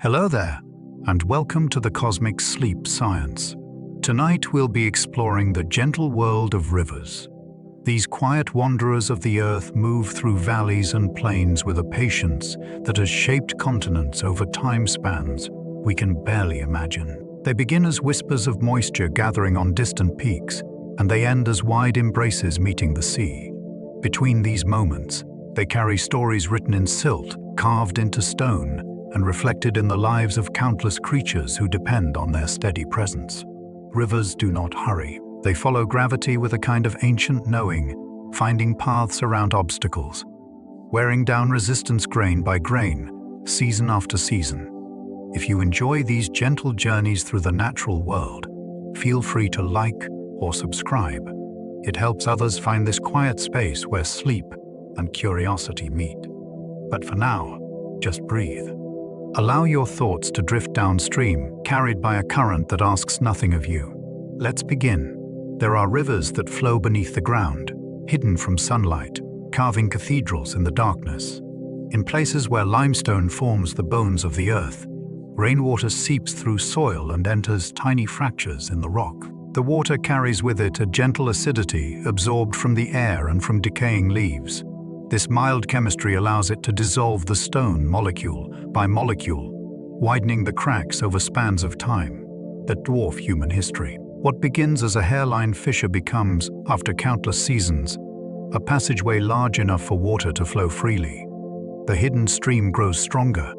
Hello there, and welcome to the Cosmic Sleep Science. Tonight we'll be exploring the gentle world of rivers. These quiet wanderers of the earth move through valleys and plains with a patience that has shaped continents over time spans we can barely imagine. They begin as whispers of moisture gathering on distant peaks, and they end as wide embraces meeting the sea. Between these moments, they carry stories written in silt, carved into stone, and reflected in the lives of countless creatures who depend on their steady presence. Rivers do not hurry. They follow gravity with a kind of ancient knowing, finding paths around obstacles, wearing down resistance grain by grain, season after season. If you enjoy these gentle journeys through the natural world, feel free to like or subscribe. It helps others find this quiet space where sleep and curiosity meet. But for now, just breathe. Allow your thoughts to drift downstream, carried by a current that asks nothing of you. Let's begin. There are rivers that flow beneath the ground, hidden from sunlight, carving cathedrals in the darkness. In places where limestone forms the bones of the earth, rainwater seeps through soil and enters tiny fractures in the rock. The water carries with it a gentle acidity absorbed from the air and from decaying leaves. This mild chemistry allows it to dissolve the stone molecule by molecule, widening the cracks over spans of time that dwarf human history. What begins as a hairline fissure becomes, after countless seasons, a passageway large enough for water to flow freely. The hidden stream grows stronger,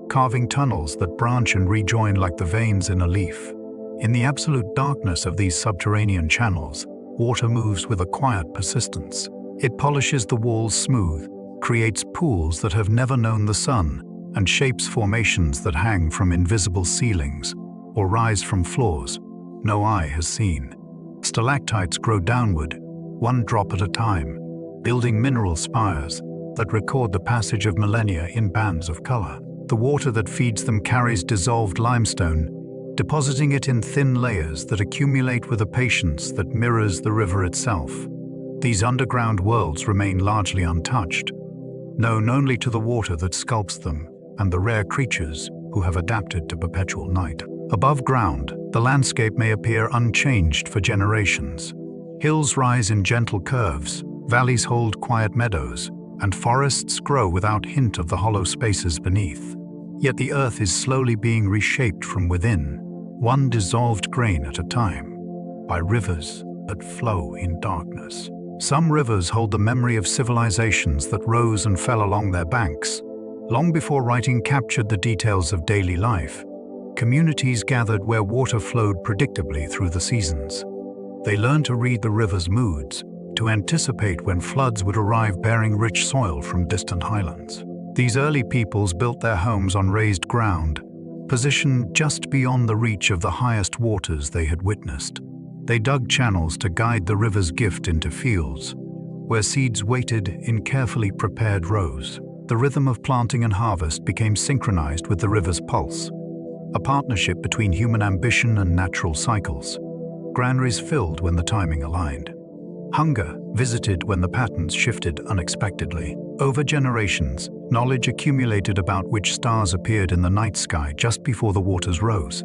carving tunnels that branch and rejoin like the veins in a leaf. In the absolute darkness of these subterranean channels, water moves with a quiet persistence. It polishes the walls smooth, creates pools that have never known the sun, and shapes formations that hang from invisible ceilings or rise from floors no eye has seen. Stalactites grow downward, one drop at a time, building mineral spires that record the passage of millennia in bands of color. The water that feeds them carries dissolved limestone, depositing it in thin layers that accumulate with a patience that mirrors the river itself. These underground worlds remain largely untouched, known only to the water that sculpts them and the rare creatures who have adapted to perpetual night. Above ground, the landscape may appear unchanged for generations. Hills rise in gentle curves, valleys hold quiet meadows, and forests grow without hint of the hollow spaces beneath. Yet the earth is slowly being reshaped from within, one dissolved grain at a time, by rivers that flow in darkness. Some rivers hold the memory of civilizations that rose and fell along their banks. Long before writing captured the details of daily life, communities gathered where water flowed predictably through the seasons. They learned to read the river's moods, to anticipate when floods would arrive bearing rich soil from distant highlands. These early peoples built their homes on raised ground, positioned just beyond the reach of the highest waters they had witnessed. They dug channels to guide the river's gift into fields, where seeds waited in carefully prepared rows. The rhythm of planting and harvest became synchronized with the river's pulse, a partnership between human ambition and natural cycles. Granaries filled when the timing aligned. Hunger visited when the patterns shifted unexpectedly. Over generations, knowledge accumulated about which stars appeared in the night sky just before the waters rose,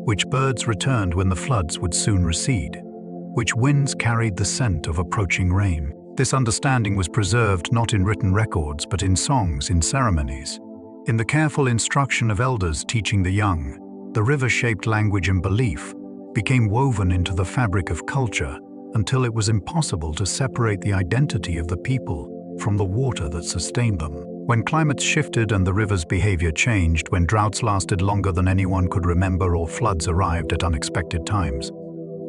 which birds returned when the floods would soon recede, which winds carried the scent of approaching rain. This understanding was preserved not in written records but in songs, in ceremonies. In the careful instruction of elders teaching the young, the river-shaped language and belief became woven into the fabric of culture until it was impossible to separate the identity of the people from the water that sustained them. When climates shifted and the river's behavior changed, when droughts lasted longer than anyone could remember or floods arrived at unexpected times,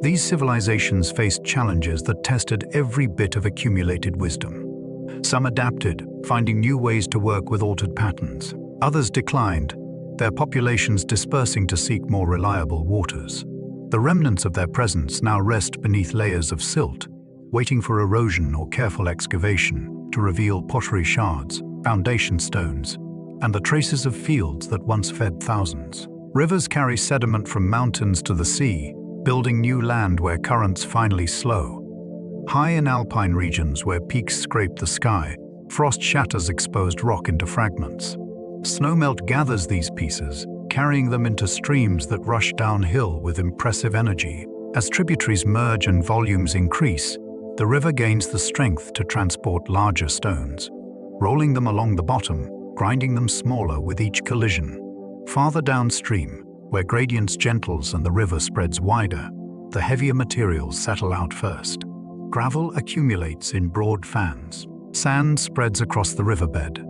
these civilizations faced challenges that tested every bit of accumulated wisdom. Some adapted, finding new ways to work with altered patterns. Others declined, their populations dispersing to seek more reliable waters. The remnants of their presence now rest beneath layers of silt, waiting for erosion or careful excavation to reveal pottery shards, foundation stones, and the traces of fields that once fed thousands. Rivers carry sediment from mountains to the sea, building new land where currents finally slow. High in alpine regions where peaks scrape the sky, frost shatters exposed rock into fragments. Snowmelt gathers these pieces, carrying them into streams that rush downhill with impressive energy. As tributaries merge and volumes increase, the river gains the strength to transport larger stones, rolling them along the bottom, grinding them smaller with each collision. Farther downstream, where gradients gentles and the river spreads wider, the heavier materials settle out first. Gravel accumulates in broad fans. Sand spreads across the riverbed.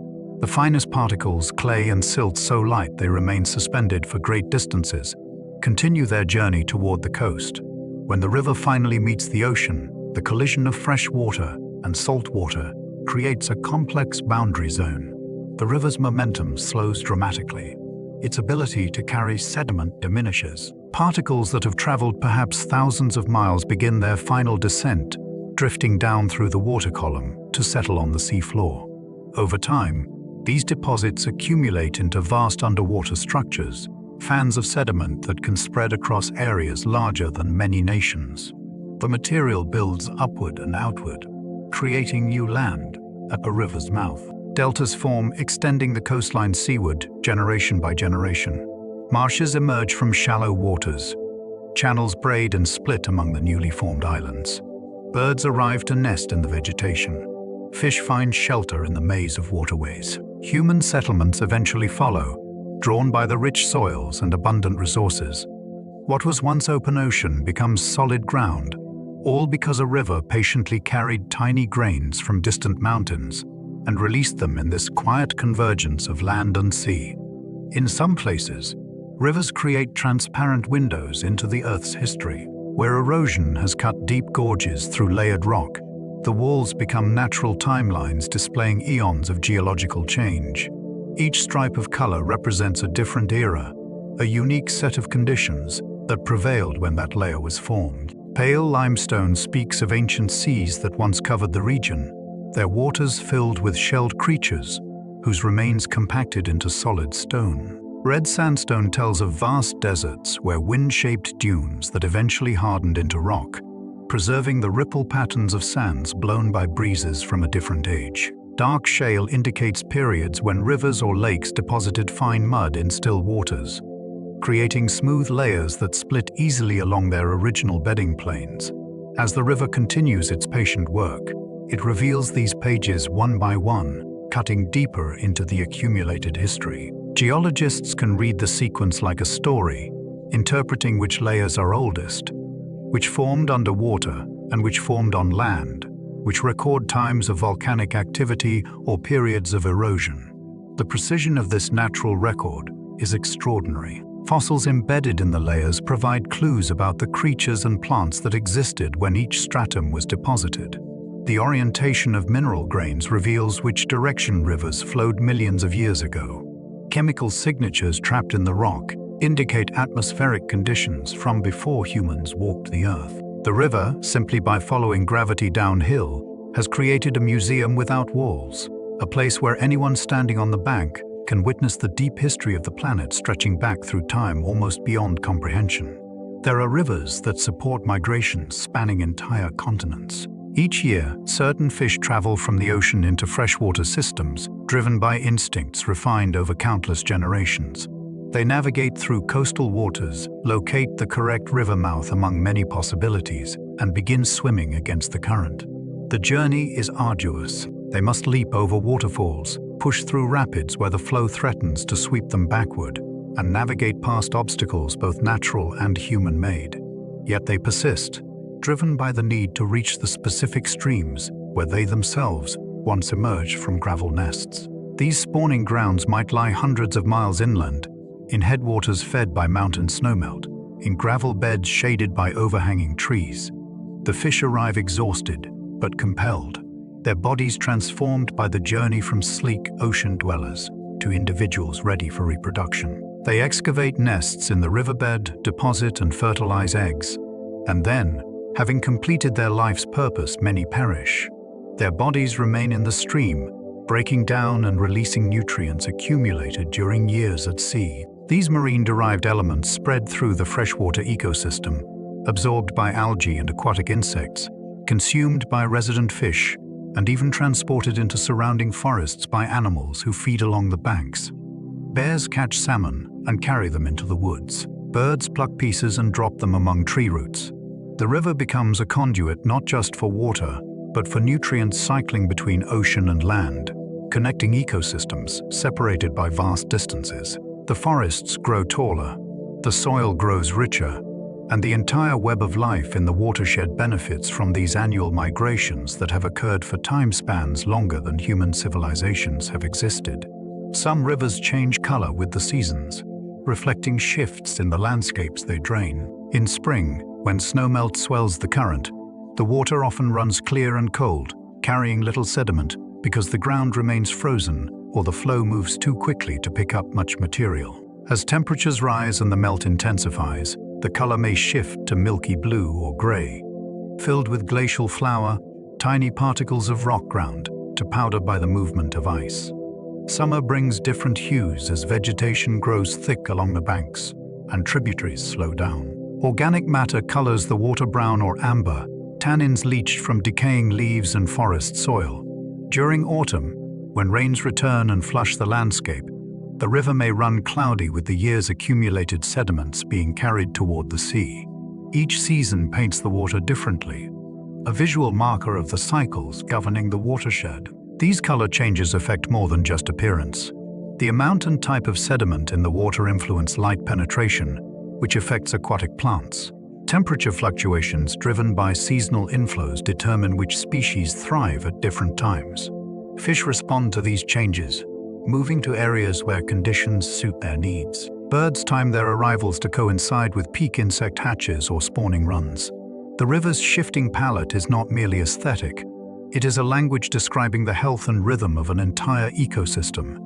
The finest particles, clay and silt so light they remain suspended for great distances, continue their journey toward the coast. When the river finally meets the ocean, the collision of fresh water and salt water creates a complex boundary zone. The river's momentum slows dramatically. Its ability to carry sediment diminishes. Particles that have traveled perhaps thousands of miles begin their final descent, drifting down through the water column to settle on the seafloor. Over time, these deposits accumulate into vast underwater structures, fans of sediment that can spread across areas larger than many nations. The material builds upward and outward, creating new land at a river's mouth. Deltas form, extending the coastline seaward generation by generation. Marshes emerge from shallow waters. Channels braid and split among the newly formed islands. Birds arrive to nest in the vegetation. Fish find shelter in the maze of waterways. Human settlements eventually follow, drawn by the rich soils and abundant resources. What was once open ocean becomes solid ground, all because a river patiently carried tiny grains from distant mountains and released them in this quiet convergence of land and sea. In some places, rivers create transparent windows into the Earth's history. Where erosion has cut deep gorges through layered rock, the walls become natural timelines displaying eons of geological change. Each stripe of color represents a different era, a unique set of conditions that prevailed when that layer was formed. Pale limestone speaks of ancient seas that once covered the region, their waters filled with shelled creatures whose remains compacted into solid stone. Red sandstone tells of vast deserts where wind-shaped dunes that eventually hardened into rock, preserving the ripple patterns of sands blown by breezes from a different age. Dark shale indicates periods when rivers or lakes deposited fine mud in still waters, creating smooth layers that split easily along their original bedding planes. As the river continues its patient work, it reveals these pages one by one, cutting deeper into the accumulated history. Geologists can read the sequence like a story, interpreting which layers are oldest, which formed underwater and which formed on land, which record times of volcanic activity or periods of erosion. The precision of this natural record is extraordinary. Fossils embedded in the layers provide clues about the creatures and plants that existed when each stratum was deposited. The orientation of mineral grains reveals which direction rivers flowed millions of years ago. Chemical signatures trapped in the rock indicate atmospheric conditions from before humans walked the earth. The river, simply by following gravity downhill, has created a museum without walls, a place where anyone standing on the bank can witness the deep history of the planet stretching back through time almost beyond comprehension. There are rivers that support migrations spanning entire continents. Each year, certain fish travel from the ocean into freshwater systems, driven by instincts refined over countless generations. They navigate through coastal waters, locate the correct river mouth among many possibilities, and begin swimming against the current. The journey is arduous. They must leap over waterfalls, push through rapids where the flow threatens to sweep them backward, and navigate past obstacles both natural and human-made. Yet they persist, driven by the need to reach the specific streams where they themselves once emerged from gravel nests. These spawning grounds might lie hundreds of miles inland, in headwaters fed by mountain snowmelt, in gravel beds shaded by overhanging trees. The fish arrive exhausted, but compelled, their bodies transformed by the journey from sleek ocean dwellers to individuals ready for reproduction. They excavate nests in the riverbed, deposit and fertilize eggs, and then, having completed their life's purpose, many perish. Their bodies remain in the stream, breaking down and releasing nutrients accumulated during years at sea. These marine-derived elements spread through the freshwater ecosystem, absorbed by algae and aquatic insects, consumed by resident fish, and even transported into surrounding forests by animals who feed along the banks. Bears catch salmon and carry them into the woods. Birds pluck pieces and drop them among tree roots. The river becomes a conduit not just for water, but for nutrients cycling between ocean and land, connecting ecosystems separated by vast distances. The forests grow taller, the soil grows richer, and the entire web of life in the watershed benefits from these annual migrations that have occurred for time spans longer than human civilizations have existed. Some rivers change color with the seasons, reflecting shifts in the landscapes they drain. In spring, when snowmelt swells the current, the water often runs clear and cold, carrying little sediment because the ground remains frozen or the flow moves too quickly to pick up much material. As temperatures rise and the melt intensifies, the color may shift to milky blue or gray, filled with glacial flour, tiny particles of rock ground to powder by the movement of ice. Summer brings different hues as vegetation grows thick along the banks and tributaries slow down. Organic matter colors the water brown or amber, tannins leached from decaying leaves and forest soil. During autumn, when rains return and flush the landscape, the river may run cloudy with the year's accumulated sediments being carried toward the sea. Each season paints the water differently, a visual marker of the cycles governing the watershed. These color changes affect more than just appearance. The amount and type of sediment in the water influence light penetration, which affects aquatic plants. Temperature fluctuations driven by seasonal inflows determine which species thrive at different times. Fish respond to these changes, moving to areas where conditions suit their needs. Birds time their arrivals to coincide with peak insect hatches or spawning runs. The river's shifting palette is not merely aesthetic. It is a language describing the health and rhythm of an entire ecosystem,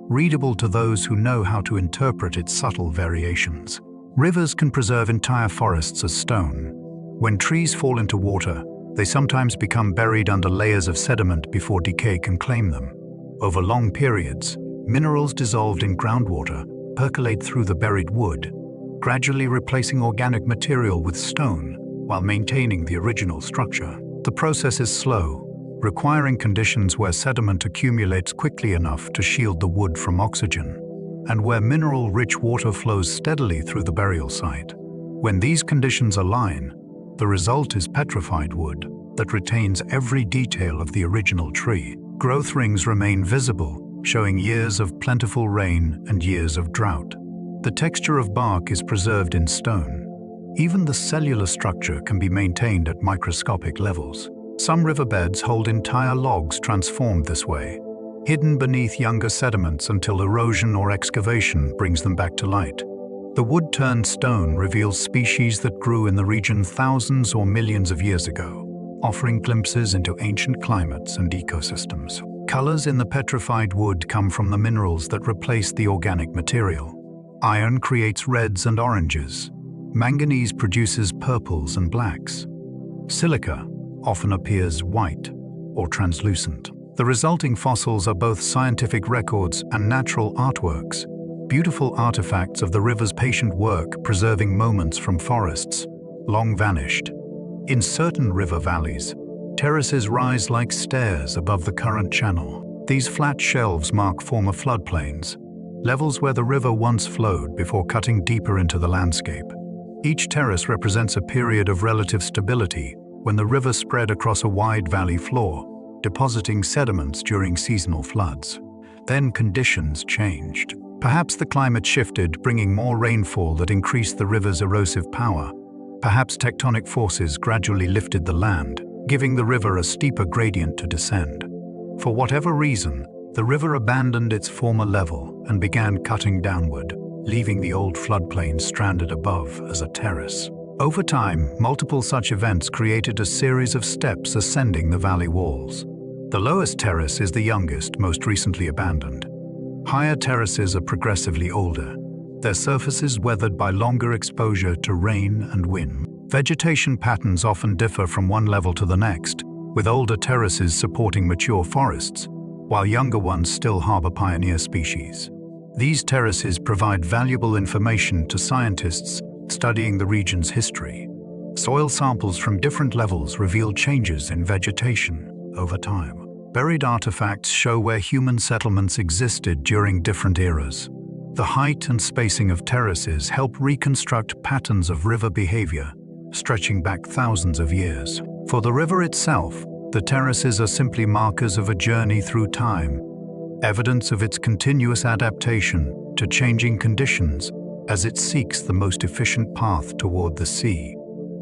readable to those who know how to interpret its subtle variations. Rivers can preserve entire forests as stone. When trees fall into water, they sometimes become buried under layers of sediment before decay can claim them. Over long periods, minerals dissolved in groundwater percolate through the buried wood, gradually replacing organic material with stone while maintaining the original structure. The process is slow, requiring conditions where sediment accumulates quickly enough to shield the wood from oxygen, and where mineral-rich water flows steadily through the burial site. When these conditions align, the result is petrified wood that retains every detail of the original tree. Growth rings remain visible, showing years of plentiful rain and years of drought. The texture of bark is preserved in stone. Even the cellular structure can be maintained at microscopic levels. Some riverbeds hold entire logs transformed this way, hidden beneath younger sediments until erosion or excavation brings them back to light. The wood-turned stone reveals species that grew in the region thousands or millions of years ago, offering glimpses into ancient climates and ecosystems. Colors in the petrified wood come from the minerals that replace the organic material. Iron creates reds and oranges. Manganese produces purples and blacks. Silica often appears white or translucent. The resulting fossils are both scientific records and natural artworks, beautiful artifacts of the river's patient work preserving moments from forests long vanished. In certain river valleys, terraces rise like stairs above the current channel. These flat shelves mark former floodplains, levels where the river once flowed before cutting deeper into the landscape. Each terrace represents a period of relative stability when the river spread across a wide valley floor, depositing sediments during seasonal floods. Then conditions changed. Perhaps the climate shifted, bringing more rainfall that increased the river's erosive power. Perhaps tectonic forces gradually lifted the land, giving the river a steeper gradient to descend. For whatever reason, the river abandoned its former level and began cutting downward, leaving the old floodplain stranded above as a terrace. Over time, multiple such events created a series of steps ascending the valley walls. The lowest terrace is the youngest, most recently abandoned. Higher terraces are progressively older, their surfaces weathered by longer exposure to rain and wind. Vegetation patterns often differ from one level to the next, with older terraces supporting mature forests, while younger ones still harbor pioneer species. These terraces provide valuable information to scientists studying the region's history. Soil samples from different levels reveal changes in vegetation over time. Buried artifacts show where human settlements existed during different eras. The height and spacing of terraces help reconstruct patterns of river behavior, stretching back thousands of years. For the river itself, the terraces are simply markers of a journey through time, evidence of its continuous adaptation to changing conditions as it seeks the most efficient path toward the sea.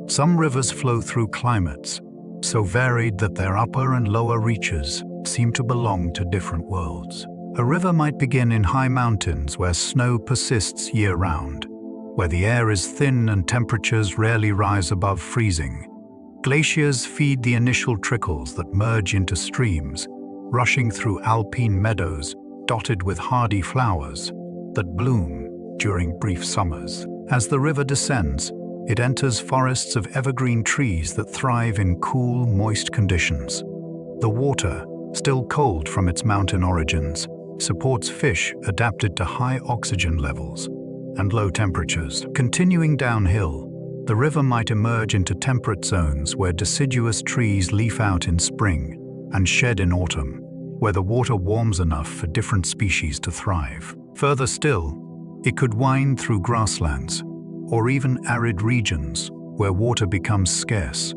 Some rivers flow through climates so varied that their upper and lower reaches seem to belong to different worlds. A river might begin in high mountains where snow persists year-round, where the air is thin and temperatures rarely rise above freezing. Glaciers feed the initial trickles that merge into streams, rushing through alpine meadows dotted with hardy flowers that bloom during brief summers. As the river descends, it enters forests of evergreen trees that thrive in cool, moist conditions. The water, still cold from its mountain origins, supports fish adapted to high oxygen levels and low temperatures. Continuing downhill, the river might emerge into temperate zones where deciduous trees leaf out in spring and shed in autumn, where the water warms enough for different species to thrive. Further still, it could wind through grasslands or even arid regions where water becomes scarce,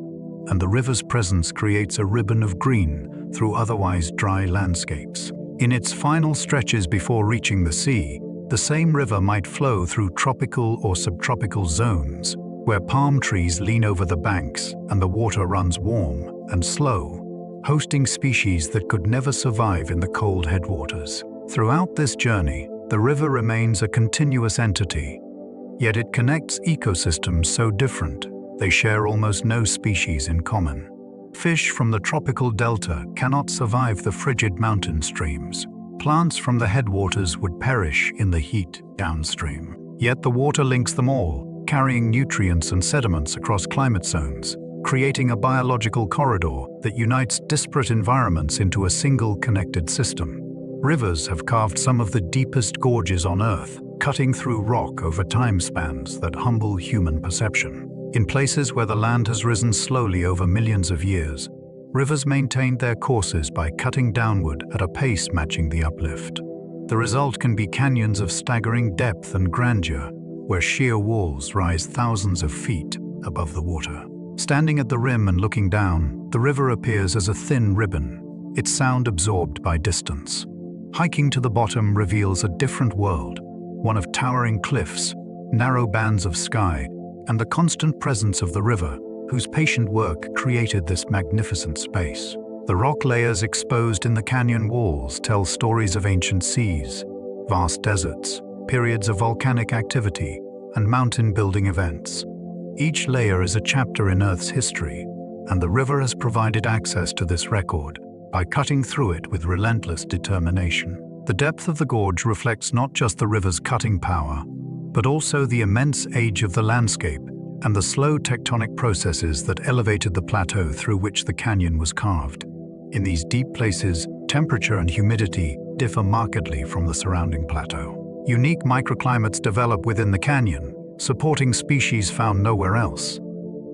and the river's presence creates a ribbon of green through otherwise dry landscapes. In its final stretches before reaching the sea, the same river might flow through tropical or subtropical zones, where palm trees lean over the banks and the water runs warm and slow, hosting species that could never survive in the cold headwaters. Throughout this journey, the river remains a continuous entity, yet it connects ecosystems so different, they share almost no species in common. Fish from the tropical delta cannot survive the frigid mountain streams. Plants from the headwaters would perish in the heat downstream. Yet the water links them all, carrying nutrients and sediments across climate zones, creating a biological corridor that unites disparate environments into a single connected system. Rivers have carved some of the deepest gorges on Earth, cutting through rock over time spans that humble human perception. In places where the land has risen slowly over millions of years, rivers maintained their courses by cutting downward at a pace matching the uplift. The result can be canyons of staggering depth and grandeur, where sheer walls rise thousands of feet above the water. Standing at the rim and looking down, the river appears as a thin ribbon, its sound absorbed by distance. Hiking to the bottom reveals a different world, one of towering cliffs, narrow bands of sky, and the constant presence of the river, whose patient work created this magnificent space. The rock layers exposed in the canyon walls tell stories of ancient seas, vast deserts, periods of volcanic activity, and mountain-building events. Each layer is a chapter in Earth's history, and the river has provided access to this record by cutting through it with relentless determination. The depth of the gorge reflects not just the river's cutting power, but also the immense age of the landscape and the slow tectonic processes that elevated the plateau through which the canyon was carved. In these deep places, temperature and humidity differ markedly from the surrounding plateau. Unique microclimates develop within the canyon, supporting species found nowhere else.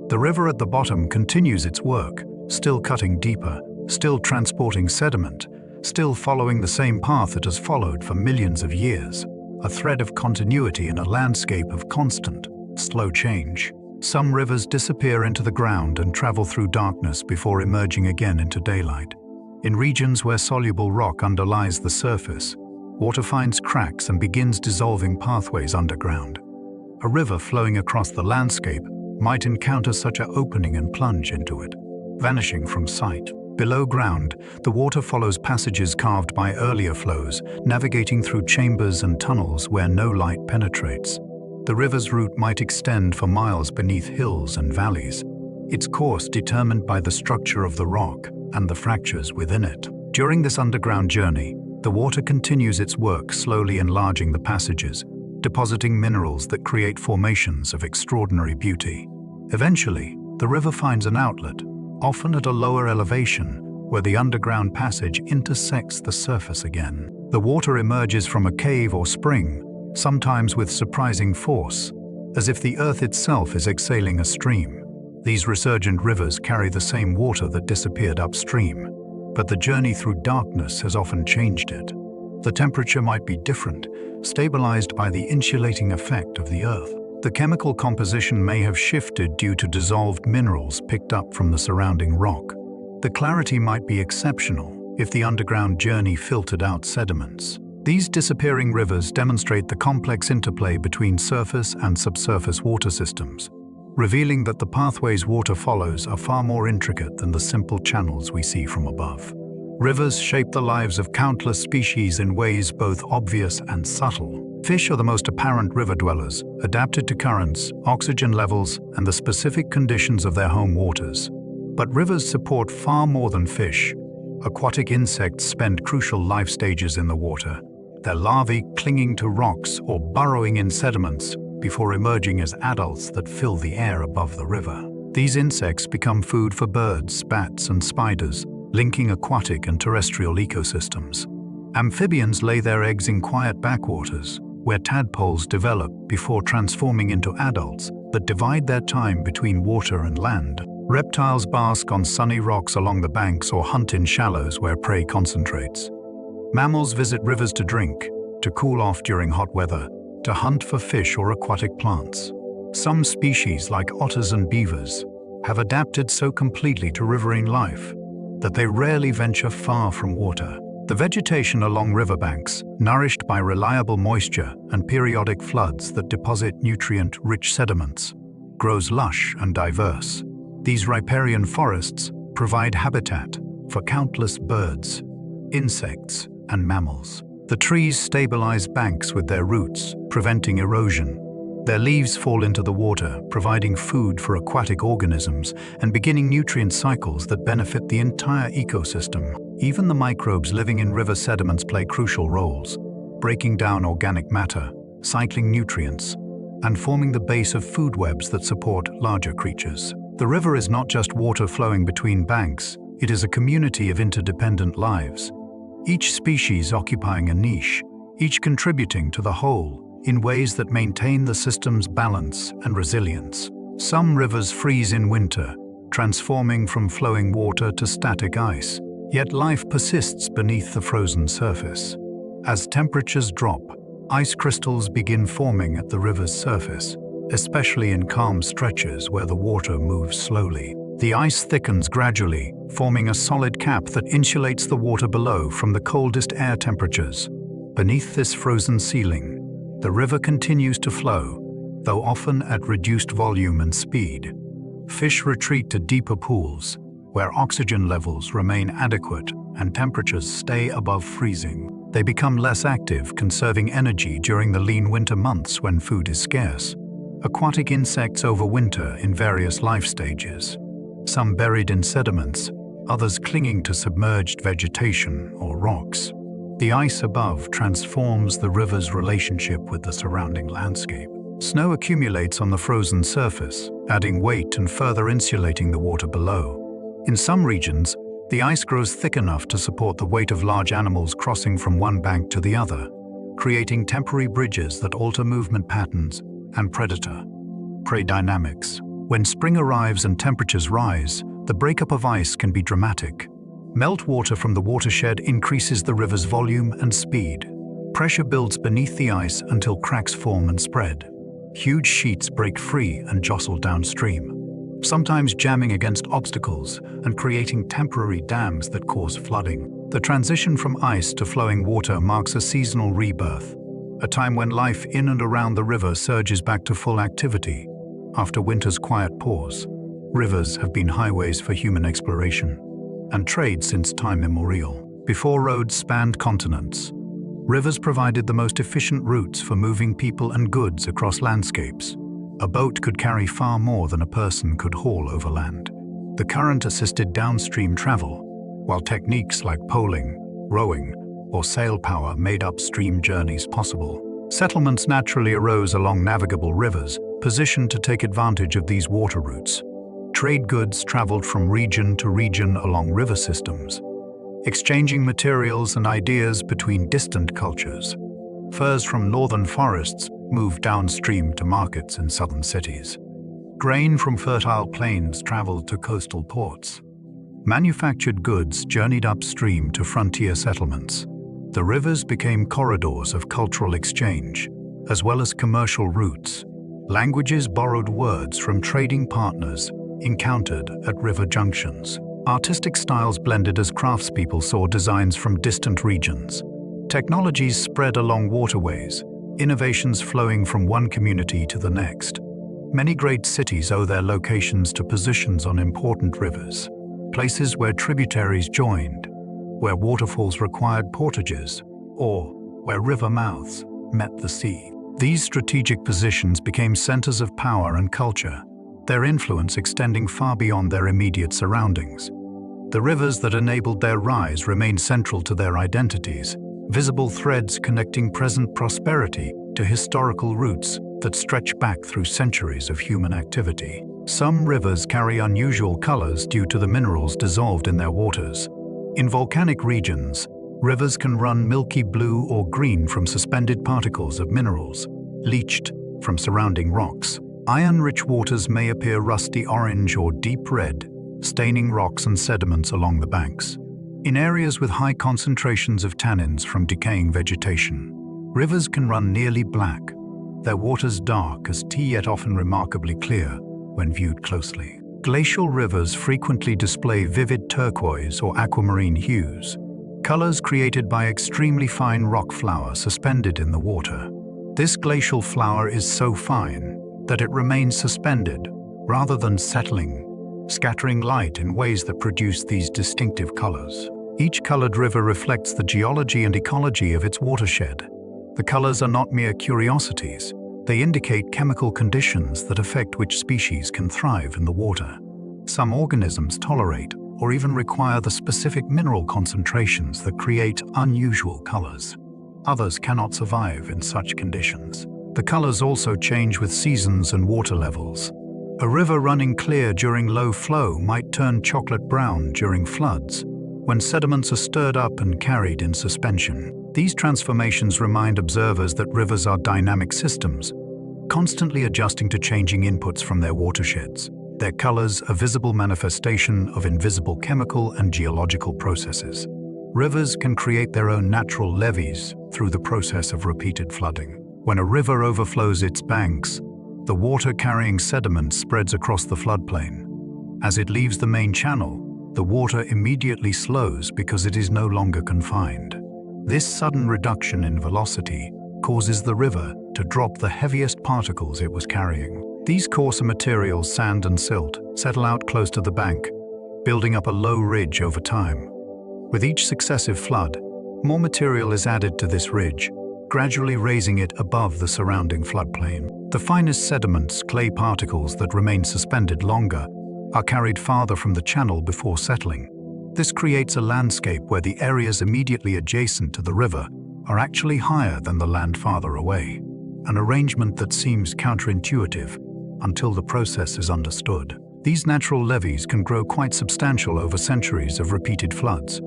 The river at the bottom continues its work, still cutting deeper, still transporting sediment, still following the same path it has followed for millions of years, a thread of continuity in a landscape of constant, slow change. Some rivers disappear into the ground and travel through darkness before emerging again into daylight. In regions where soluble rock underlies the surface, water finds cracks and begins dissolving pathways underground. A river flowing across the landscape might encounter such an opening and plunge into it, vanishing from sight. Below ground, the water follows passages carved by earlier flows, navigating through chambers and tunnels where no light penetrates. The river's route might extend for miles beneath hills and valleys, its course determined by the structure of the rock and the fractures within it. During this underground journey, the water continues its work, slowly enlarging the passages, depositing minerals that create formations of extraordinary beauty. Eventually, the river finds an outlet, often at a lower elevation, where the underground passage intersects the surface again. The water emerges from a cave or spring, sometimes with surprising force, as if the earth itself is exhaling a stream. These resurgent rivers carry the same water that disappeared upstream, but the journey through darkness has often changed it. The temperature might be different, stabilized by the insulating effect of the Earth. The chemical composition may have shifted due to dissolved minerals picked up from the surrounding rock. The clarity might be exceptional if the underground journey filtered out sediments. These disappearing rivers demonstrate the complex interplay between surface and subsurface water systems, revealing that the pathways water follows are far more intricate than the simple channels we see from above. Rivers shape the lives of countless species in ways both obvious and subtle. Fish are the most apparent river dwellers, adapted to currents, oxygen levels, and the specific conditions of their home waters. But rivers support far more than fish. Aquatic insects spend crucial life stages in the water, their larvae clinging to rocks or burrowing in sediments before emerging as adults that fill the air above the river. These insects become food for birds, bats, and spiders, linking aquatic and terrestrial ecosystems. Amphibians lay their eggs in quiet backwaters, where tadpoles develop before transforming into adults that divide their time between water and land. Reptiles bask on sunny rocks along the banks or hunt in shallows where prey concentrates. Mammals visit rivers to drink, to cool off during hot weather, to hunt for fish or aquatic plants. Some species, like otters and beavers, have adapted so completely to riverine life that they rarely venture far from water. The vegetation along riverbanks, nourished by reliable moisture and periodic floods that deposit nutrient-rich sediments, grows lush and diverse. These riparian forests provide habitat for countless birds, insects, and mammals. The trees stabilize banks with their roots, preventing erosion. Their leaves fall into the water, providing food for aquatic organisms and beginning nutrient cycles that benefit the entire ecosystem. Even the microbes living in river sediments play crucial roles, breaking down organic matter, cycling nutrients, and forming the base of food webs that support larger creatures. The river is not just water flowing between banks, it is a community of interdependent lives, each species occupying a niche, each contributing to the whole in ways that maintain the system's balance and resilience. Some rivers freeze in winter, transforming from flowing water to static ice, yet life persists beneath the frozen surface. As temperatures drop, ice crystals begin forming at the river's surface, especially in calm stretches where the water moves slowly. The ice thickens gradually, forming a solid cap that insulates the water below from the coldest air temperatures. Beneath this frozen ceiling, the river continues to flow, though often at reduced volume and speed. Fish retreat to deeper pools, where oxygen levels remain adequate and temperatures stay above freezing. They become less active, conserving energy during the lean winter months when food is scarce. Aquatic insects overwinter in various life stages, some buried in sediments, others clinging to submerged vegetation or rocks. The ice above transforms the river's relationship with the surrounding landscape. Snow accumulates on the frozen surface, adding weight and further insulating the water below. In some regions, the ice grows thick enough to support the weight of large animals crossing from one bank to the other, creating temporary bridges that alter movement patterns and predator-prey dynamics. When spring arrives and temperatures rise, the breakup of ice can be dramatic. Meltwater from the watershed increases the river's volume and speed. Pressure builds beneath the ice until cracks form and spread. Huge sheets break free and jostle downstream, sometimes jamming against obstacles and creating temporary dams that cause flooding. The transition from ice to flowing water marks a seasonal rebirth, a time when life in and around the river surges back to full activity. After winter's quiet pause, rivers have been highways for human exploration and trade since time immemorial. Before roads spanned continents, rivers provided the most efficient routes for moving people and goods across landscapes. A boat could carry far more than a person could haul overland. The current assisted downstream travel, while techniques like poling, rowing, or sail power made upstream journeys possible. Settlements naturally arose along navigable rivers, positioned to take advantage of these water routes. Trade goods traveled from region to region along river systems, exchanging materials and ideas between distant cultures. Furs from northern forests moved downstream to markets in southern cities. Grain from fertile plains traveled to coastal ports. Manufactured goods journeyed upstream to frontier settlements. The rivers became corridors of cultural exchange, as well as commercial routes. Languages borrowed words from trading partners encountered at river junctions. Artistic styles blended as craftspeople saw designs from distant regions. Technologies spread along waterways, innovations flowing from one community to the next. Many great cities owe their locations to positions on important rivers, places where tributaries joined, where waterfalls required portages, or where river mouths met the sea. These strategic positions became centers of power and culture, their influence extending far beyond their immediate surroundings. The rivers that enabled their rise remain central to their identities, visible threads connecting present prosperity to historical roots that stretch back through centuries of human activity. Some rivers carry unusual colors due to the minerals dissolved in their waters. In volcanic regions, rivers can run milky blue or green from suspended particles of minerals, leached from surrounding rocks. Iron-rich waters may appear rusty orange or deep red, staining rocks and sediments along the banks. In areas with high concentrations of tannins from decaying vegetation, rivers can run nearly black, their waters dark as tea yet often remarkably clear when viewed closely. Glacial rivers frequently display vivid turquoise or aquamarine hues, colors created by extremely fine rock flour suspended in the water. This glacial flour is so fine that it remains suspended rather than settling, scattering light in ways that produce these distinctive colors. Each colored river reflects the geology and ecology of its watershed. The colors are not mere curiosities. They indicate chemical conditions that affect which species can thrive in the water. Some organisms tolerate or even require the specific mineral concentrations that create unusual colors. Others cannot survive in such conditions. The colors also change with seasons and water levels. A river running clear during low flow might turn chocolate brown during floods, when sediments are stirred up and carried in suspension. These transformations remind observers that rivers are dynamic systems, constantly adjusting to changing inputs from their watersheds. Their colors a visible manifestation of invisible chemical and geological processes. Rivers can create their own natural levees through the process of repeated flooding. When a river overflows its banks, the water carrying sediment spreads across the floodplain. As it leaves the main channel, the water immediately slows because it is no longer confined. This sudden reduction in velocity causes the river to drop the heaviest particles it was carrying. These coarser materials, sand and silt, settle out close to the bank, building up a low ridge over time. With each successive flood, more material is added to this ridge, gradually raising it above the surrounding floodplain. The finest sediments, clay particles that remain suspended longer, are carried farther from the channel before settling. This creates a landscape where the areas immediately adjacent to the river are actually higher than the land farther away, an arrangement that seems counterintuitive until the process is understood. These natural levees can grow quite substantial over centuries of repeated floods.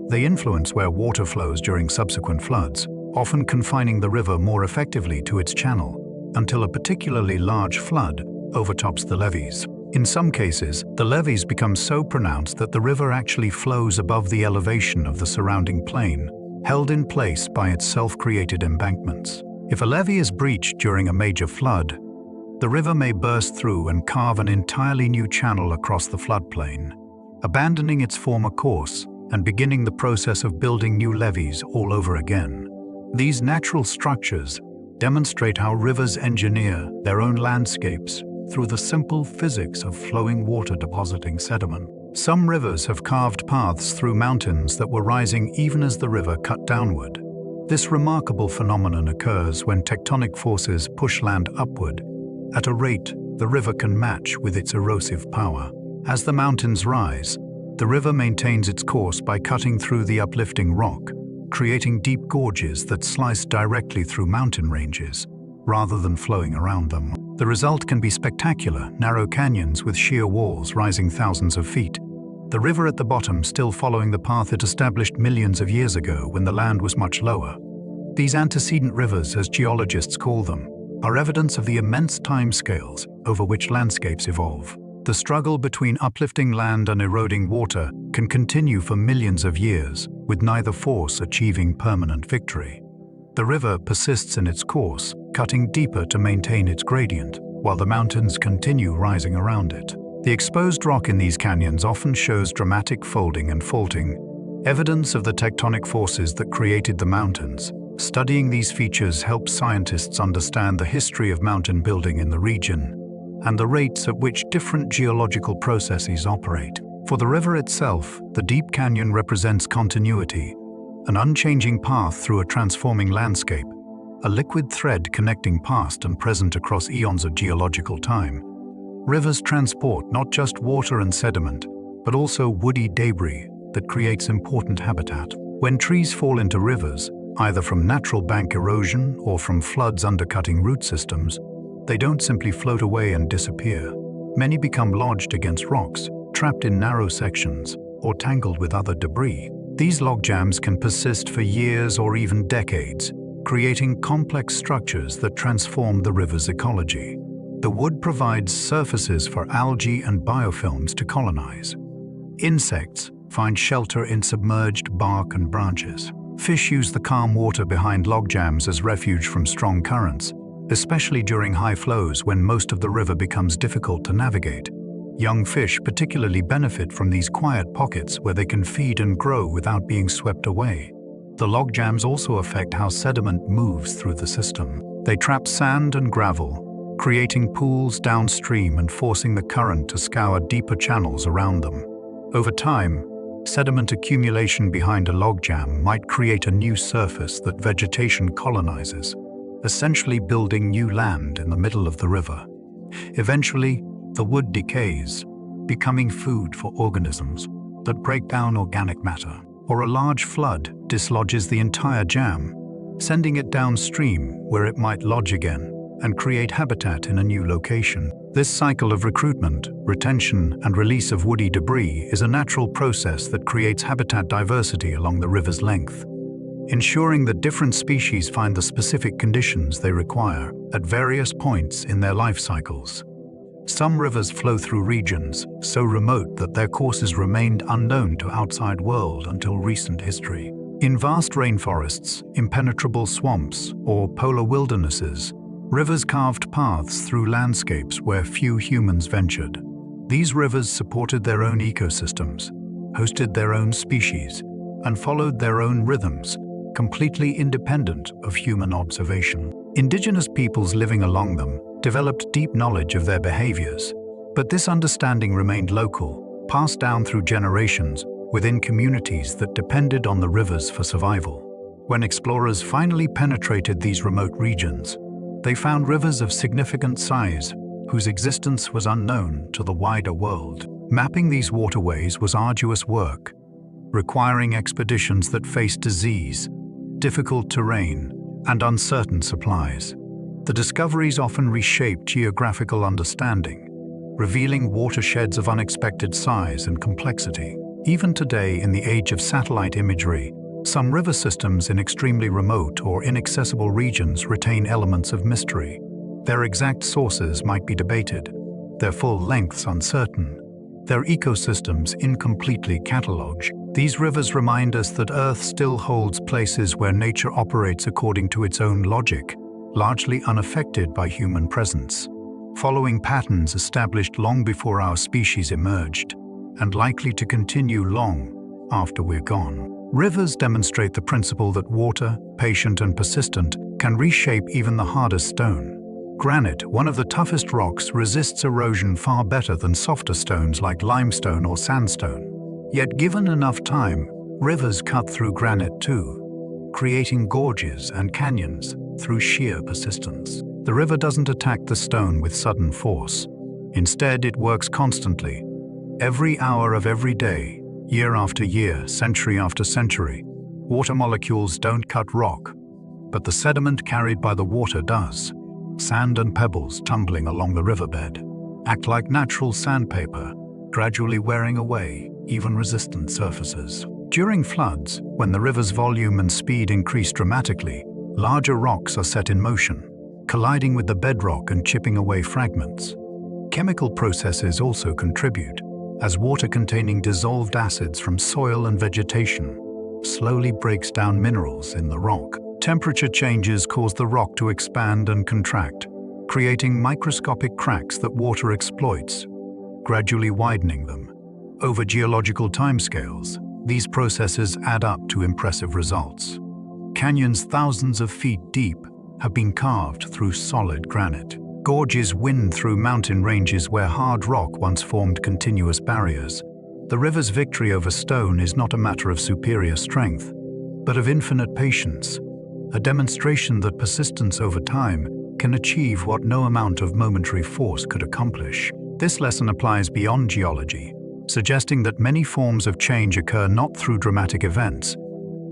They influence where water flows during subsequent floods, often confining the river more effectively to its channel, until a particularly large flood overtops the levees. In some cases, the levees become so pronounced that the river actually flows above the elevation of the surrounding plain, held in place by its self-created embankments. If a levee is breached during a major flood, the river may burst through and carve an entirely new channel across the floodplain, abandoning its former course and beginning the process of building new levees all over again. These natural structures demonstrate how rivers engineer their own landscapes through the simple physics of flowing water depositing sediment. Some rivers have carved paths through mountains that were rising even as the river cut downward. This remarkable phenomenon occurs when tectonic forces push land upward at a rate the river can match with its erosive power. As the mountains rise, the river maintains its course by cutting through the uplifting rock, creating deep gorges that slice directly through mountain ranges, rather than flowing around them. The result can be spectacular, narrow canyons with sheer walls rising thousands of feet. The river at the bottom still following the path it established millions of years ago when the land was much lower. These antecedent rivers, as geologists call them, are evidence of the immense timescales over which landscapes evolve. The struggle between uplifting land and eroding water can continue for millions of years, with neither force achieving permanent victory. The river persists in its course, cutting deeper to maintain its gradient, while the mountains continue rising around it. The exposed rock in these canyons often shows dramatic folding and faulting, evidence of the tectonic forces that created the mountains. Studying these features helps scientists understand the history of mountain building in the region and the rates at which different geological processes operate. For the river itself, the deep canyon represents continuity, an unchanging path through a transforming landscape, a liquid thread connecting past and present across eons of geological time. Rivers transport not just water and sediment, but also woody debris that creates important habitat. When trees fall into rivers, either from natural bank erosion or from floods undercutting root systems, they don't simply float away and disappear. Many become lodged against rocks, trapped in narrow sections, or tangled with other debris. These logjams can persist for years or even decades, creating complex structures that transform the river's ecology. The wood provides surfaces for algae and biofilms to colonize. Insects find shelter in submerged bark and branches. Fish use the calm water behind logjams as refuge from strong currents, especially during high flows when most of the river becomes difficult to navigate. Young fish particularly benefit from these quiet pockets where they can feed and grow without being swept away. The logjams also affect how sediment moves through the system. They trap sand and gravel, creating pools downstream and forcing the current to scour deeper channels around them. Over time, sediment accumulation behind a logjam might create a new surface that vegetation colonizes, essentially building new land in the middle of the river. Eventually, the wood decays, becoming food for organisms that break down organic matter. Or a large flood dislodges the entire jam, sending it downstream where it might lodge again and create habitat in a new location. This cycle of recruitment, retention, and release of woody debris is a natural process that creates habitat diversity along the river's length, ensuring that different species find the specific conditions they require at various points in their life cycles. Some rivers flow through regions so remote that their courses remained unknown to outside world until recent history. In vast rainforests, impenetrable swamps, or polar wildernesses, rivers carved paths through landscapes where few humans ventured. These rivers supported their own ecosystems, hosted their own species, and followed their own rhythms, completely independent of human observation. Indigenous peoples living along them developed deep knowledge of their behaviors, but this understanding remained local, passed down through generations within communities that depended on the rivers for survival. When explorers finally penetrated these remote regions, they found rivers of significant size whose existence was unknown to the wider world. Mapping these waterways was arduous work, requiring expeditions that faced disease, difficult terrain, and uncertain supplies. The discoveries often reshaped geographical understanding, revealing watersheds of unexpected size and complexity. Even today, in the age of satellite imagery, some river systems in extremely remote or inaccessible regions retain elements of mystery. Their exact sources might be debated, their full lengths uncertain, their ecosystems incompletely catalogued. These rivers remind us that Earth still holds places where nature operates according to its own logic, largely unaffected by human presence, following patterns established long before our species emerged, and likely to continue long after we're gone. Rivers demonstrate the principle that water, patient and persistent, can reshape even the hardest stone. Granite, one of the toughest rocks, resists erosion far better than softer stones like limestone or sandstone. Yet given enough time, rivers cut through granite too, creating gorges and canyons through sheer persistence. The river doesn't attack the stone with sudden force. Instead, it works constantly, every hour of every day, year after year, century after century. Water molecules don't cut rock, but the sediment carried by the water does. Sand and pebbles tumbling along the riverbed act like natural sandpaper, gradually wearing away even resistant surfaces. During floods, when the river's volume and speed increase dramatically, larger rocks are set in motion, colliding with the bedrock and chipping away fragments. Chemical processes also contribute, as water containing dissolved acids from soil and vegetation slowly breaks down minerals in the rock. Temperature changes cause the rock to expand and contract, creating microscopic cracks that water exploits, gradually widening them. Over geological timescales, these processes add up to impressive results. Canyons thousands of feet deep have been carved through solid granite. Gorges wind through mountain ranges where hard rock once formed continuous barriers. The river's victory over stone is not a matter of superior strength, but of infinite patience, a demonstration that persistence over time can achieve what no amount of momentary force could accomplish. This lesson applies beyond geology, suggesting that many forms of change occur not through dramatic events,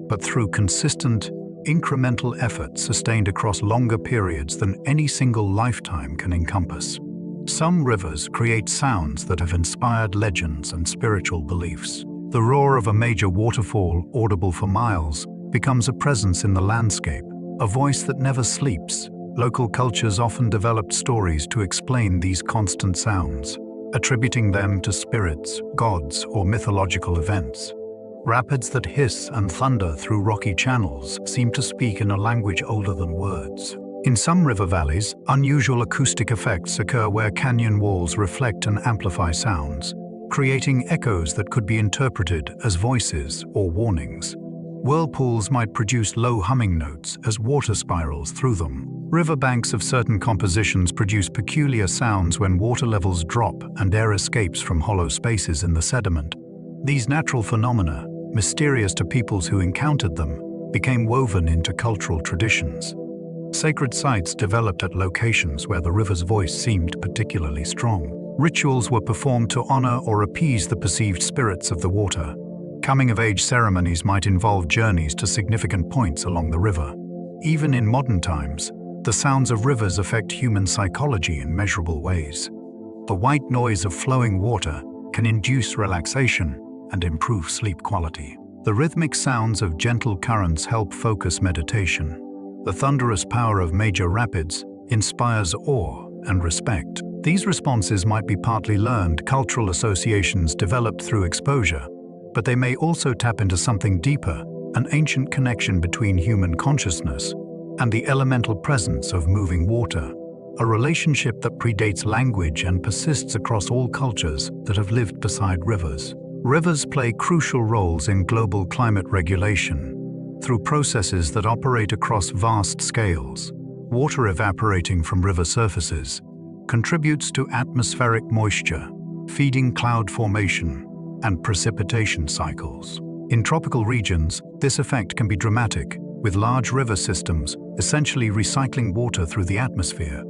but through consistent, incremental effort sustained across longer periods than any single lifetime can encompass. Some rivers create sounds that have inspired legends and spiritual beliefs. The roar of a major waterfall, audible for miles, becomes a presence in the landscape, a voice that never sleeps. Local cultures often developed stories to explain these constant sounds, attributing them to spirits, gods, or mythological events. Rapids that hiss and thunder through rocky channels seem to speak in a language older than words. In some river valleys, unusual acoustic effects occur where canyon walls reflect and amplify sounds, creating echoes that could be interpreted as voices or warnings. Whirlpools might produce low humming notes as water spirals through them. Riverbanks of certain compositions produce peculiar sounds when water levels drop and air escapes from hollow spaces in the sediment. These natural phenomena, mysterious to peoples who encountered them, became woven into cultural traditions. Sacred sites developed at locations where the river's voice seemed particularly strong. Rituals were performed to honor or appease the perceived spirits of the water. Coming-of-age ceremonies might involve journeys to significant points along the river. Even in modern times, the sounds of rivers affect human psychology in measurable ways. The white noise of flowing water can induce relaxation and improve sleep quality. The rhythmic sounds of gentle currents help focus meditation. The thunderous power of major rapids inspires awe and respect. These responses might be partly learned cultural associations developed through exposure, but they may also tap into something deeper, an ancient connection between human consciousness and the elemental presence of moving water, a relationship that predates language and persists across all cultures that have lived beside rivers. Rivers play crucial roles in global climate regulation through processes that operate across vast scales. Water evaporating from river surfaces contributes to atmospheric moisture, feeding cloud formation and precipitation cycles. In tropical regions, this effect can be dramatic, with large river systems essentially recycling water through the atmosphere,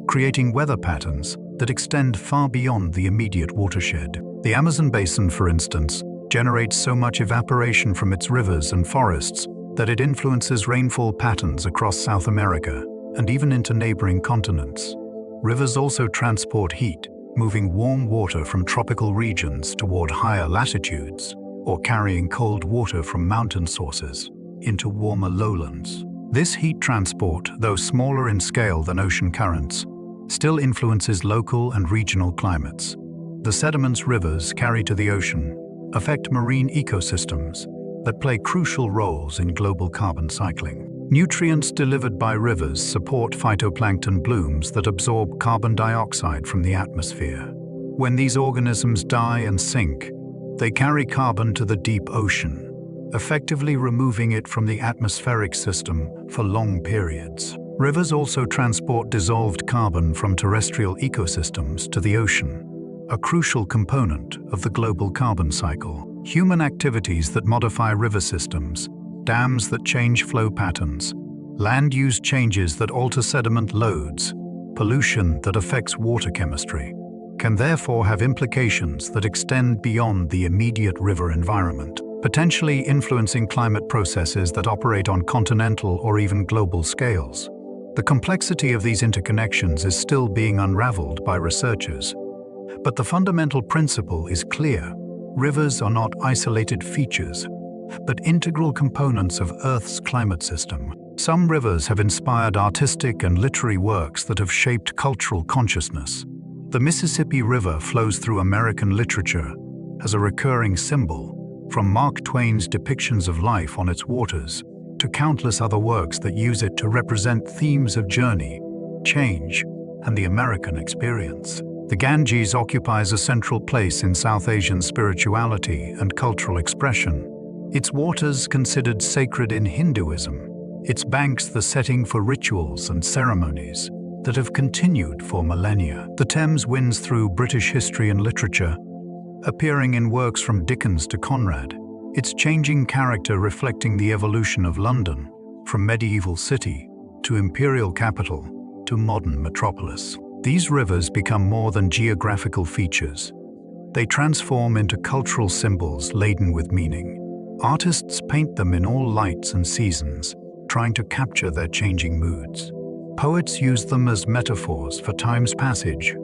creating weather patterns that extend far beyond the immediate watershed. The Amazon basin, for instance, generates so much evaporation from its rivers and forests that it influences rainfall patterns across South America and even into neighboring continents. Rivers also transport heat, moving warm water from tropical regions toward higher latitudes, or carrying cold water from mountain sources into warmer lowlands. This heat transport, though smaller in scale than ocean currents, still influences local and regional climates. The sediments rivers carry to the ocean affect marine ecosystems that play crucial roles in global carbon cycling. Nutrients delivered by rivers support phytoplankton blooms that absorb carbon dioxide from the atmosphere. When these organisms die and sink, they carry carbon to the deep ocean, effectively removing it from the atmospheric system for long periods. Rivers also transport dissolved carbon from terrestrial ecosystems to the ocean, a crucial component of the global carbon cycle. Human activities that modify river systems, dams that change flow patterns, land use changes that alter sediment loads, pollution that affects water chemistry, can therefore have implications that extend beyond the immediate river environment, potentially influencing climate processes that operate on continental or even global scales. The complexity of these interconnections is still being unraveled by researchers, but the fundamental principle is clear. Rivers are not isolated features, but integral components of Earth's climate system. Some rivers have inspired artistic and literary works that have shaped cultural consciousness. The Mississippi River flows through American literature as a recurring symbol, from Mark Twain's depictions of life on its waters to countless other works that use it to represent themes of journey, change, and the American experience. The Ganges occupies a central place in South Asian spirituality and cultural expression. Its waters considered sacred in Hinduism, its banks the setting for rituals and ceremonies that have continued for millennia. The Thames winds through British history and literature, appearing in works from Dickens to Conrad, its changing character reflecting the evolution of London, from medieval city to imperial capital to modern metropolis. These rivers become more than geographical features. They transform into cultural symbols laden with meaning. Artists paint them in all lights and seasons, trying to capture their changing moods. Poets use them as metaphors for time's passage,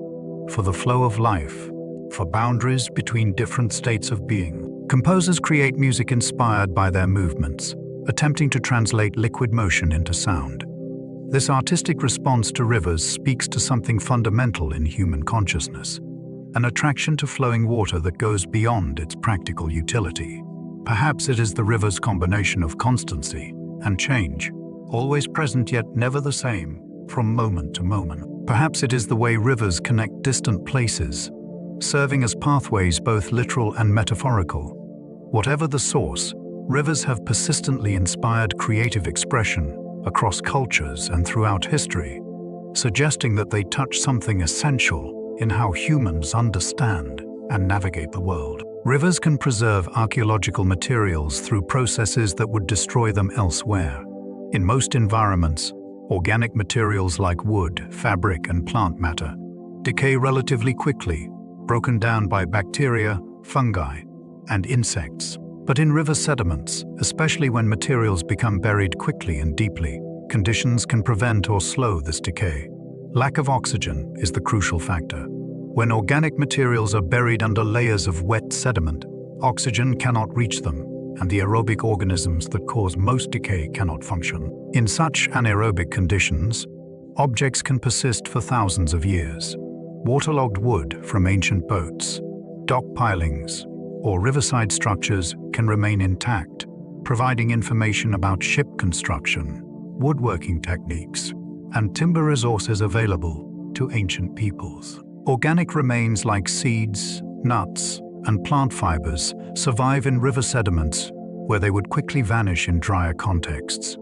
for the flow of life, for boundaries between different states of being. Composers create music inspired by their movements, attempting to translate liquid motion into sound. This artistic response to rivers speaks to something fundamental in human consciousness, an attraction to flowing water that goes beyond its practical utility. Perhaps it is the river's combination of constancy and change, always present yet never the same, from moment to moment. Perhaps it is the way rivers connect distant places, serving as pathways both literal and metaphorical. Whatever the source, rivers have persistently inspired creative expression across cultures and throughout history, suggesting that they touch something essential in how humans understand and navigate the world. Rivers can preserve archaeological materials through processes that would destroy them elsewhere. In most environments, organic materials like wood, fabric, and plant matter decay relatively quickly, broken down by bacteria, fungi, and insects. But in river sediments, especially when materials become buried quickly and deeply, conditions can prevent or slow this decay. Lack of oxygen is the crucial factor. When organic materials are buried under layers of wet sediment, oxygen cannot reach them, and the aerobic organisms that cause most decay cannot function. In such anaerobic conditions, objects can persist for thousands of years. Waterlogged wood from ancient boats, dock pilings, or riverside structures can remain intact, providing information about ship construction, woodworking techniques, and timber resources available to ancient peoples. Organic remains like seeds, nuts, and plant fibers survive in river sediments where they would quickly vanish in drier contexts.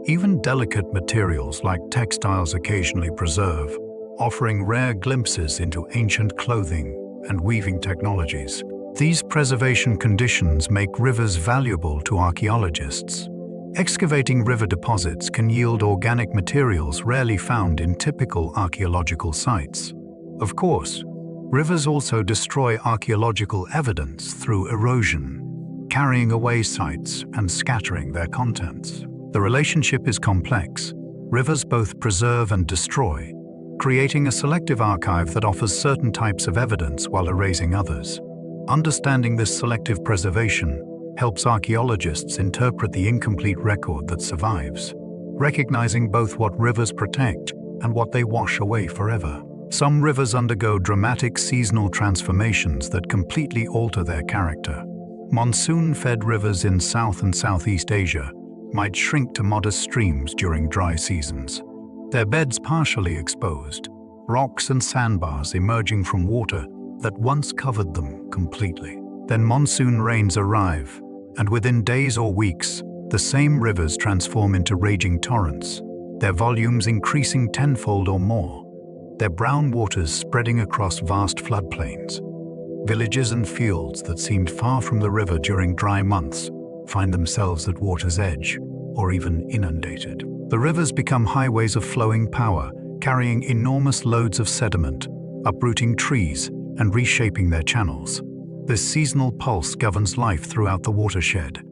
Even delicate materials like textiles occasionally preserve, offering rare glimpses into ancient clothing and weaving technologies. These preservation conditions make rivers valuable to archaeologists. Excavating river deposits can yield organic materials rarely found in typical archaeological sites. Of course, rivers also destroy archaeological evidence through erosion, carrying away sites and scattering their contents. The relationship is complex. Rivers both preserve and destroy, creating a selective archive that offers certain types of evidence while erasing others. Understanding this selective preservation helps archaeologists interpret the incomplete record that survives, recognizing both what rivers protect and what they wash away forever. Some rivers undergo dramatic seasonal transformations that completely alter their character. Monsoon-fed rivers in South and Southeast Asia might shrink to modest streams during dry seasons, their beds partially exposed, rocks and sandbars emerging from water that once covered them completely. Then monsoon rains arrive, and within days or weeks, the same rivers transform into raging torrents, their volumes increasing tenfold or more, their brown waters spreading across vast floodplains. Villages and fields that seemed far from the river during dry months find themselves at water's edge, or even inundated. The rivers become highways of flowing power, carrying enormous loads of sediment, uprooting trees, and reshaping their channels. This seasonal pulse governs life throughout the watershed.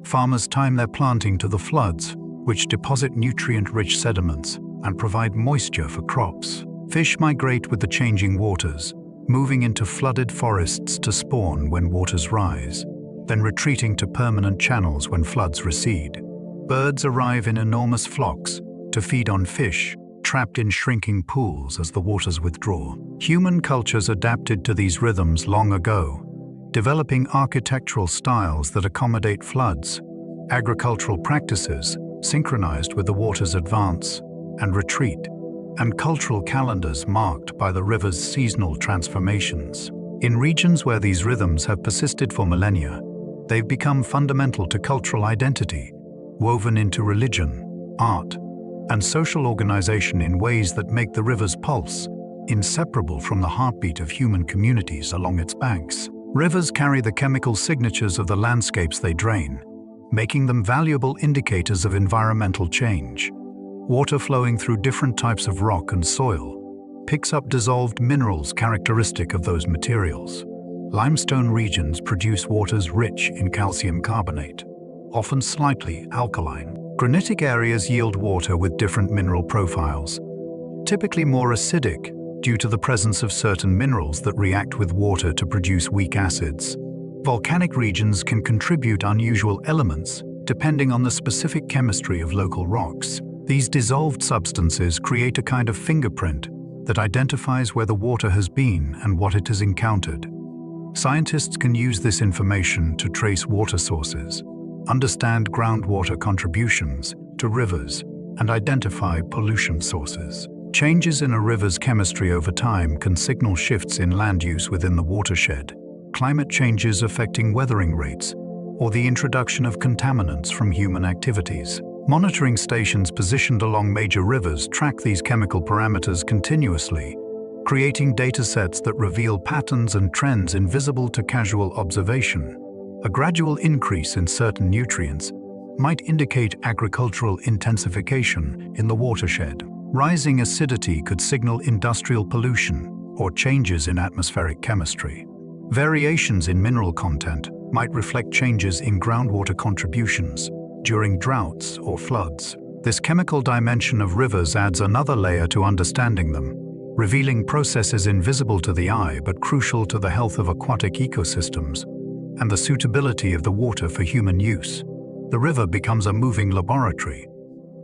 Farmers time their planting to the floods, which deposit nutrient-rich sediments and provide moisture for crops. Fish migrate with the changing waters, moving into flooded forests to spawn when waters rise, then retreating to permanent channels when floods recede. Birds arrive in enormous flocks to feed on fish, trapped in shrinking pools as the waters withdraw. Human cultures adapted to these rhythms long ago, developing architectural styles that accommodate floods, agricultural practices synchronized with the water's advance and retreat, and cultural calendars marked by the river's seasonal transformations. In regions where these rhythms have persisted for millennia, they've become fundamental to cultural identity, woven into religion, art, and social organization in ways that make the river's pulse inseparable from the heartbeat of human communities along its banks. Rivers carry the chemical signatures of the landscapes they drain, making them valuable indicators of environmental change. Water flowing through different types of rock and soil picks up dissolved minerals characteristic of those materials. Limestone regions produce waters rich in calcium carbonate, often slightly alkaline. Granitic areas yield water with different mineral profiles, typically more acidic due to the presence of certain minerals that react with water to produce weak acids. Volcanic regions can contribute unusual elements depending on the specific chemistry of local rocks. These dissolved substances create a kind of fingerprint that identifies where the water has been and what it has encountered. Scientists can use this information to trace water sources, understand groundwater contributions to rivers, and identify pollution sources. Changes in a river's chemistry over time can signal shifts in land use within the watershed, climate changes affecting weathering rates, or the introduction of contaminants from human activities. Monitoring stations positioned along major rivers track these chemical parameters continuously, creating datasets that reveal patterns and trends invisible to casual observation. A gradual increase in certain nutrients might indicate agricultural intensification in the watershed. Rising acidity could signal industrial pollution or changes in atmospheric chemistry. Variations in mineral content might reflect changes in groundwater contributions during droughts or floods. This chemical dimension of rivers adds another layer to understanding them, revealing processes invisible to the eye but crucial to the health of aquatic ecosystems and the suitability of the water for human use. The river becomes a moving laboratory,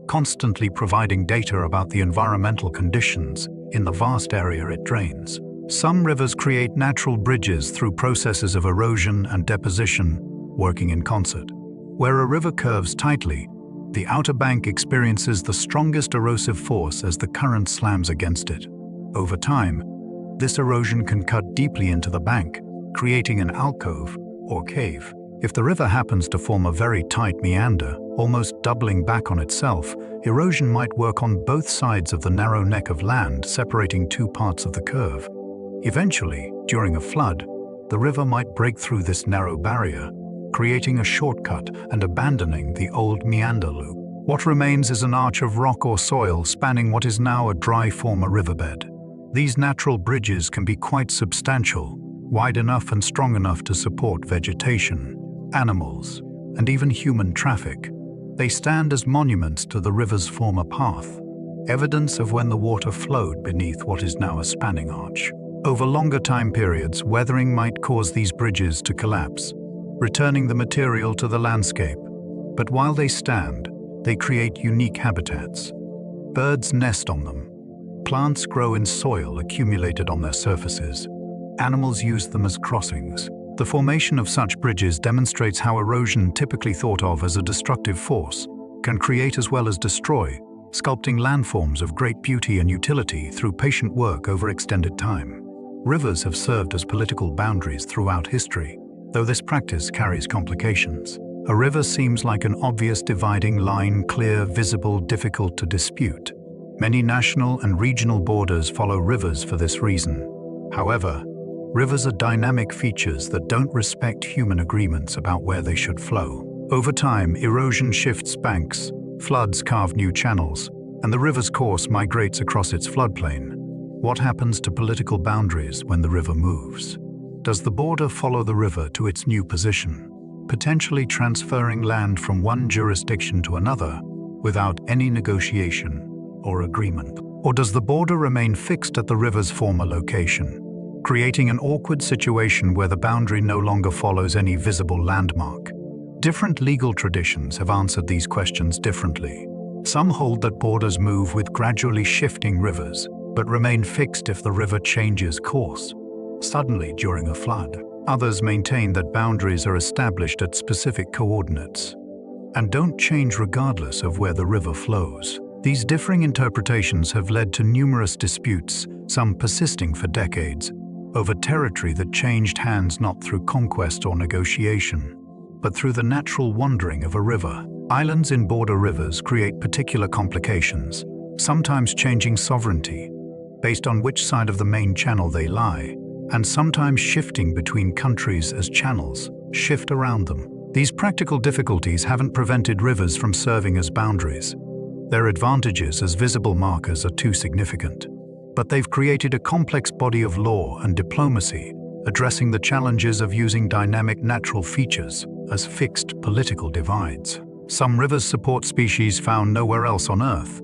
constantly providing data about the environmental conditions in the vast area it drains. Some rivers create natural bridges through processes of erosion and deposition working in concert. Where a river curves tightly, the outer bank experiences the strongest erosive force as the current slams against it. Over time, this erosion can cut deeply into the bank, creating an alcove or cave. If the river happens to form a very tight meander, almost doubling back on itself, erosion might work on both sides of the narrow neck of land, separating two parts of the curve. Eventually, during a flood, the river might break through this narrow barrier, creating a shortcut and abandoning the old meander loop. What remains is an arch of rock or soil spanning what is now a dry former riverbed. These natural bridges can be quite substantial, wide enough and strong enough to support vegetation, animals, and even human traffic. They stand as monuments to the river's former path, evidence of when the water flowed beneath what is now a spanning arch. Over longer time periods, weathering might cause these bridges to collapse, returning the material to the landscape. But while they stand, they create unique habitats. Birds nest on them. Plants grow in soil accumulated on their surfaces. Animals use them as crossings. The formation of such bridges demonstrates how erosion, typically thought of as a destructive force, can create as well as destroy, sculpting landforms of great beauty and utility through patient work over extended time. Rivers have served as political boundaries throughout history, though this practice carries complications. A river seems like an obvious dividing line, clear, visible, difficult to dispute. Many national and regional borders follow rivers for this reason. However, rivers are dynamic features that don't respect human agreements about where they should flow. Over time, erosion shifts banks, floods carve new channels, and the river's course migrates across its floodplain. What happens to political boundaries when the river moves? Does the border follow the river to its new position, potentially transferring land from one jurisdiction to another without any negotiation or agreement? Or does the border remain fixed at the river's former location, creating an awkward situation where the boundary no longer follows any visible landmark? Different legal traditions have answered these questions differently. Some hold that borders move with gradually shifting rivers, but remain fixed if the river changes course suddenly during a flood. Others maintain that boundaries are established at specific coordinates and don't change regardless of where the river flows. These differing interpretations have led to numerous disputes, some persisting for decades, over territory that changed hands not through conquest or negotiation, but through the natural wandering of a river. Islands in border rivers create particular complications, sometimes changing sovereignty based on which side of the main channel they lie, and sometimes shifting between countries as channels shift around them. These practical difficulties haven't prevented rivers from serving as boundaries. Their advantages as visible markers are too significant, but they've created a complex body of law and diplomacy, addressing the challenges of using dynamic natural features as fixed political divides. Some rivers support species found nowhere else on Earth,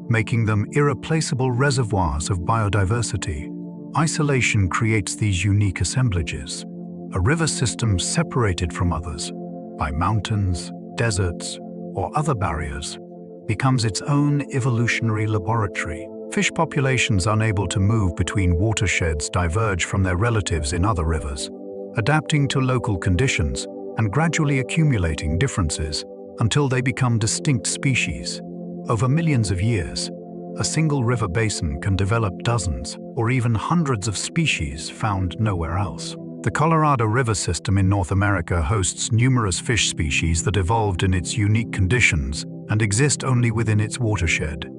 making them irreplaceable reservoirs of biodiversity. Isolation creates these unique assemblages. A river system separated from others by mountains, deserts, or other barriers becomes its own evolutionary laboratory. Fish populations unable to move between watersheds diverge from their relatives in other rivers, adapting to local conditions and gradually accumulating differences until they become distinct species. Over millions of years, a single river basin can develop dozens or even hundreds of species found nowhere else. The Colorado River system in North America hosts numerous fish species that evolved in its unique conditions and exist only within its watershed.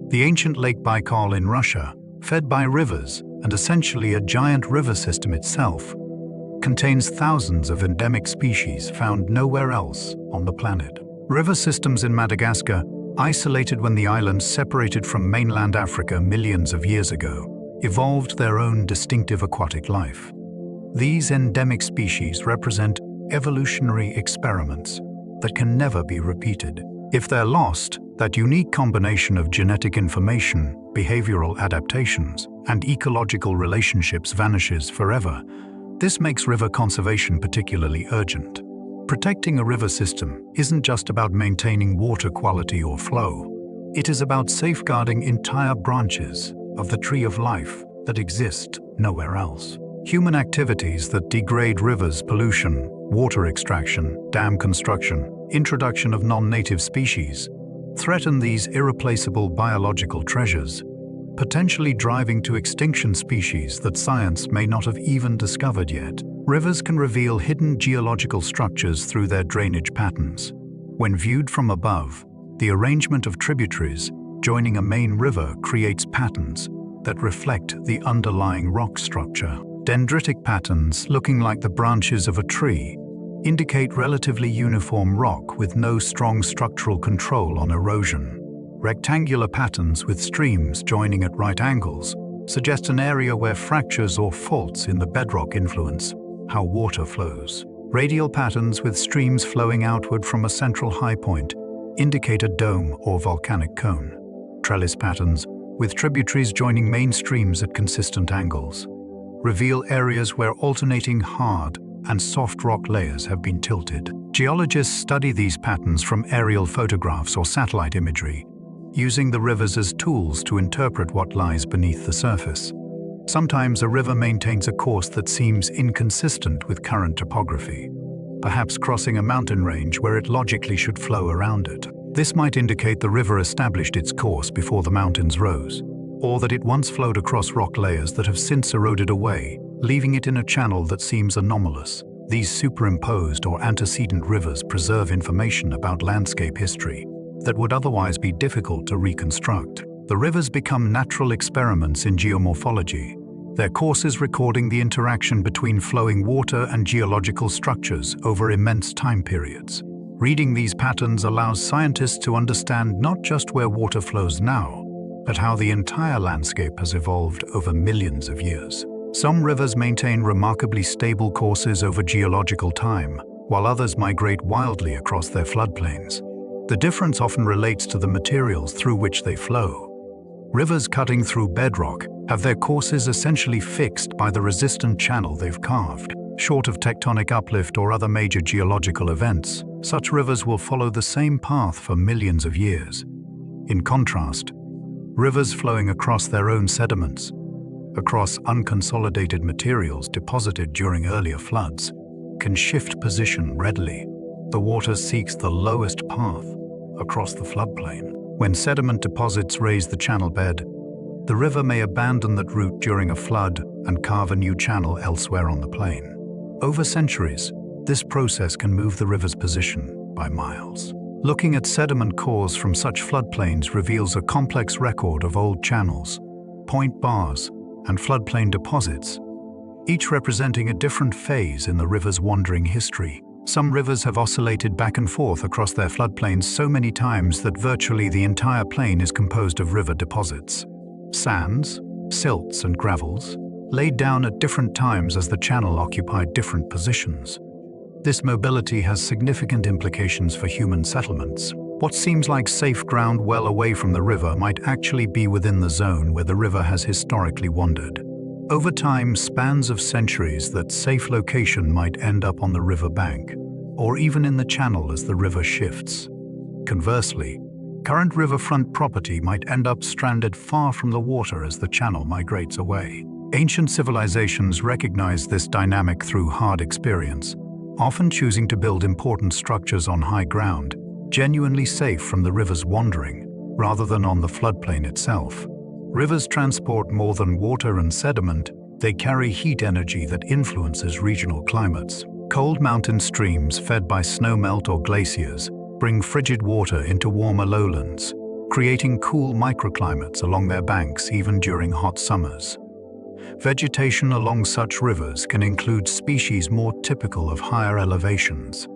The ancient Lake Baikal in Russia, fed by rivers and essentially a giant river system itself, contains thousands of endemic species found nowhere else on the planet. River systems in Madagascar, isolated when the island separated from mainland Africa millions of years ago, evolved their own distinctive aquatic life. These endemic species represent evolutionary experiments that can never be repeated. If they're lost, that unique combination of genetic information, behavioral adaptations, and ecological relationships vanishes forever. This makes river conservation particularly urgent. Protecting a river system isn't just about maintaining water quality or flow. It is about safeguarding entire branches of the tree of life that exist nowhere else. Human activities that degrade rivers, pollution, water extraction, dam construction, introduction of non-native species, threaten these irreplaceable biological treasures, potentially driving to extinction species that science may not have even discovered yet. Rivers can reveal hidden geological structures through their drainage patterns. When viewed from above, the arrangement of tributaries joining a main river creates patterns that reflect the underlying rock structure. Dendritic patterns, looking like the branches of a tree, indicate relatively uniform rock with no strong structural control on erosion. Rectangular patterns with streams joining at right angles suggest an area where fractures or faults in the bedrock influence how water flows. Radial patterns with streams flowing outward from a central high point indicate a dome or volcanic cone. Trellis patterns, with tributaries joining main streams at consistent angles, reveal areas where alternating hard and soft rock layers have been tilted. Geologists study these patterns from aerial photographs or satellite imagery, using the rivers as tools to interpret what lies beneath the surface. Sometimes a river maintains a course that seems inconsistent with current topography, perhaps crossing a mountain range where it logically should flow around it. This might indicate the river established its course before the mountains rose, or that it once flowed across rock layers that have since eroded away, leaving it in a channel that seems anomalous. These superimposed or antecedent rivers preserve information about landscape history that would otherwise be difficult to reconstruct. The rivers become natural experiments in geomorphology, their courses recording the interaction between flowing water and geological structures over immense time periods. Reading these patterns allows scientists to understand not just where water flows now, but how the entire landscape has evolved over millions of years. Some rivers maintain remarkably stable courses over geological time, while others migrate wildly across their floodplains. The difference often relates to the materials through which they flow. Rivers cutting through bedrock have their courses essentially fixed by the resistant channel they've carved. Short of tectonic uplift or other major geological events, such rivers will follow the same path for millions of years. In contrast, rivers flowing across their own sediments across unconsolidated materials deposited during earlier floods, can shift position readily. The water seeks the lowest path across the floodplain. When sediment deposits raise the channel bed, the river may abandon that route during a flood and carve a new channel elsewhere on the plain. Over centuries, this process can move the river's position by miles. Looking at sediment cores from such floodplains reveals a complex record of old channels, point bars, and floodplain deposits, each representing a different phase in the river's wandering history. Some rivers have oscillated back and forth across their floodplains so many times that virtually the entire plain is composed of river deposits. Sands, silts, and gravels, laid down at different times as the channel occupied different positions. This mobility has significant implications for human settlements. What seems like safe ground well away from the river might actually be within the zone where the river has historically wandered. Over time, spans of centuries, that safe location might end up on the river bank, or even in the channel as the river shifts. Conversely, current riverfront property might end up stranded far from the water as the channel migrates away. Ancient civilizations recognized this dynamic through hard experience, often choosing to build important structures on high ground, genuinely safe from the river's wandering, rather than on the floodplain itself. Rivers transport more than water and sediment. They carry heat energy that influences regional climates. Cold mountain streams fed by snowmelt or glaciers bring frigid water into warmer lowlands, creating cool microclimates along their banks even during hot summers. Vegetation along such rivers can include species more typical of higher elevations,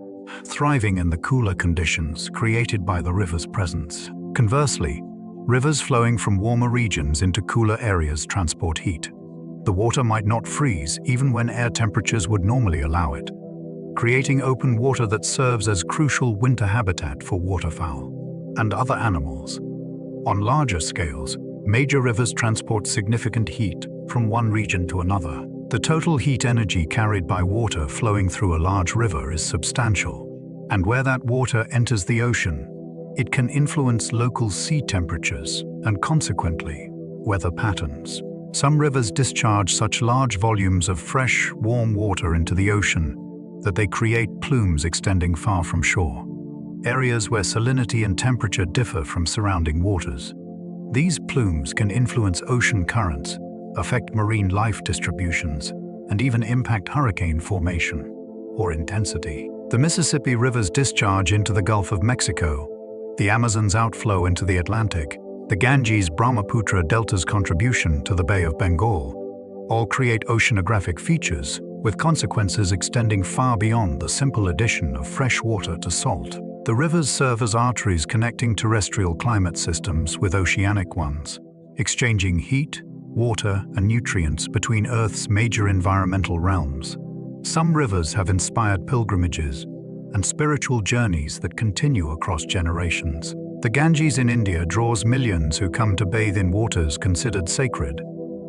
thriving in the cooler conditions created by the river's presence. Conversely, rivers flowing from warmer regions into cooler areas transport heat. The water might not freeze even when air temperatures would normally allow it, creating open water that serves as crucial winter habitat for waterfowl and other animals. On larger scales, major rivers transport significant heat from one region to another. The total heat energy carried by water flowing through a large river is substantial, and where that water enters the ocean, it can influence local sea temperatures and, consequently, weather patterns. Some rivers discharge such large volumes of fresh, warm water into the ocean that they create plumes extending far from shore, areas where salinity and temperature differ from surrounding waters. These plumes can influence ocean currents, affect marine life distributions, and even impact hurricane formation or intensity. The Mississippi River's discharge into the Gulf of Mexico, the Amazon's outflow into the Atlantic, the Ganges-Brahmaputra Delta's contribution to the Bay of Bengal, all create oceanographic features with consequences extending far beyond the simple addition of fresh water to salt. The rivers serve as arteries connecting terrestrial climate systems with oceanic ones, exchanging heat, water, and nutrients between Earth's major environmental realms. Some rivers have inspired pilgrimages and spiritual journeys that continue across generations. The Ganges in India draws millions who come to bathe in waters considered sacred,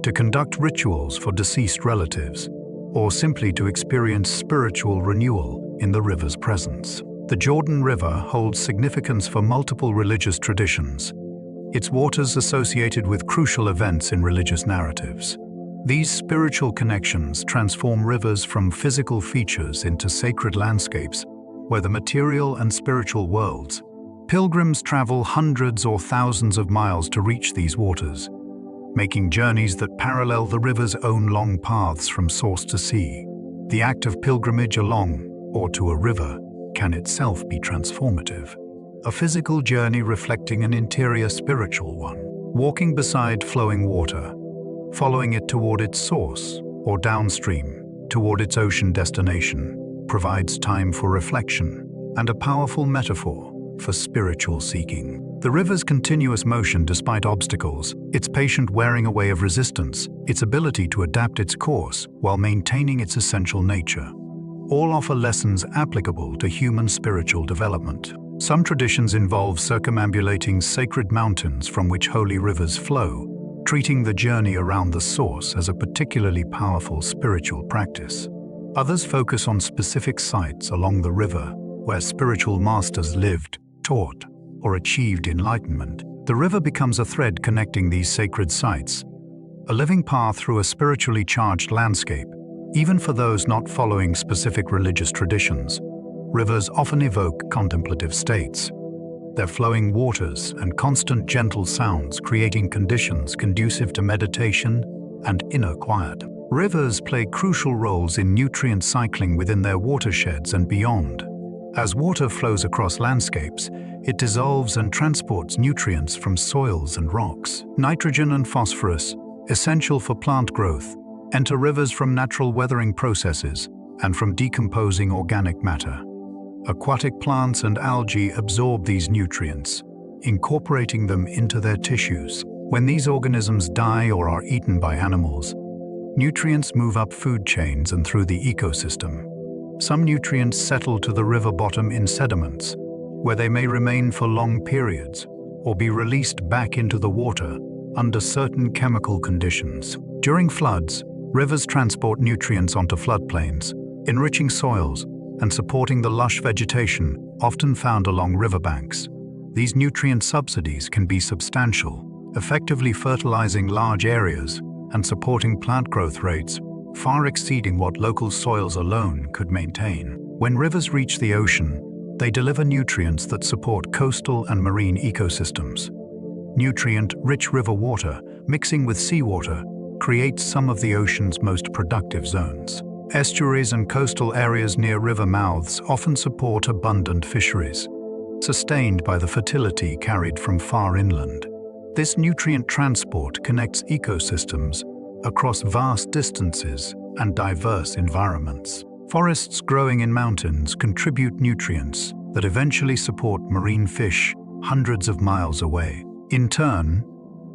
to conduct rituals for deceased relatives, or simply to experience spiritual renewal in the river's presence. The Jordan River holds significance for multiple religious traditions, its waters associated with crucial events in religious narratives. These spiritual connections transform rivers from physical features into sacred landscapes where the material and spiritual worlds. Pilgrims travel hundreds or thousands of miles to reach these waters, making journeys that parallel the river's own long paths from source to sea. The act of pilgrimage along or to a river can itself be transformative, a physical journey reflecting an interior spiritual one. Walking beside flowing water, following it toward its source or downstream toward its ocean destination, provides time for reflection and a powerful metaphor for spiritual seeking. The river's continuous motion despite obstacles, its patient wearing away of resistance, its ability to adapt its course while maintaining its essential nature, all offer lessons applicable to human spiritual development. Some traditions involve circumambulating sacred mountains from which holy rivers flow, treating the journey around the source as a particularly powerful spiritual practice. Others focus on specific sites along the river where spiritual masters lived, taught, or achieved enlightenment. The river becomes a thread connecting these sacred sites, a living path through a spiritually charged landscape, even for those not following specific religious traditions. Rivers often evoke contemplative states, their flowing waters and constant gentle sounds creating conditions conducive to meditation and inner quiet. Rivers play crucial roles in nutrient cycling within their watersheds and beyond. As water flows across landscapes, it dissolves and transports nutrients from soils and rocks. Nitrogen and phosphorus, essential for plant growth, enter rivers from natural weathering processes and from decomposing organic matter. Aquatic plants and algae absorb these nutrients, incorporating them into their tissues. When these organisms die or are eaten by animals, nutrients move up food chains and through the ecosystem. Some nutrients settle to the river bottom in sediments, where they may remain for long periods or be released back into the water under certain chemical conditions. During floods, rivers transport nutrients onto floodplains, enriching soils and supporting the lush vegetation often found along riverbanks. These nutrient subsidies can be substantial, effectively fertilizing large areas and supporting plant growth rates far exceeding what local soils alone could maintain. When rivers reach the ocean, they deliver nutrients that support coastal and marine ecosystems. Nutrient-rich river water mixing with seawater creates some of the ocean's most productive zones. Estuaries and coastal areas near river mouths often support abundant fisheries, sustained by the fertility carried from far inland. This nutrient transport connects ecosystems across vast distances and diverse environments. Forests growing in mountains contribute nutrients that eventually support marine fish hundreds of miles away. In turn,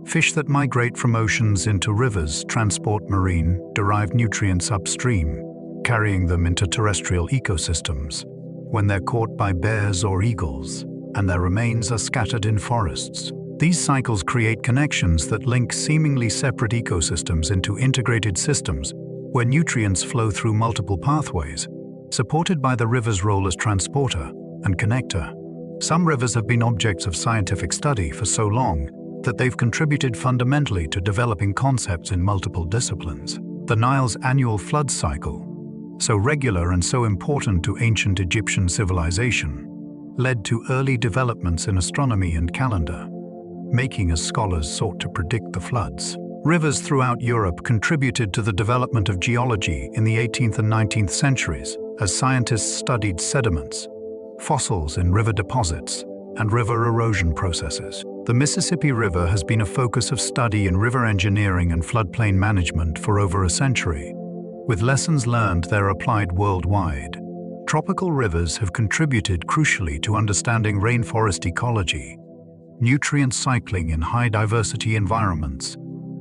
fish that migrate from oceans into rivers transport marine-derived nutrients upstream, carrying them into terrestrial ecosystems. When they're caught by bears or eagles, and their remains are scattered in forests. These cycles create connections that link seemingly separate ecosystems into integrated systems where nutrients flow through multiple pathways, supported by the river's role as transporter and connector. Some rivers have been objects of scientific study for so long that they've contributed fundamentally to developing concepts in multiple disciplines. The Nile's annual flood cycle, so regular and so important to ancient Egyptian civilization, led to early developments in astronomy and calendar, making as scholars sought to predict the floods. Rivers throughout Europe contributed to the development of geology in the 18th and 19th centuries as scientists studied sediments, fossils in river deposits, and river erosion processes. The Mississippi River has been a focus of study in river engineering and floodplain management for over a century. With lessons learned there applied worldwide. Tropical rivers have contributed crucially to understanding rainforest ecology, nutrient cycling in high-diversity environments,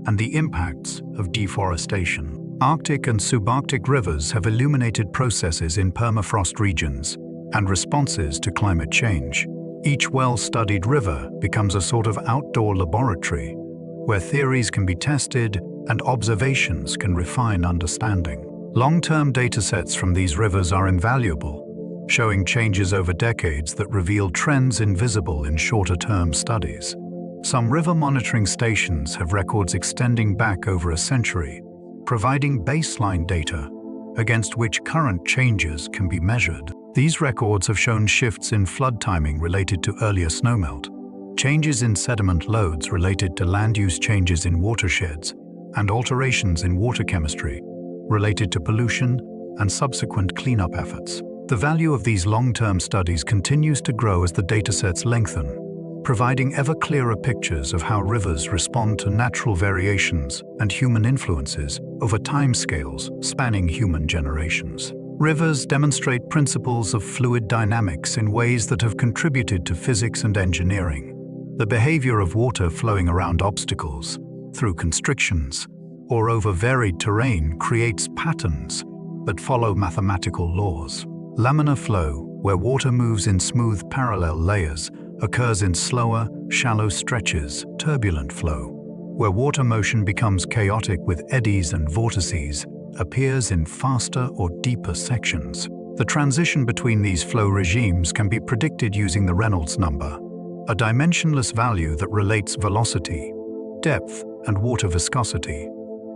and the impacts of deforestation. Arctic and subarctic rivers have illuminated processes in permafrost regions and responses to climate change. Each well-studied river becomes a sort of outdoor laboratory where theories can be tested and observations can refine understanding. Long-term datasets from these rivers are invaluable, showing changes over decades that reveal trends invisible in shorter-term studies. Some river monitoring stations have records extending back over a century, providing baseline data against which current changes can be measured. These records have shown shifts in flood timing related to earlier snowmelt, changes in sediment loads related to land use changes in watersheds, and alterations in water chemistry related to pollution and subsequent cleanup efforts. The value of these long-term studies continues to grow as the datasets lengthen, providing ever clearer pictures of how rivers respond to natural variations and human influences over timescales spanning human generations. Rivers demonstrate principles of fluid dynamics in ways that have contributed to physics and engineering. The behavior of water flowing around obstacles, through constrictions, or over varied terrain creates patterns that follow mathematical laws. Laminar flow, where water moves in smooth parallel layers, occurs in slower, shallow stretches. Turbulent flow, where water motion becomes chaotic with eddies and vortices, appears in faster or deeper sections. The transition between these flow regimes can be predicted using the Reynolds number, a dimensionless value that relates velocity, depth, and water viscosity.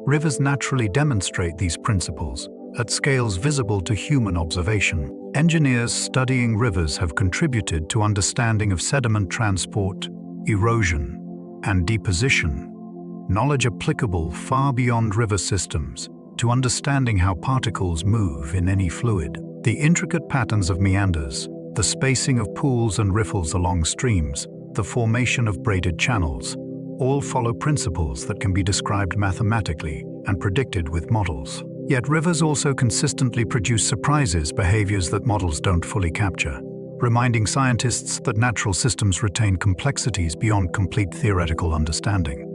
Rivers naturally demonstrate these principles at scales visible to human observation. Engineers studying rivers have contributed to understanding of sediment transport, erosion, and deposition, knowledge applicable far beyond river systems to understanding how particles move in any fluid. The intricate patterns of meanders, the spacing of pools and riffles along streams, the formation of braided channels, all follow principles that can be described mathematically and predicted with models. Yet rivers also consistently produce surprises, behaviors that models don't fully capture, reminding scientists that natural systems retain complexities beyond complete theoretical understanding.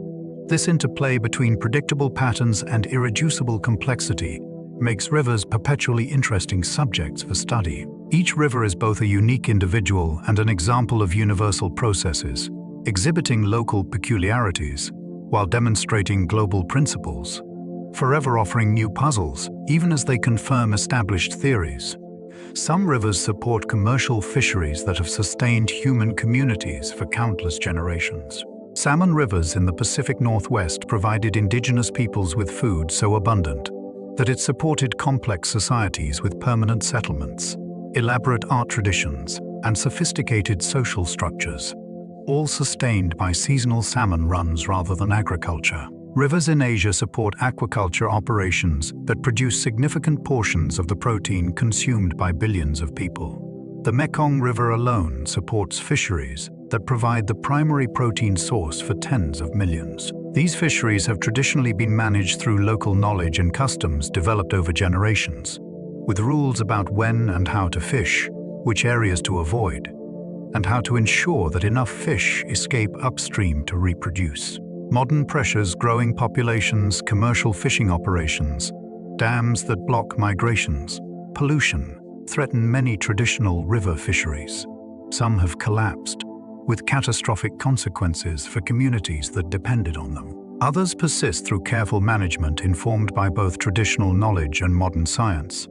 This interplay between predictable patterns and irreducible complexity makes rivers perpetually interesting subjects for study. Each river is both a unique individual and an example of universal processes, exhibiting local peculiarities while demonstrating global principles, forever offering new puzzles, even as they confirm established theories. Some rivers support commercial fisheries that have sustained human communities for countless generations. Salmon rivers in the Pacific Northwest provided indigenous peoples with food so abundant that it supported complex societies with permanent settlements, elaborate art traditions, and sophisticated social structures, all sustained by seasonal salmon runs rather than agriculture. Rivers in Asia support aquaculture operations that produce significant portions of the protein consumed by billions of people. The Mekong River alone supports fisheries that provide the primary protein source for tens of millions. These fisheries have traditionally been managed through local knowledge and customs developed over generations, with rules about when and how to fish, which areas to avoid, and how to ensure that enough fish escape upstream to reproduce. Modern pressures, growing populations, commercial fishing operations, dams that block migrations, pollution threaten many traditional river fisheries. Some have collapsed, with catastrophic consequences for communities that depended on them. Others persist through careful management informed by both traditional knowledge and modern science.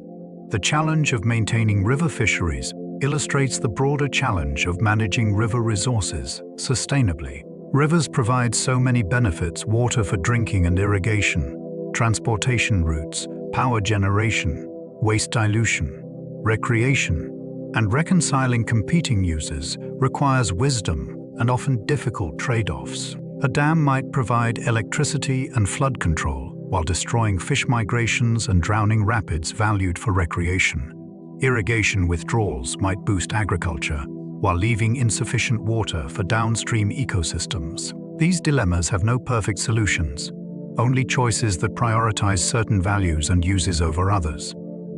The challenge of maintaining river fisheries illustrates the broader challenge of managing river resources sustainably. Rivers provide so many benefits: water for drinking and irrigation, transportation routes, power generation, waste dilution, recreation, and reconciling competing uses requires wisdom and often difficult trade-offs. A dam might provide electricity and flood control while destroying fish migrations and drowning rapids valued for recreation. Irrigation withdrawals might boost agriculture while leaving insufficient water for downstream ecosystems. These dilemmas have no perfect solutions, only choices that prioritize certain values and uses over others.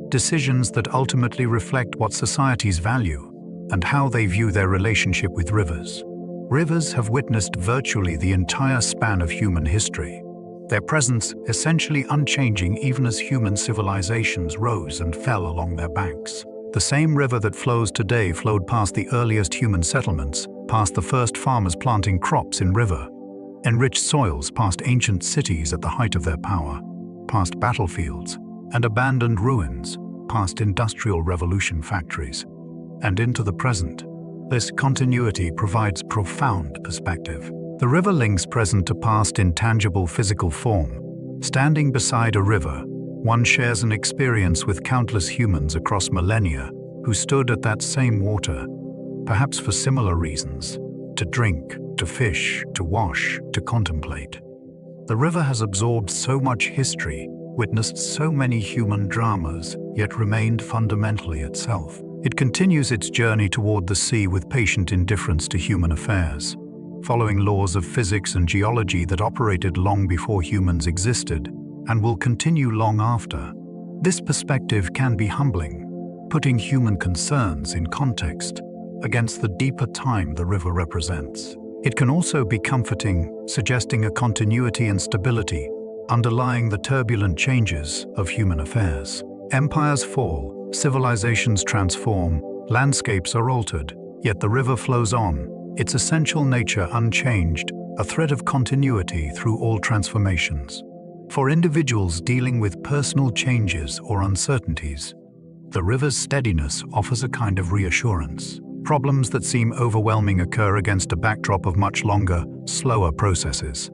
Decisions that ultimately reflect what societies value and how they view their relationship with rivers. Rivers have witnessed virtually the entire span of human history, their presence essentially unchanging even as human civilizations rose and fell along their banks. The same river that flows today flowed past the earliest human settlements, past the first farmers planting crops in river, enriched soils past ancient cities at the height of their power, past battlefields and abandoned ruins, past industrial revolution factories, and into the present. This continuity provides profound perspective. The river links present to past in tangible physical form. Standing beside a river, one shares an experience with countless humans across millennia who stood at that same water, perhaps for similar reasons: to drink, to fish, to wash, to contemplate. The river has absorbed so much history, witnessed so many human dramas, yet remained fundamentally itself. It continues its journey toward the sea with patient indifference to human affairs, following laws of physics and geology that operated long before humans existed and will continue long after. This perspective can be humbling, putting human concerns in context against the deeper time the river represents. It can also be comforting, suggesting a continuity and stability underlying the turbulent changes of human affairs. Empires fall, civilizations transform, landscapes are altered, yet the river flows on, its essential nature unchanged, a thread of continuity through all transformations. For individuals dealing with personal changes or uncertainties, the river's steadiness offers a kind of reassurance. Problems that seem overwhelming occur against a backdrop of much longer, slower processes.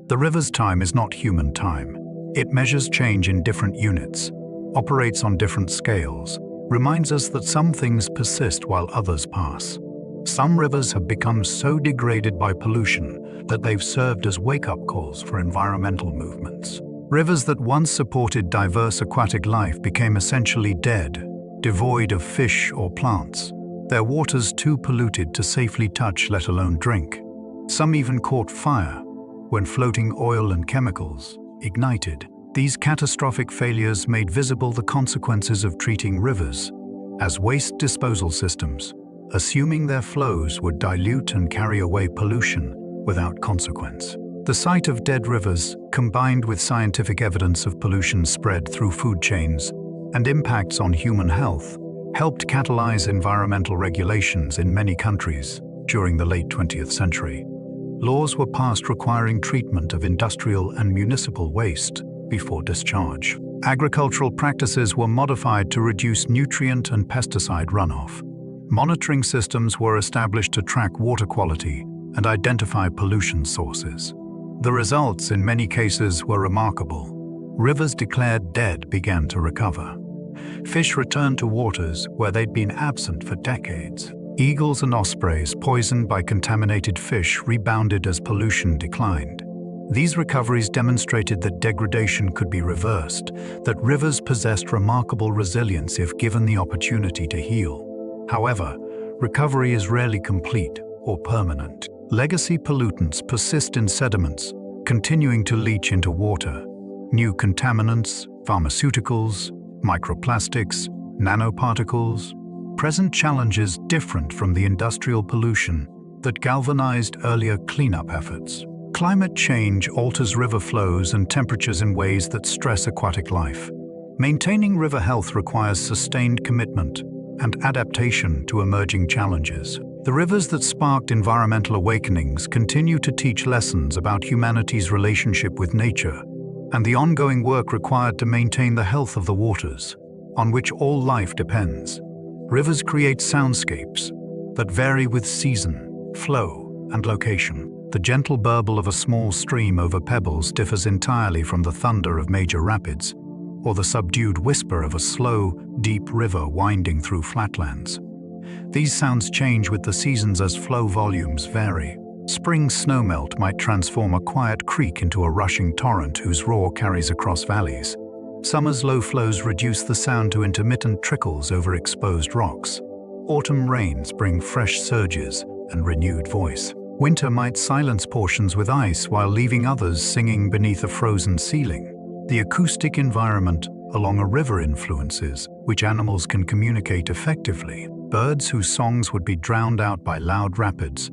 The river's time is not human time. It measures change in different units, operates on different scales, reminds us that some things persist while others pass. Some rivers have become so degraded by pollution that they've served as wake-up calls for environmental movements. Rivers that once supported diverse aquatic life became essentially dead, devoid of fish or plants, their waters too polluted to safely touch, let alone drink. Some even caught fire when floating oil and chemicals ignited. These catastrophic failures made visible the consequences of treating rivers as waste disposal systems, assuming their flows would dilute and carry away pollution without consequence. The sight of dead rivers, combined with scientific evidence of pollution spread through food chains and impacts on human health, helped catalyze environmental regulations in many countries during the late 20th century. Laws were passed requiring treatment of industrial and municipal waste before discharge. Agricultural practices were modified to reduce nutrient and pesticide runoff. Monitoring systems were established to track water quality and identify pollution sources. The results in many cases were remarkable. Rivers declared dead began to recover. Fish returned to waters where they'd been absent for decades. Eagles and ospreys poisoned by contaminated fish rebounded as pollution declined. These recoveries demonstrated that degradation could be reversed, that rivers possessed remarkable resilience if given the opportunity to heal. However, recovery is rarely complete or permanent. Legacy pollutants persist in sediments, continuing to leach into water. New contaminants, pharmaceuticals, microplastics, nanoparticles, present challenges different from the industrial pollution that galvanized earlier cleanup efforts. Climate change alters river flows and temperatures in ways that stress aquatic life. Maintaining river health requires sustained commitment and adaptation to emerging challenges. The rivers that sparked environmental awakenings continue to teach lessons about humanity's relationship with nature and the ongoing work required to maintain the health of the waters, on which all life depends. Rivers create soundscapes that vary with season, flow, and location. The gentle burble of a small stream over pebbles differs entirely from the thunder of major rapids, or the subdued whisper of a slow, deep river winding through flatlands. These sounds change with the seasons as flow volumes vary. Spring snowmelt might transform a quiet creek into a rushing torrent whose roar carries across valleys. Summer's low flows reduce the sound to intermittent trickles over exposed rocks. Autumn rains bring fresh surges and renewed voice. Winter might silence portions with ice while leaving others singing beneath a frozen ceiling. The acoustic environment along a river influences which animals can communicate effectively. Birds whose songs would be drowned out by loud rapids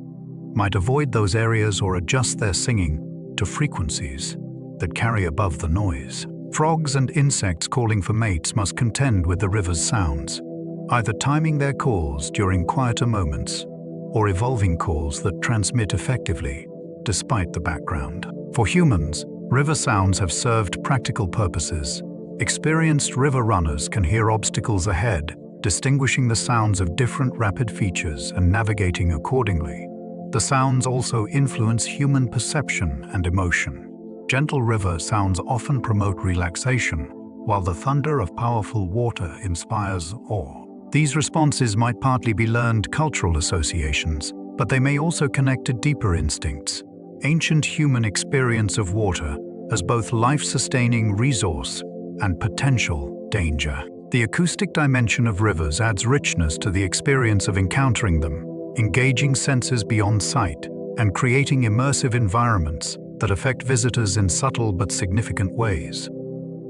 might avoid those areas or adjust their singing to frequencies that carry above the noise. Frogs and insects calling for mates must contend with the river's sounds, either timing their calls during quieter moments or evolving calls that transmit effectively despite the background. For humans, river sounds have served practical purposes. Experienced river runners can hear obstacles ahead, distinguishing the sounds of different rapid features and navigating accordingly. The sounds also influence human perception and emotion. Gentle river sounds often promote relaxation, while the thunder of powerful water inspires awe. These responses might partly be learned cultural associations, but they may also connect to deeper instincts. Ancient human experience of water as both life-sustaining resource and potential danger. The acoustic dimension of rivers adds richness to the experience of encountering them, engaging senses beyond sight and creating immersive environments that affect visitors in subtle but significant ways.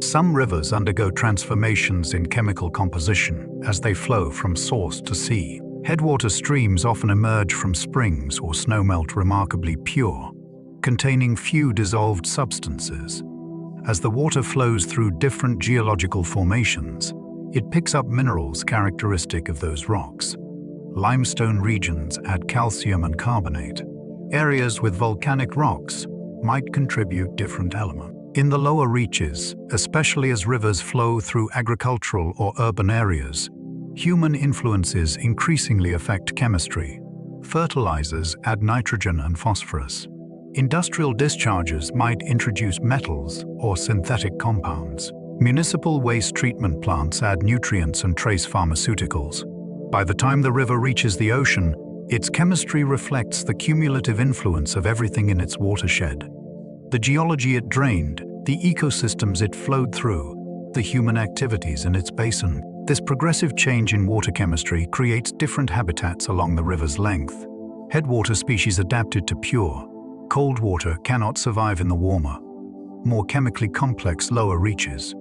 Some rivers undergo transformations in chemical composition as they flow from source to sea. Headwater streams often emerge from springs or snowmelt remarkably pure, containing few dissolved substances. As the water flows through different geological formations, it picks up minerals characteristic of those rocks. Limestone regions add calcium and carbonate. Areas with volcanic rocks might contribute different elements. In the lower reaches, especially as rivers flow through agricultural or urban areas, human influences increasingly affect chemistry. Fertilizers add nitrogen and phosphorus. Industrial discharges might introduce metals or synthetic compounds. Municipal waste treatment plants add nutrients and trace pharmaceuticals. By the time the river reaches the ocean, its chemistry reflects the cumulative influence of everything in its watershed. The geology it drained, the ecosystems it flowed through, the human activities in its basin. This progressive change in water chemistry creates different habitats along the river's length. Headwater species adapted to pure, cold water cannot survive in the warmer, more chemically complex lower reaches.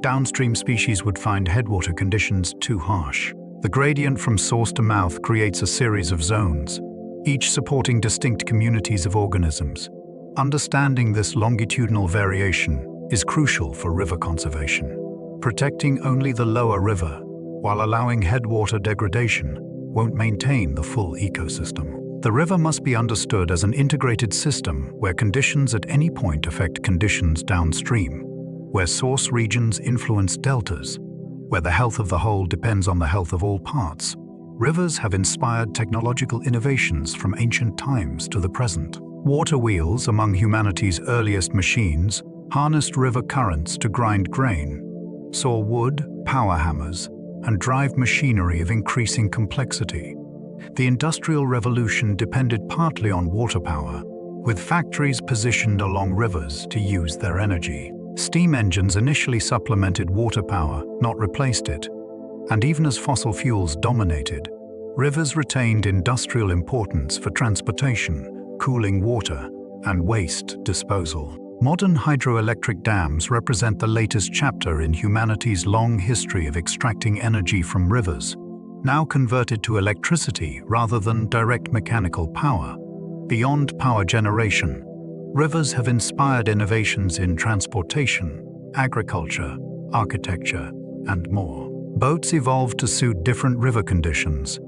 Downstream species would find headwater conditions too harsh. The gradient from source to mouth creates a series of zones, each supporting distinct communities of organisms. Understanding this longitudinal variation is crucial for river conservation. Protecting only the lower river, while allowing headwater degradation, won't maintain the full ecosystem. The river must be understood as an integrated system where conditions at any point affect conditions downstream, where source regions influence deltas, where the health of the whole depends on the health of all parts. Rivers have inspired technological innovations from ancient times to the present. Water wheels, among humanity's earliest machines, harnessed river currents to grind grain, saw wood, power hammers, and drive machinery of increasing complexity. The Industrial Revolution depended partly on water power, with factories positioned along rivers to use their energy. Steam engines initially supplemented water power, not replaced it. And even as fossil fuels dominated, rivers retained industrial importance for transportation, cooling water, and waste disposal. Modern hydroelectric dams represent the latest chapter in humanity's long history of extracting energy from rivers, now converted to electricity rather than direct mechanical power. Beyond power generation, rivers have inspired innovations in transportation, agriculture, architecture, and more. Boats evolved to suit different river conditions.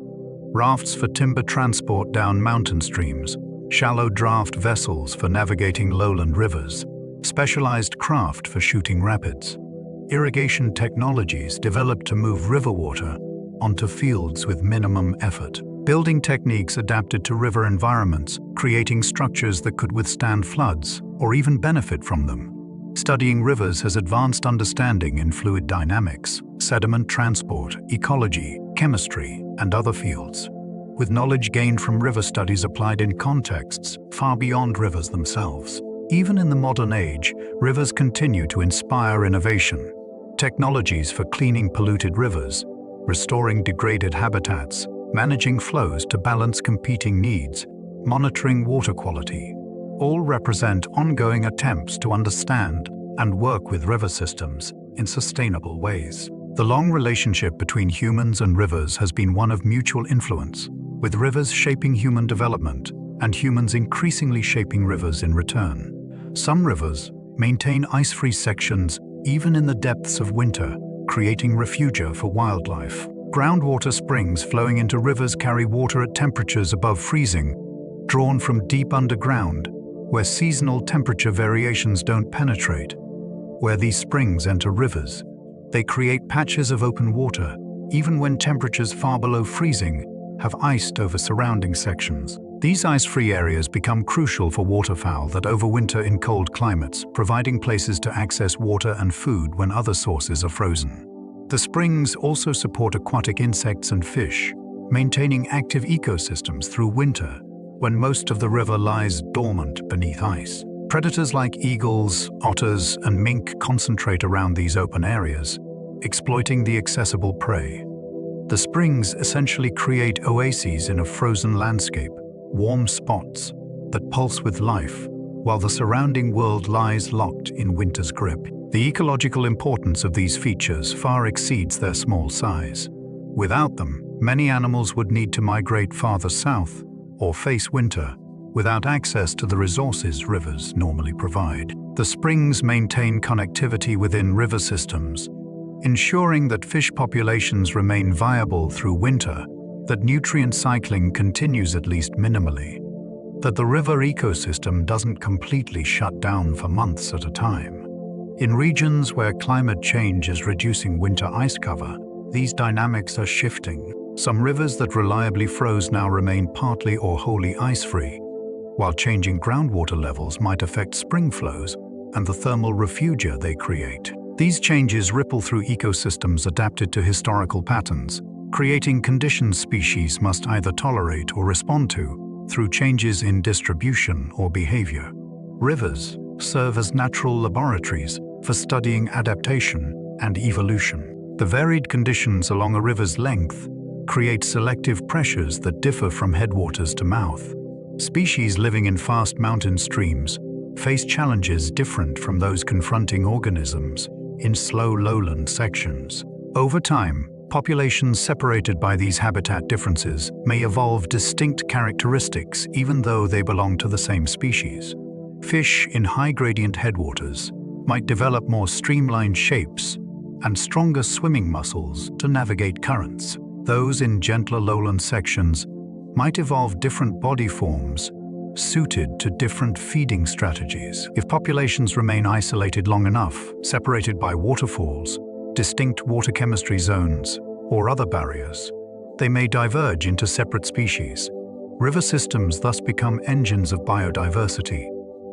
Rafts for timber transport down mountain streams, shallow draft vessels for navigating lowland rivers, specialized craft for shooting rapids. Irrigation technologies developed to move river water onto fields with minimum effort. Building techniques adapted to river environments, creating structures that could withstand floods or even benefit from them. Studying rivers has advanced understanding in fluid dynamics, sediment transport, ecology, chemistry, and other fields, with knowledge gained from river studies applied in contexts far beyond rivers themselves. Even in the modern age, rivers continue to inspire innovation. Technologies for cleaning polluted rivers, restoring degraded habitats, managing flows to balance competing needs, monitoring water quality, all represent ongoing attempts to understand and work with river systems in sustainable ways. The long relationship between humans and rivers has been one of mutual influence, with rivers shaping human development and humans increasingly shaping rivers in return. Some rivers maintain ice-free sections even in the depths of winter, creating refugia for wildlife. Groundwater springs flowing into rivers carry water at temperatures above freezing, drawn from deep underground, where seasonal temperature variations don't penetrate. Where these springs enter rivers, they create patches of open water, even when temperatures far below freezing have iced over surrounding sections. These ice-free areas become crucial for waterfowl that overwinter in cold climates, providing places to access water and food when other sources are frozen. The springs also support aquatic insects and fish, maintaining active ecosystems through winter, when most of the river lies dormant beneath ice. Predators like eagles, otters, and mink concentrate around these open areas, exploiting the accessible prey. The springs essentially create oases in a frozen landscape, warm spots that pulse with life, while the surrounding world lies locked in winter's grip. The ecological importance of these features far exceeds their small size. Without them, many animals would need to migrate farther south or face winter without access to the resources rivers normally provide. The springs maintain connectivity within river systems, ensuring that fish populations remain viable through winter, that nutrient cycling continues at least minimally, that the river ecosystem doesn't completely shut down for months at a time. In regions where climate change is reducing winter ice cover, these dynamics are shifting. Some rivers that reliably froze now remain partly or wholly ice-free, while changing groundwater levels might affect spring flows and the thermal refugia they create. These changes ripple through ecosystems adapted to historical patterns, creating conditions species must either tolerate or respond to through changes in distribution or behavior. Rivers serve as natural laboratories for studying adaptation and evolution. The varied conditions along a river's length create selective pressures that differ from headwaters to mouth. Species living in fast mountain streams face challenges different from those confronting organisms in slow lowland sections. Over time, populations separated by these habitat differences may evolve distinct characteristics even though they belong to the same species. Fish in high-gradient headwaters might develop more streamlined shapes and stronger swimming muscles to navigate currents. Those in gentler lowland sections might evolve different body forms suited to different feeding strategies. If populations remain isolated long enough, separated by waterfalls, distinct water chemistry zones, or other barriers, they may diverge into separate species. River systems thus become engines of biodiversity,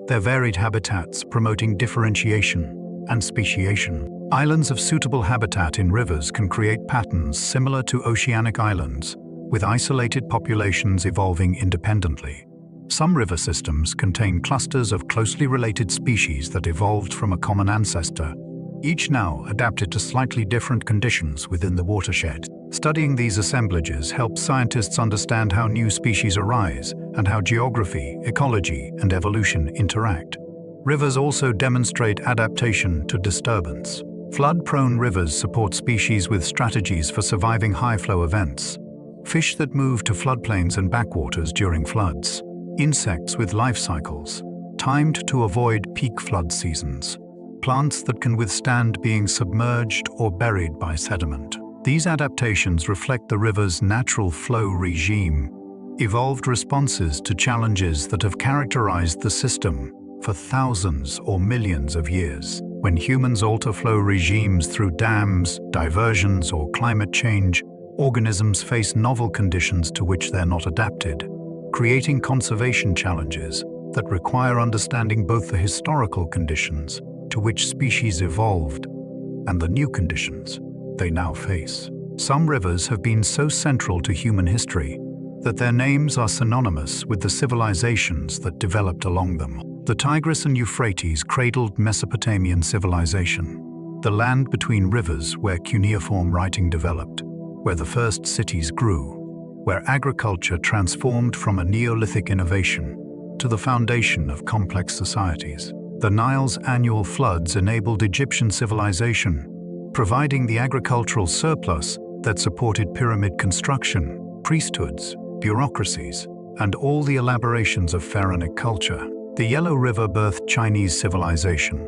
their varied habitats promoting differentiation and speciation. Islands of suitable habitat in rivers can create patterns similar to oceanic islands, with isolated populations evolving independently. Some river systems contain clusters of closely related species that evolved from a common ancestor, each now adapted to slightly different conditions within the watershed. Studying these assemblages helps scientists understand how new species arise and how geography, ecology, and evolution interact. Rivers also demonstrate adaptation to disturbance. Flood-prone rivers support species with strategies for surviving high-flow events. Fish that move to floodplains and backwaters during floods. Insects with life cycles timed to avoid peak flood seasons. Plants that can withstand being submerged or buried by sediment. These adaptations reflect the river's natural flow regime, evolved responses to challenges that have characterized the system for thousands or millions of years. When humans alter flow regimes through dams, diversions, or climate change, organisms face novel conditions to which they're not adapted, creating conservation challenges that require understanding both the historical conditions to which species evolved and the new conditions they now face. Some rivers have been so central to human history that their names are synonymous with the civilizations that developed along them. The Tigris and Euphrates cradled Mesopotamian civilization, the land between rivers where cuneiform writing developed, where the first cities grew, where agriculture transformed from a Neolithic innovation to the foundation of complex societies. The Nile's annual floods enabled Egyptian civilization, providing the agricultural surplus that supported pyramid construction, priesthoods, bureaucracies, and all the elaborations of pharaonic culture. The Yellow River birthed Chinese civilization,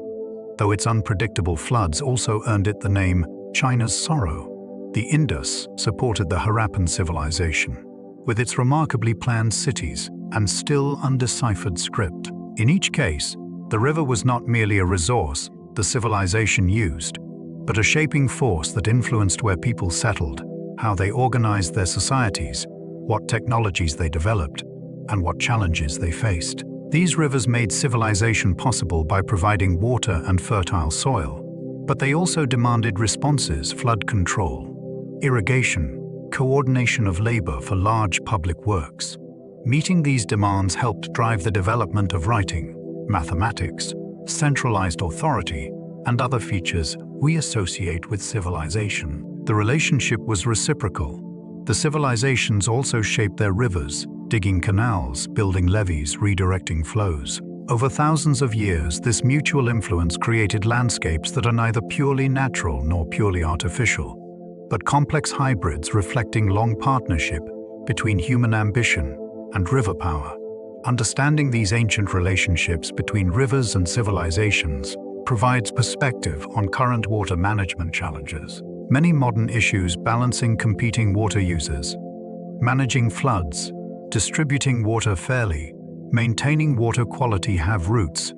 though its unpredictable floods also earned it the name China's Sorrow. The Indus supported the Harappan civilization, with its remarkably planned cities and still undeciphered script. In each case, the river was not merely a resource the civilization used, but a shaping force that influenced where people settled, how they organized their societies, what technologies they developed, and what challenges they faced. These rivers made civilization possible by providing water and fertile soil, but they also demanded responses: flood control, irrigation, coordination of labor for large public works. Meeting these demands helped drive the development of writing, mathematics, centralized authority, and other features we associate with civilization. The relationship was reciprocal. The civilizations also shaped their rivers, digging canals, building levees, redirecting flows. Over thousands of years, this mutual influence created landscapes that are neither purely natural nor purely artificial, but complex hybrids reflecting long partnership between human ambition and river power. Understanding these ancient relationships between rivers and civilizations provides perspective on current water management challenges. Many modern issues balancing competing water users, managing floods, distributing water fairly, maintaining water quality have roots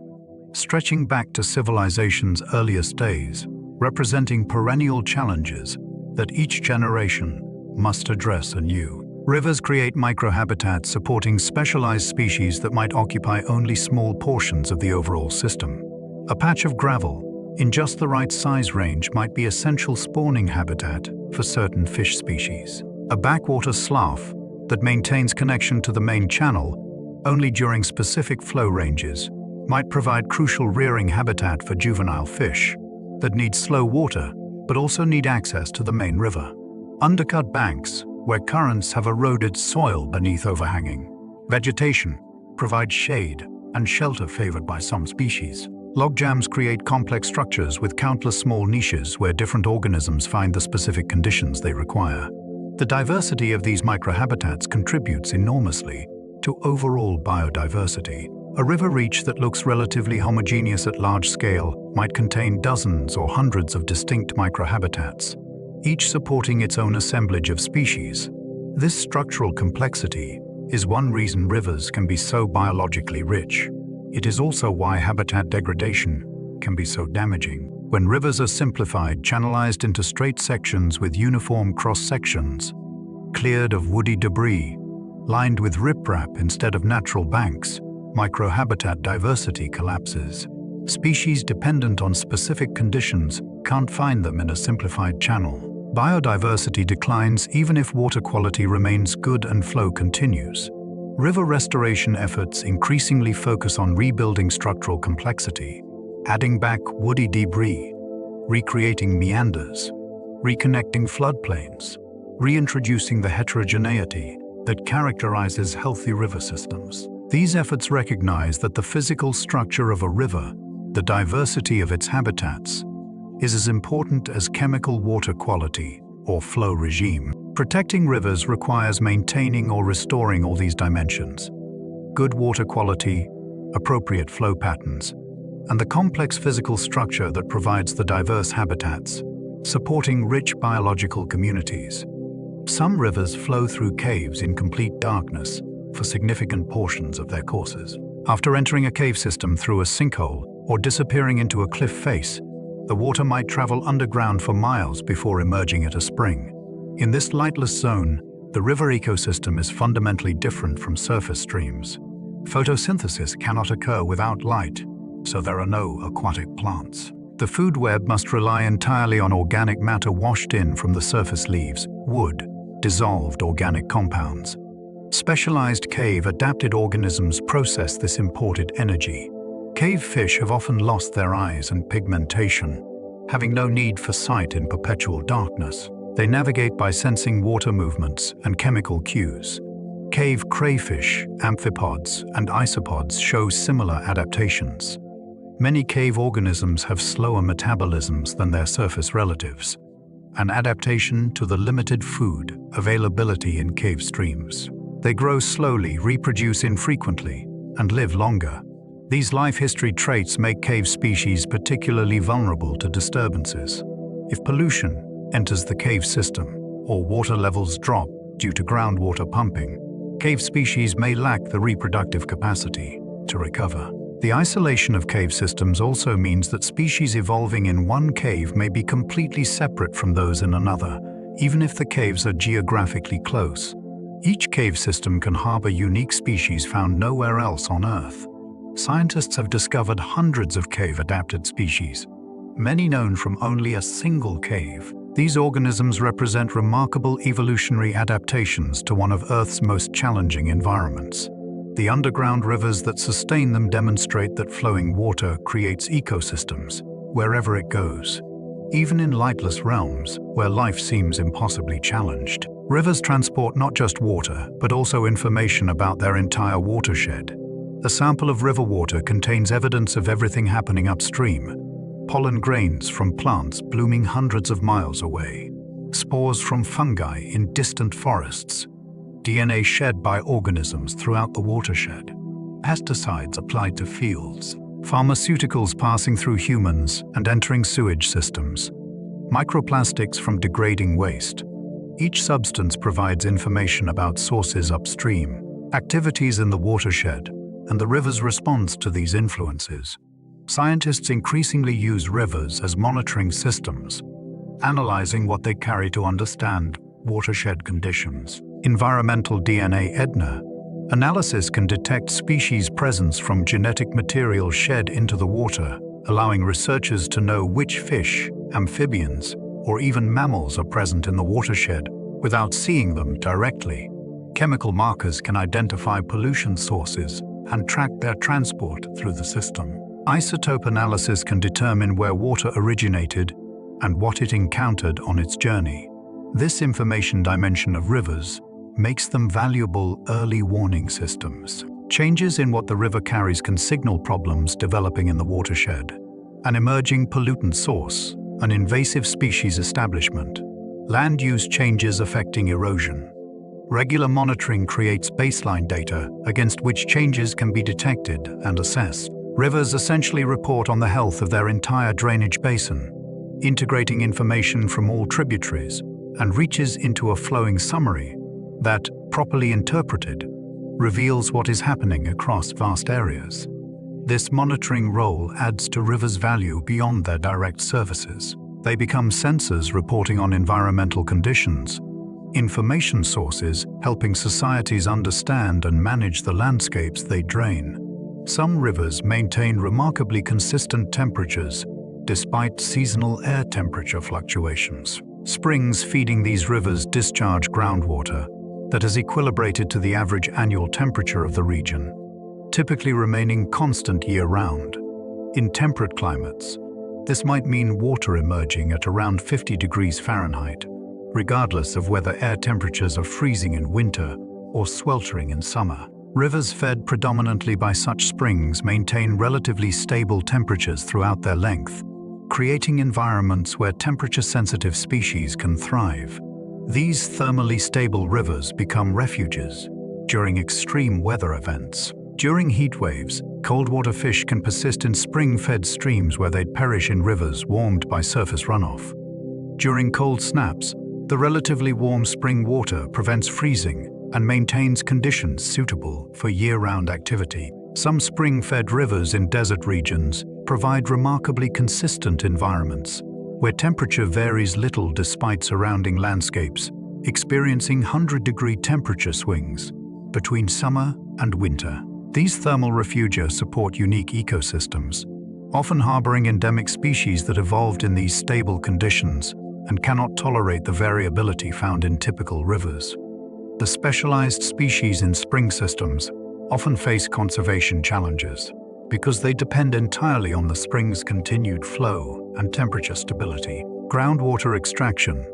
stretching back to civilization's earliest days, representing perennial challenges that each generation must address anew. Rivers create microhabitats supporting specialized species that might occupy only small portions of the overall system. A patch of gravel, in just the right size range, might be essential spawning habitat for certain fish species. A backwater slough that maintains connection to the main channel only during specific flow ranges might provide crucial rearing habitat for juvenile fish that need slow water but also need access to the main river. Undercut banks, where currents have eroded soil beneath overhanging vegetation, provide shade and shelter favored by some species. Logjams create complex structures with countless small niches where different organisms find the specific conditions they require. The diversity of these microhabitats contributes enormously to overall biodiversity. A river reach that looks relatively homogeneous at large scale might contain dozens or hundreds of distinct microhabitats, each supporting its own assemblage of species. This structural complexity is one reason rivers can be so biologically rich. It is also why habitat degradation can be so damaging. When rivers are simplified, channelized into straight sections with uniform cross-sections, cleared of woody debris, lined with riprap instead of natural banks, microhabitat diversity collapses. Species dependent on specific conditions can't find them in a simplified channel. Biodiversity declines even if water quality remains good and flow continues. River restoration efforts increasingly focus on rebuilding structural complexity, adding back woody debris, recreating meanders, reconnecting floodplains, reintroducing the heterogeneity that characterizes healthy river systems. These efforts recognize that the physical structure of a river, the diversity of its habitats, is as important as chemical water quality or flow regime. Protecting rivers requires maintaining or restoring all these dimensions: good water quality, appropriate flow patterns, and the complex physical structure that provides the diverse habitats, supporting rich biological communities. Some rivers flow through caves in complete darkness for significant portions of their courses. After entering a cave system through a sinkhole or disappearing into a cliff face, the water might travel underground for miles before emerging at a spring. In this lightless zone, the river ecosystem is fundamentally different from surface streams. Photosynthesis cannot occur without light, so there are no aquatic plants. The food web must rely entirely on organic matter washed in from the surface leaves, wood, dissolved organic compounds. Specialized cave-adapted organisms process this imported energy. Cave fish have often lost their eyes and pigmentation, having no need for sight in perpetual darkness. They navigate by sensing water movements and chemical cues. Cave crayfish, amphipods, and isopods show similar adaptations. Many cave organisms have slower metabolisms than their surface relatives, an adaptation to the limited food availability in cave streams. They grow slowly, reproduce infrequently, and live longer. These life history traits make cave species particularly vulnerable to disturbances. If pollution enters the cave system or water levels drop due to groundwater pumping, cave species may lack the reproductive capacity to recover. The isolation of cave systems also means that species evolving in one cave may be completely separate from those in another, even if the caves are geographically close. Each cave system can harbor unique species found nowhere else on Earth. Scientists have discovered hundreds of cave-adapted species, many known from only a single cave. These organisms represent remarkable evolutionary adaptations to one of Earth's most challenging environments. The underground rivers that sustain them demonstrate that flowing water creates ecosystems wherever it goes, even in lightless realms where life seems impossibly challenged. Rivers transport not just water, but also information about their entire watershed. A sample of river water contains evidence of everything happening upstream: pollen grains from plants blooming hundreds of miles away, spores from fungi in distant forests, DNA shed by organisms throughout the watershed, pesticides applied to fields, pharmaceuticals passing through humans and entering sewage systems, microplastics from degrading waste. Each substance provides information about sources upstream, activities in the watershed, and the river's response to these influences. Scientists increasingly use rivers as monitoring systems, analyzing what they carry to understand watershed conditions. Environmental DNA EDNA analysis can detect species presence from genetic material shed into the water, allowing researchers to know which fish, amphibians, or even mammals are present in the watershed without seeing them directly. Chemical markers can identify pollution sources and track their transport through the system. Isotope analysis can determine where water originated and what it encountered on its journey. This information dimension of rivers makes them valuable early warning systems. Changes in what the river carries can signal problems developing in the watershed. An emerging pollutant source, an invasive species establishment, land use changes affecting erosion. Regular monitoring creates baseline data against which changes can be detected and assessed. Rivers essentially report on the health of their entire drainage basin, integrating information from all tributaries and reaches into a flowing summary that, properly interpreted, reveals what is happening across vast areas. This monitoring role adds to rivers' value beyond their direct services. They become sensors reporting on environmental conditions, information sources helping societies understand and manage the landscapes they drain. Some rivers maintain remarkably consistent temperatures despite seasonal air temperature fluctuations. Springs feeding these rivers discharge groundwater that has equilibrated to the average annual temperature of the region, typically remaining constant year-round. In temperate climates, this might mean water emerging at around 50 degrees Fahrenheit, regardless of whether air temperatures are freezing in winter or sweltering in summer. Rivers fed predominantly by such springs maintain relatively stable temperatures throughout their length, creating environments where temperature-sensitive species can thrive. These thermally stable rivers become refuges during extreme weather events. During heat waves, cold-water fish can persist in spring-fed streams where they'd perish in rivers warmed by surface runoff. During cold snaps, the relatively warm spring water prevents freezing and maintains conditions suitable for year-round activity. Some spring-fed rivers in desert regions provide remarkably consistent environments, where temperature varies little despite surrounding landscapes, experiencing 100-degree temperature swings between summer and winter. These thermal refugia support unique ecosystems, often harboring endemic species that evolved in these stable conditions and cannot tolerate the variability found in typical rivers. The specialized species in spring systems often face conservation challenges because they depend entirely on the spring's continued flow and temperature stability. Groundwater extraction,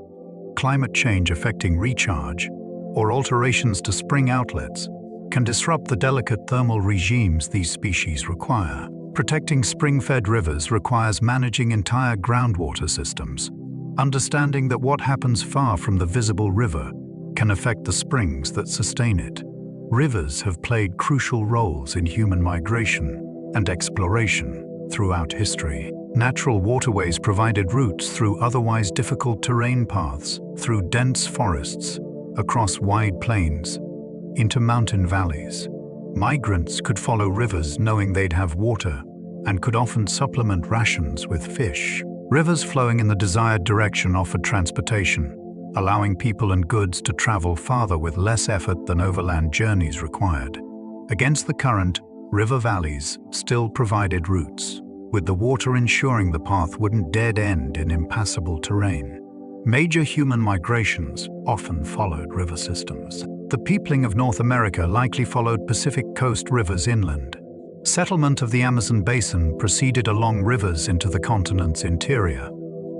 climate change affecting recharge, or alterations to spring outlets can disrupt the delicate thermal regimes these species require. Protecting spring-fed rivers requires managing entire groundwater systems, understanding that what happens far from the visible river can affect the springs that sustain it. Rivers have played crucial roles in human migration and exploration throughout history. Natural waterways provided routes through otherwise difficult terrain paths, through dense forests, across wide plains, into mountain valleys. Migrants could follow rivers knowing they'd have water and could often supplement rations with fish. Rivers flowing in the desired direction offered transportation, allowing people and goods to travel farther with less effort than overland journeys required. Against the current, river valleys still provided routes, with the water ensuring the path wouldn't dead end in impassable terrain. Major human migrations often followed river systems. The peopling of North America likely followed Pacific coast rivers inland. Settlement of the Amazon basin proceeded along rivers into the continent's interior.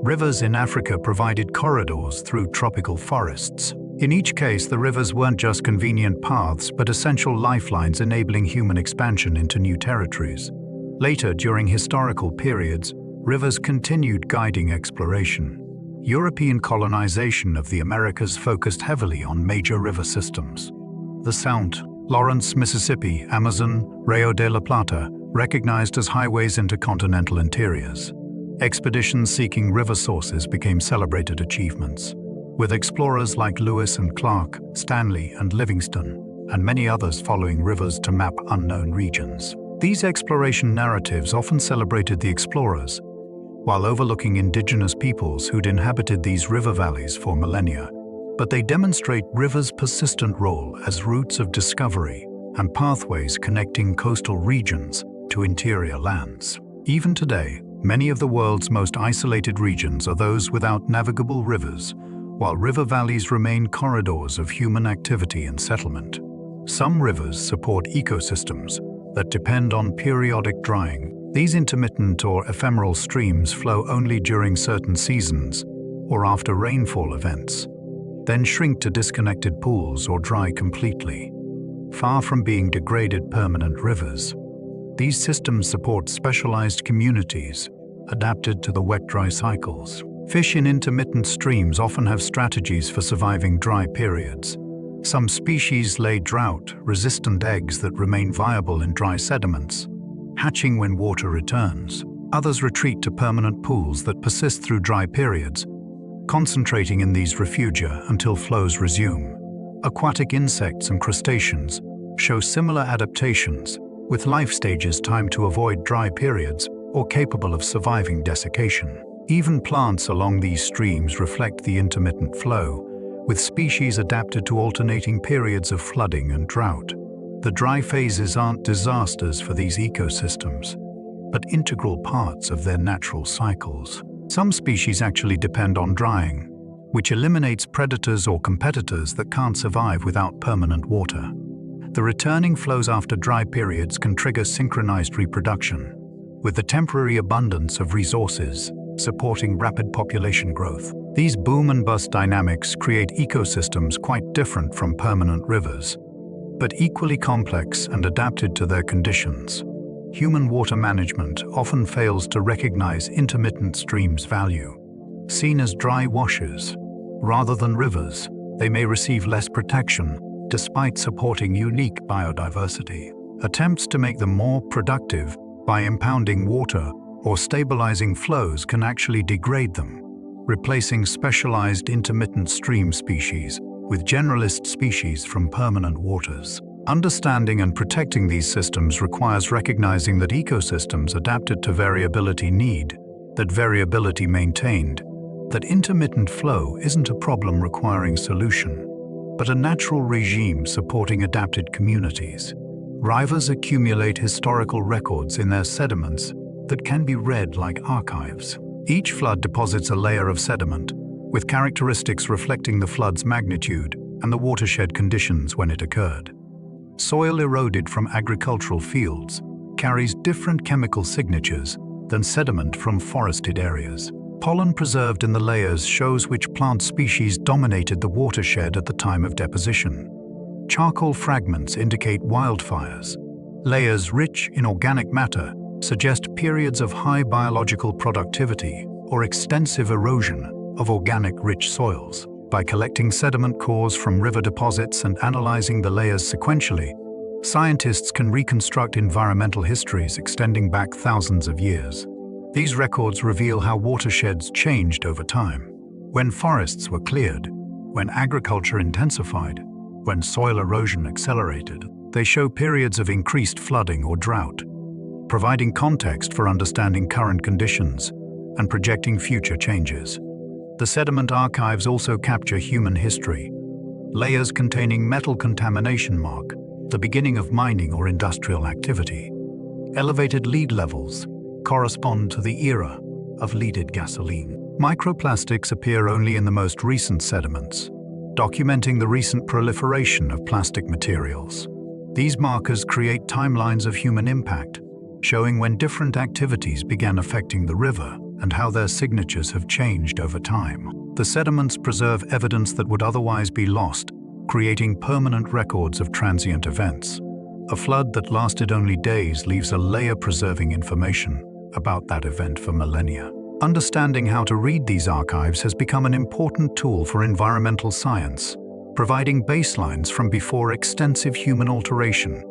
Rivers in Africa provided corridors through tropical forests. In each case, the rivers weren't just convenient paths, but essential lifelines enabling human expansion into new territories. Later, during historical periods, rivers continued guiding exploration. European colonization of the Americas focused heavily on major river systems. The St. Lawrence, Mississippi, Amazon, Rio de la Plata, recognized as highways into continental interiors. Expeditions seeking river sources became celebrated achievements, with explorers like Lewis and Clark, Stanley and Livingstone, and many others following rivers to map unknown regions. These exploration narratives often celebrated the explorers, while overlooking indigenous peoples who'd inhabited these river valleys for millennia. but they demonstrate rivers' persistent role as routes of discovery and pathways connecting coastal regions to interior lands. Even today, many of the world's most isolated regions are those without navigable rivers, while river valleys remain corridors of human activity and settlement. Some rivers support ecosystems that depend on periodic drying. These intermittent or ephemeral streams flow only during certain seasons or after rainfall events, then shrink to disconnected pools or dry completely. Far from being degraded permanent rivers, these systems support specialized communities adapted to the wet-dry cycles. Fish in intermittent streams often have strategies for surviving dry periods. Some species lay drought-resistant eggs that remain viable in dry sediments, hatching when water returns. Others retreat to permanent pools that persist through dry periods, concentrating in these refugia until flows resume. Aquatic insects and crustaceans show similar adaptations, with life stages timed to avoid dry periods or capable of surviving desiccation. Even plants along these streams reflect the intermittent flow, with species adapted to alternating periods of flooding and drought. The dry phases aren't disasters for these ecosystems, but integral parts of their natural cycles. Some species actually depend on drying, which eliminates predators or competitors that can't survive without permanent water. The returning flows after dry periods can trigger synchronized reproduction, with the temporary abundance of resources supporting rapid population growth. These boom and bust dynamics create ecosystems quite different from permanent rivers, but equally complex and adapted to their conditions. Human water management often fails to recognize intermittent streams' value. Seen as dry washes, rather than rivers, they may receive less protection despite supporting unique biodiversity. Attempts to make them more productive by impounding water or stabilizing flows can actually degrade them, replacing specialized intermittent stream species with generalist species from permanent waters. Understanding and protecting these systems requires recognizing that ecosystems adapted to variability need that variability maintained, that intermittent flow isn't a problem requiring solution, but a natural regime supporting adapted communities. Rivers accumulate historical records in their sediments that can be read like archives. Each flood deposits a layer of sediment, with characteristics reflecting the flood's magnitude and the watershed conditions when it occurred. Soil eroded from agricultural fields carries different chemical signatures than sediment from forested areas. Pollen preserved in the layers shows which plant species dominated the watershed at the time of deposition. Charcoal fragments indicate wildfires. Layers rich in organic matter suggest periods of high biological productivity or extensive erosion of organic-rich soils. By collecting sediment cores from river deposits and analyzing the layers sequentially, scientists can reconstruct environmental histories extending back thousands of years. These records reveal how watersheds changed over time. When forests were cleared, when agriculture intensified, when soil erosion accelerated, they show periods of increased flooding or drought, providing context for understanding current conditions and projecting future changes. The sediment archives also capture human history. Layers containing metal contamination mark the beginning of mining or industrial activity. Elevated lead levels correspond to the era of leaded gasoline. Microplastics appear only in the most recent sediments, documenting the recent proliferation of plastic materials. These markers create timelines of human impact, showing when different activities began affecting the river and how their signatures have changed over time. The sediments preserve evidence that would otherwise be lost, creating permanent records of transient events. A flood that lasted only days leaves a layer preserving information about that event for millennia. Understanding how to read these archives has become an important tool for environmental science, providing baselines from before extensive human alteration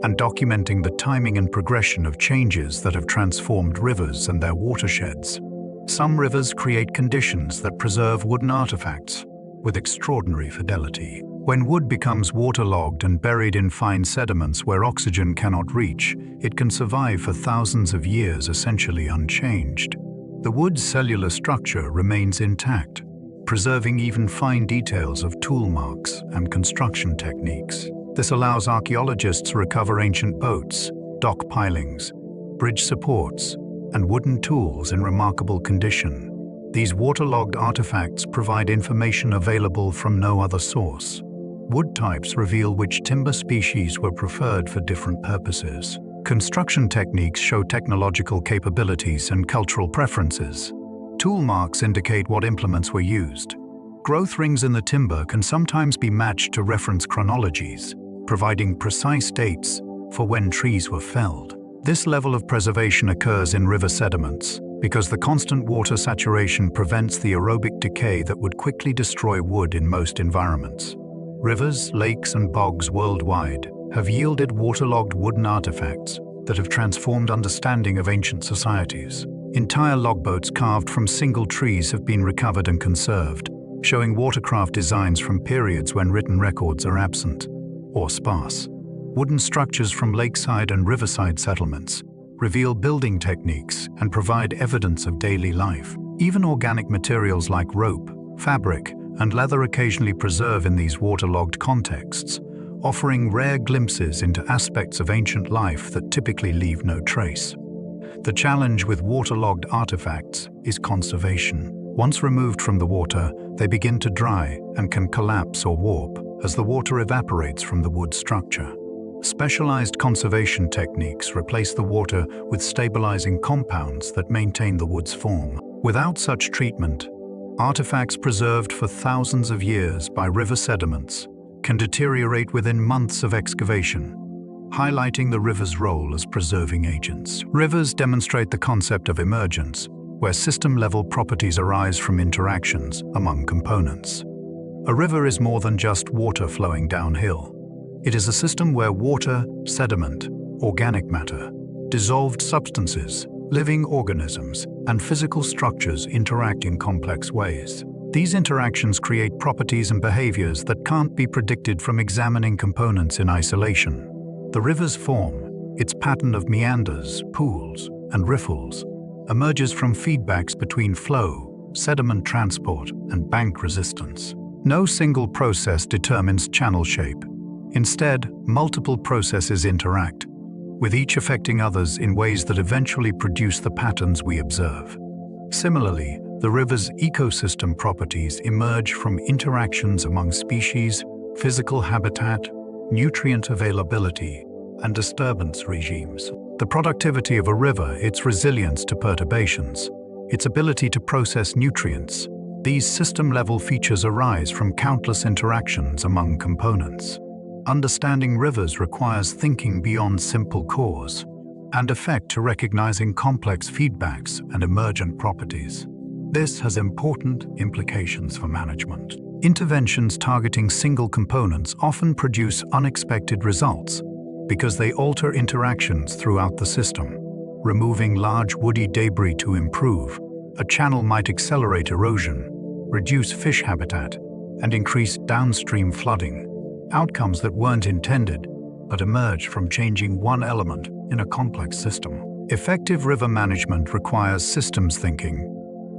and documenting the timing and progression of changes that have transformed rivers and their watersheds. Some rivers create conditions that preserve wooden artifacts with extraordinary fidelity. When wood becomes waterlogged and buried in fine sediments where oxygen cannot reach, it can survive for thousands of years essentially unchanged. The wood's cellular structure remains intact, preserving even fine details of tool marks and construction techniques. This allows archaeologists to recover ancient boats, dock pilings, bridge supports, and wooden tools in remarkable condition. These waterlogged artifacts provide information available from no other source. Wood types reveal which timber species were preferred for different purposes. Construction techniques show technological capabilities and cultural preferences. Tool marks indicate what implements were used. Growth rings in the timber can sometimes be matched to reference chronologies, providing precise dates for when trees were felled. This level of preservation occurs in river sediments because the constant water saturation prevents the aerobic decay that would quickly destroy wood in most environments. Rivers, lakes, and bogs worldwide have yielded waterlogged wooden artifacts that have transformed understanding of ancient societies. Entire logboats carved from single trees have been recovered and conserved, showing watercraft designs from periods when written records are absent or sparse. Wooden structures from lakeside and riverside settlements reveal building techniques and provide evidence of daily life. Even organic materials like rope, fabric, and leather occasionally preserve in these waterlogged contexts, offering rare glimpses into aspects of ancient life that typically leave no trace. The challenge with waterlogged artifacts is conservation. Once removed from the water, they begin to dry and can collapse or warp as the water evaporates from the wood structure. Specialized conservation techniques replace the water with stabilizing compounds that maintain the wood's form. Without such treatment, artifacts preserved for thousands of years by river sediments can deteriorate within months of excavation, highlighting the river's role as preserving agents. Rivers demonstrate the concept of emergence, where system-level properties arise from interactions among components. A river is more than just water flowing downhill. It is a system where water, sediment, organic matter, dissolved substances, living organisms, and physical structures interact in complex ways. These interactions create properties and behaviors that can't be predicted from examining components in isolation. The river's form, its pattern of meanders, pools, and riffles, emerges from feedbacks between flow, sediment transport, and bank resistance. No single process determines channel shape. Instead, multiple processes interact, with each affecting others in ways that eventually produce the patterns we observe. Similarly, the river's ecosystem properties emerge from interactions among species, physical habitat, nutrient availability, and disturbance regimes. The productivity of a river, its resilience to perturbations, its ability to process nutrients, these system-level features arise from countless interactions among components. Understanding rivers requires thinking beyond simple cause and effect to recognizing complex feedbacks and emergent properties. This has important implications for management. Interventions targeting single components often produce unexpected results because they alter interactions throughout the system. Removing large woody debris to improve a channel might accelerate erosion, reduce fish habitat, and increase downstream flooding. Outcomes that weren't intended, but emerge from changing one element in a complex system. Effective river management requires systems thinking,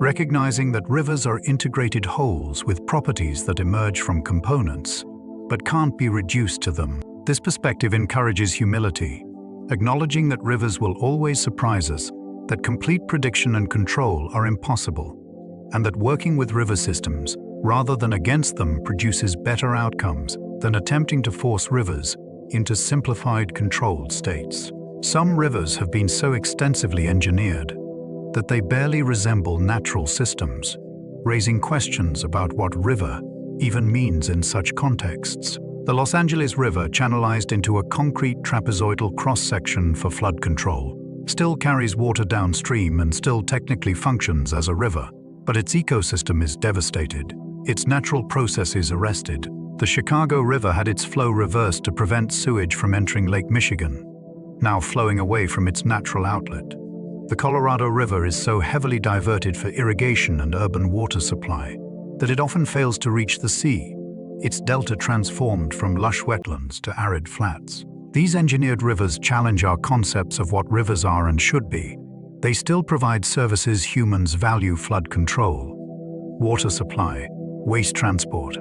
recognizing that rivers are integrated wholes with properties that emerge from components, but can't be reduced to them. This perspective encourages humility, acknowledging that rivers will always surprise us, that complete prediction and control are impossible, and that working with river systems, rather than against them, produces better outcomes than attempting to force rivers into simplified, controlled states. Some rivers have been so extensively engineered that they barely resemble natural systems, raising questions about what river even means in such contexts. The Los Angeles River, channelized into a concrete trapezoidal cross-section for flood control, still carries water downstream and still technically functions as a river, but its ecosystem is devastated, its natural processes arrested. The Chicago River had its flow reversed to prevent sewage from entering Lake Michigan, now flowing away from its natural outlet. The Colorado River is so heavily diverted for irrigation and urban water supply that it often fails to reach the sea, its delta transformed from lush wetlands to arid flats. These engineered rivers challenge our concepts of what rivers are and should be. They still provide services humans value: flood control, water supply, waste transport,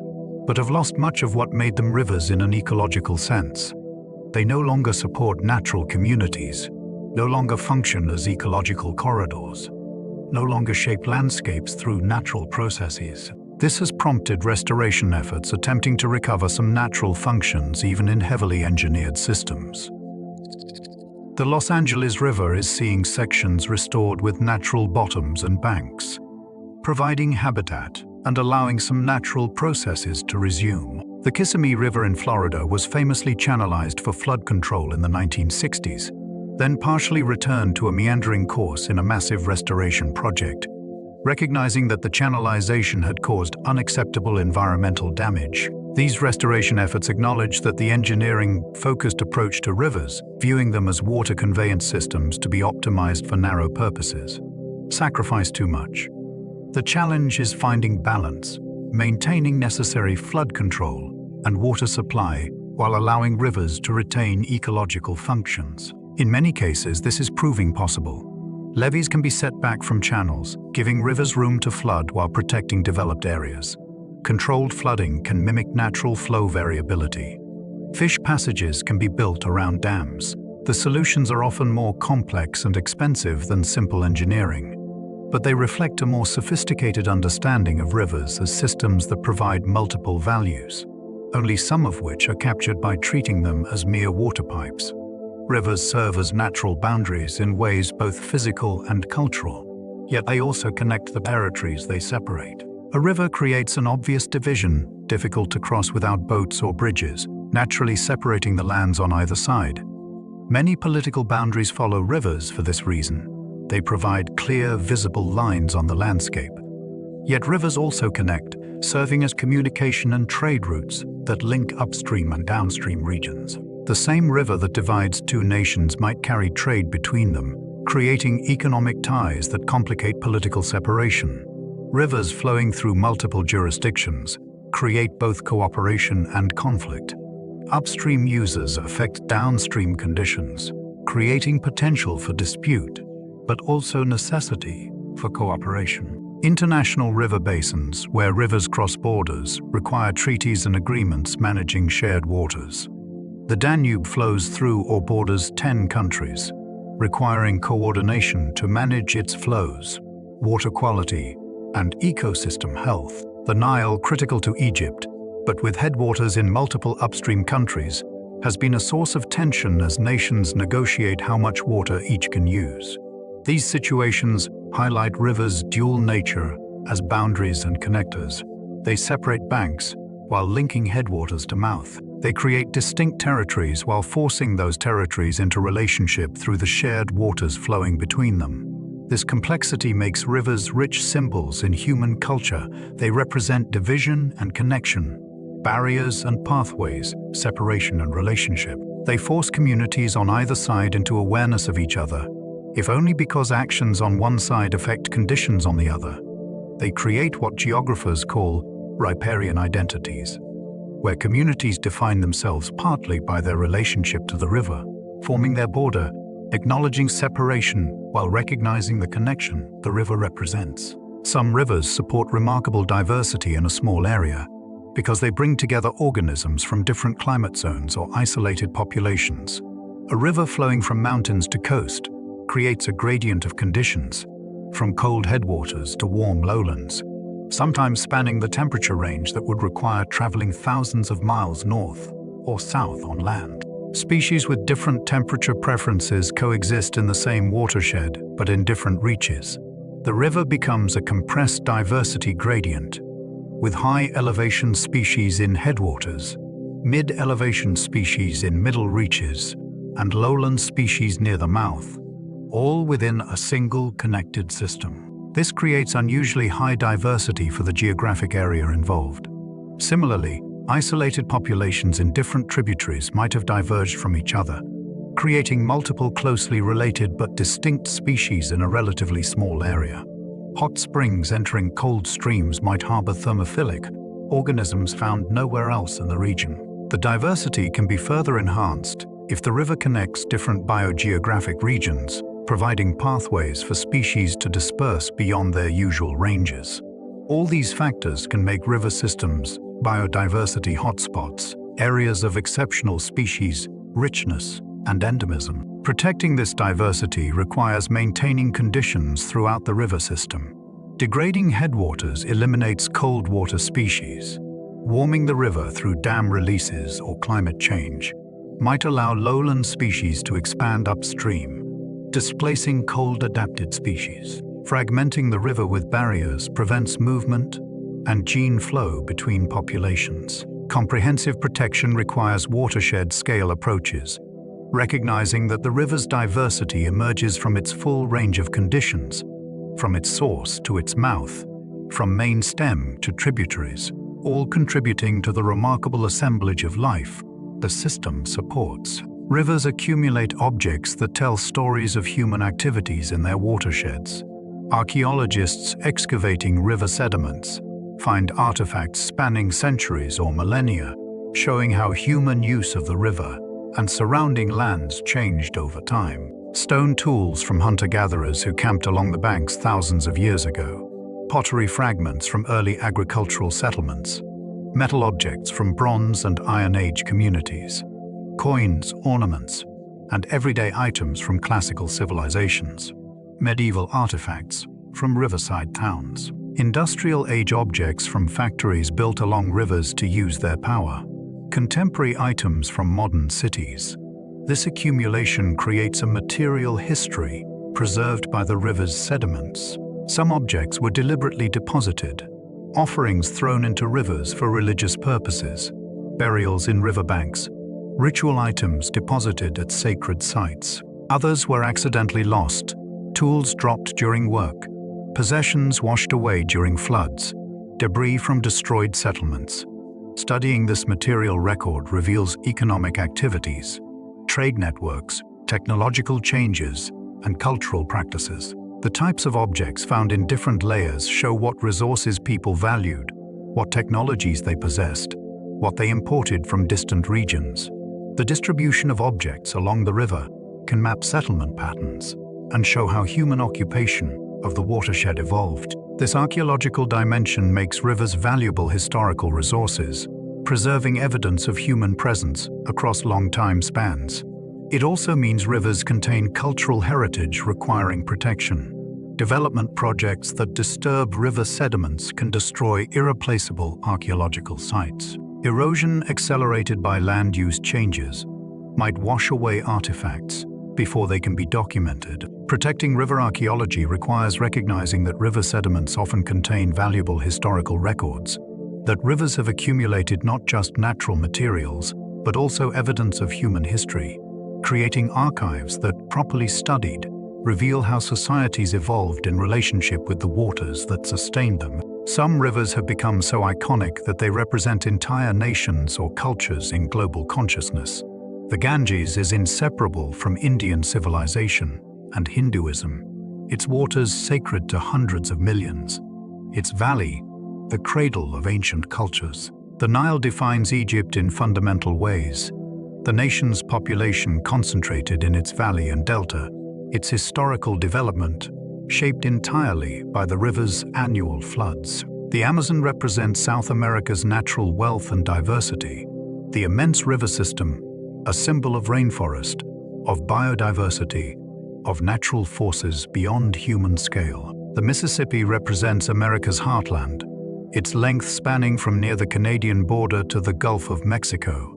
but have lost much of what made them rivers in an ecological sense. They no longer support natural communities, no longer function as ecological corridors, no longer shape landscapes through natural processes. This has prompted restoration efforts attempting to recover some natural functions even in heavily engineered systems. The Los Angeles River is seeing sections restored with natural bottoms and banks, providing habitat and allowing some natural processes to resume. The Kissimmee River in Florida was famously channelized for flood control in the 1960s, then partially returned to a meandering course in a massive restoration project. Recognizing that the channelization had caused unacceptable environmental damage, these restoration efforts acknowledge that the engineering-focused approach to rivers, viewing them as water conveyance systems to be optimized for narrow purposes, sacrifice too much. The challenge is finding balance, maintaining necessary flood control and water supply while allowing rivers to retain ecological functions. In many cases, this is proving possible. Levees can be set back from channels, giving rivers room to flood while protecting developed areas. Controlled flooding can mimic natural flow variability. Fish passages can be built around dams. The solutions are often more complex and expensive than simple engineering, but they reflect a more sophisticated understanding of rivers as systems that provide multiple values, only some of which are captured by treating them as mere water pipes. Rivers serve as natural boundaries in ways both physical and cultural, yet they also connect the territories they separate. A river creates an obvious division, difficult to cross without boats or bridges, naturally separating the lands on either side. Many political boundaries follow rivers for this reason. They provide clear, visible lines on the landscape. Yet rivers also connect, serving as communication and trade routes that link upstream and downstream regions. The same river that divides two nations might carry trade between them, creating economic ties that complicate political separation. Rivers flowing through multiple jurisdictions create both cooperation and conflict. Upstream users affect downstream conditions, creating potential for dispute, but also necessity for cooperation. International river basins, where rivers cross borders, require treaties and agreements managing shared waters. The Danube flows through or borders 10 countries, requiring coordination to manage its flows, water quality, and ecosystem health. The Nile, critical to Egypt, but with headwaters in multiple upstream countries, has been a source of tension as nations negotiate how much water each can use. These situations highlight rivers' dual nature as boundaries and connectors. They separate banks while linking headwaters to mouth. They create distinct territories while forcing those territories into relationship through the shared waters flowing between them. This complexity makes rivers rich symbols in human culture. They represent division and connection, barriers and pathways, separation and relationship. They force communities on either side into awareness of each other, if only because actions on one side affect conditions on the other. They create what geographers call riparian identities, where communities define themselves partly by their relationship to the river, forming their border, acknowledging separation while recognizing the connection the river represents. Some rivers support remarkable diversity in a small area because they bring together organisms from different climate zones or isolated populations. A river flowing from mountains to coast creates a gradient of conditions, from cold headwaters to warm lowlands, sometimes spanning the temperature range that would require traveling thousands of miles north or south on land. Species with different temperature preferences coexist in the same watershed, but in different reaches. The river becomes a compressed diversity gradient, with high elevation species in headwaters, mid-elevation species in middle reaches, and lowland species near the mouth, all within a single connected system. This creates unusually high diversity for the geographic area involved. Similarly, isolated populations in different tributaries might have diverged from each other, creating multiple closely related but distinct species in a relatively small area. Hot springs entering cold streams might harbor thermophilic organisms found nowhere else in the region. The diversity can be further enhanced if the river connects different biogeographic regions, providing pathways for species to disperse beyond their usual ranges. All these factors can make river systems biodiversity hotspots, areas of exceptional species, richness, and endemism. Protecting this diversity requires maintaining conditions throughout the river system. Degrading headwaters eliminates cold water species. Warming the river through dam releases or climate change might allow lowland species to expand upstream, displacing cold-adapted species. Fragmenting the river with barriers prevents movement and gene flow between populations. Comprehensive protection requires watershed-scale approaches, recognizing that the river's diversity emerges from its full range of conditions, from its source to its mouth, from main stem to tributaries, all contributing to the remarkable assemblage of life the system supports. Rivers accumulate objects that tell stories of human activities in their watersheds. Archaeologists excavating river sediments find artifacts spanning centuries or millennia, showing how human use of the river and surrounding lands changed over time. Stone tools from hunter-gatherers who camped along the banks thousands of years ago, pottery fragments from early agricultural settlements, metal objects from Bronze and Iron Age communities, coins, ornaments, and everyday items from classical civilizations, medieval artifacts from riverside towns, industrial age objects from factories built along rivers to use their power, contemporary items from modern cities. This accumulation creates a material history preserved by the river's sediments. Some objects were deliberately deposited, offerings thrown into rivers for religious purposes, burials in riverbanks, ritual items deposited at sacred sites. Others were accidentally lost, tools dropped during work, possessions washed away during floods, debris from destroyed settlements. Studying this material record reveals economic activities, trade networks, technological changes, and cultural practices. The types of objects found in different layers show what resources people valued, what technologies they possessed, what they imported from distant regions. The distribution of objects along the river can map settlement patterns and show how human occupation of the watershed evolved. This archaeological dimension makes rivers valuable historical resources, preserving evidence of human presence across long time spans. It also means rivers contain cultural heritage requiring protection. Development projects that disturb river sediments can destroy irreplaceable archaeological sites. Erosion accelerated by land use changes might wash away artifacts before they can be documented. Protecting river archaeology requires recognizing that river sediments often contain valuable historical records, that rivers have accumulated not just natural materials, but also evidence of human history. Creating archives that, properly studied, reveal how societies evolved in relationship with the waters that sustained them. Some rivers have become so iconic that they represent entire nations or cultures in global consciousness. The Ganges is inseparable from Indian civilization and Hinduism, its waters sacred to hundreds of millions, its valley the cradle of ancient cultures. The Nile defines Egypt in fundamental ways. The nation's population concentrated in its valley and delta, its historical development shaped entirely by the river's annual floods. The Amazon represents South America's natural wealth and diversity. The immense river system, a symbol of rainforest, of biodiversity, of natural forces beyond human scale. The Mississippi represents America's heartland, its length spanning from near the Canadian border to the Gulf of Mexico,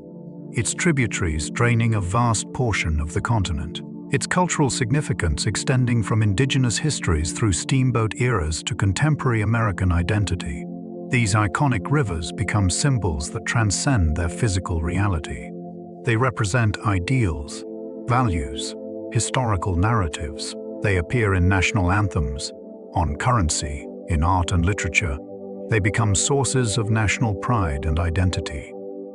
its tributaries draining a vast portion of the continent, its cultural significance extending from indigenous histories through steamboat eras to contemporary American identity. These iconic rivers become symbols that transcend their physical reality. They represent ideals, values, historical narratives. They appear in national anthems, on currency, in art and literature. They become sources of national pride and identity.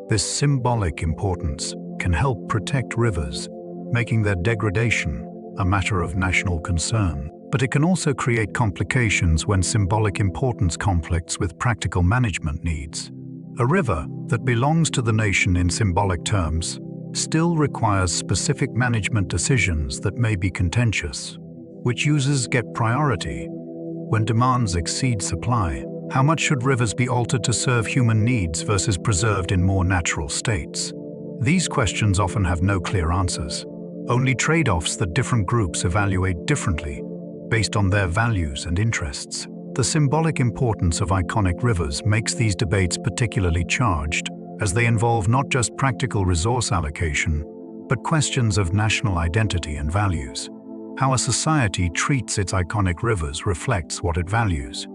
This symbolic importance can help protect rivers, making their degradation a matter of national concern. But it can also create complications when symbolic importance conflicts with practical management needs. A river that belongs to the nation in symbolic terms still requires specific management decisions that may be contentious. Which users get priority? When demands exceed supply, How much should rivers be altered to serve human needs versus preserved in more natural states? These questions often have no clear answers, only trade-offs that different groups evaluate differently based on their values and interests. The symbolic importance of iconic rivers makes these debates particularly charged, as they involve not just practical resource allocation, but questions of national identity and values. How a society treats its iconic rivers reflects what it values,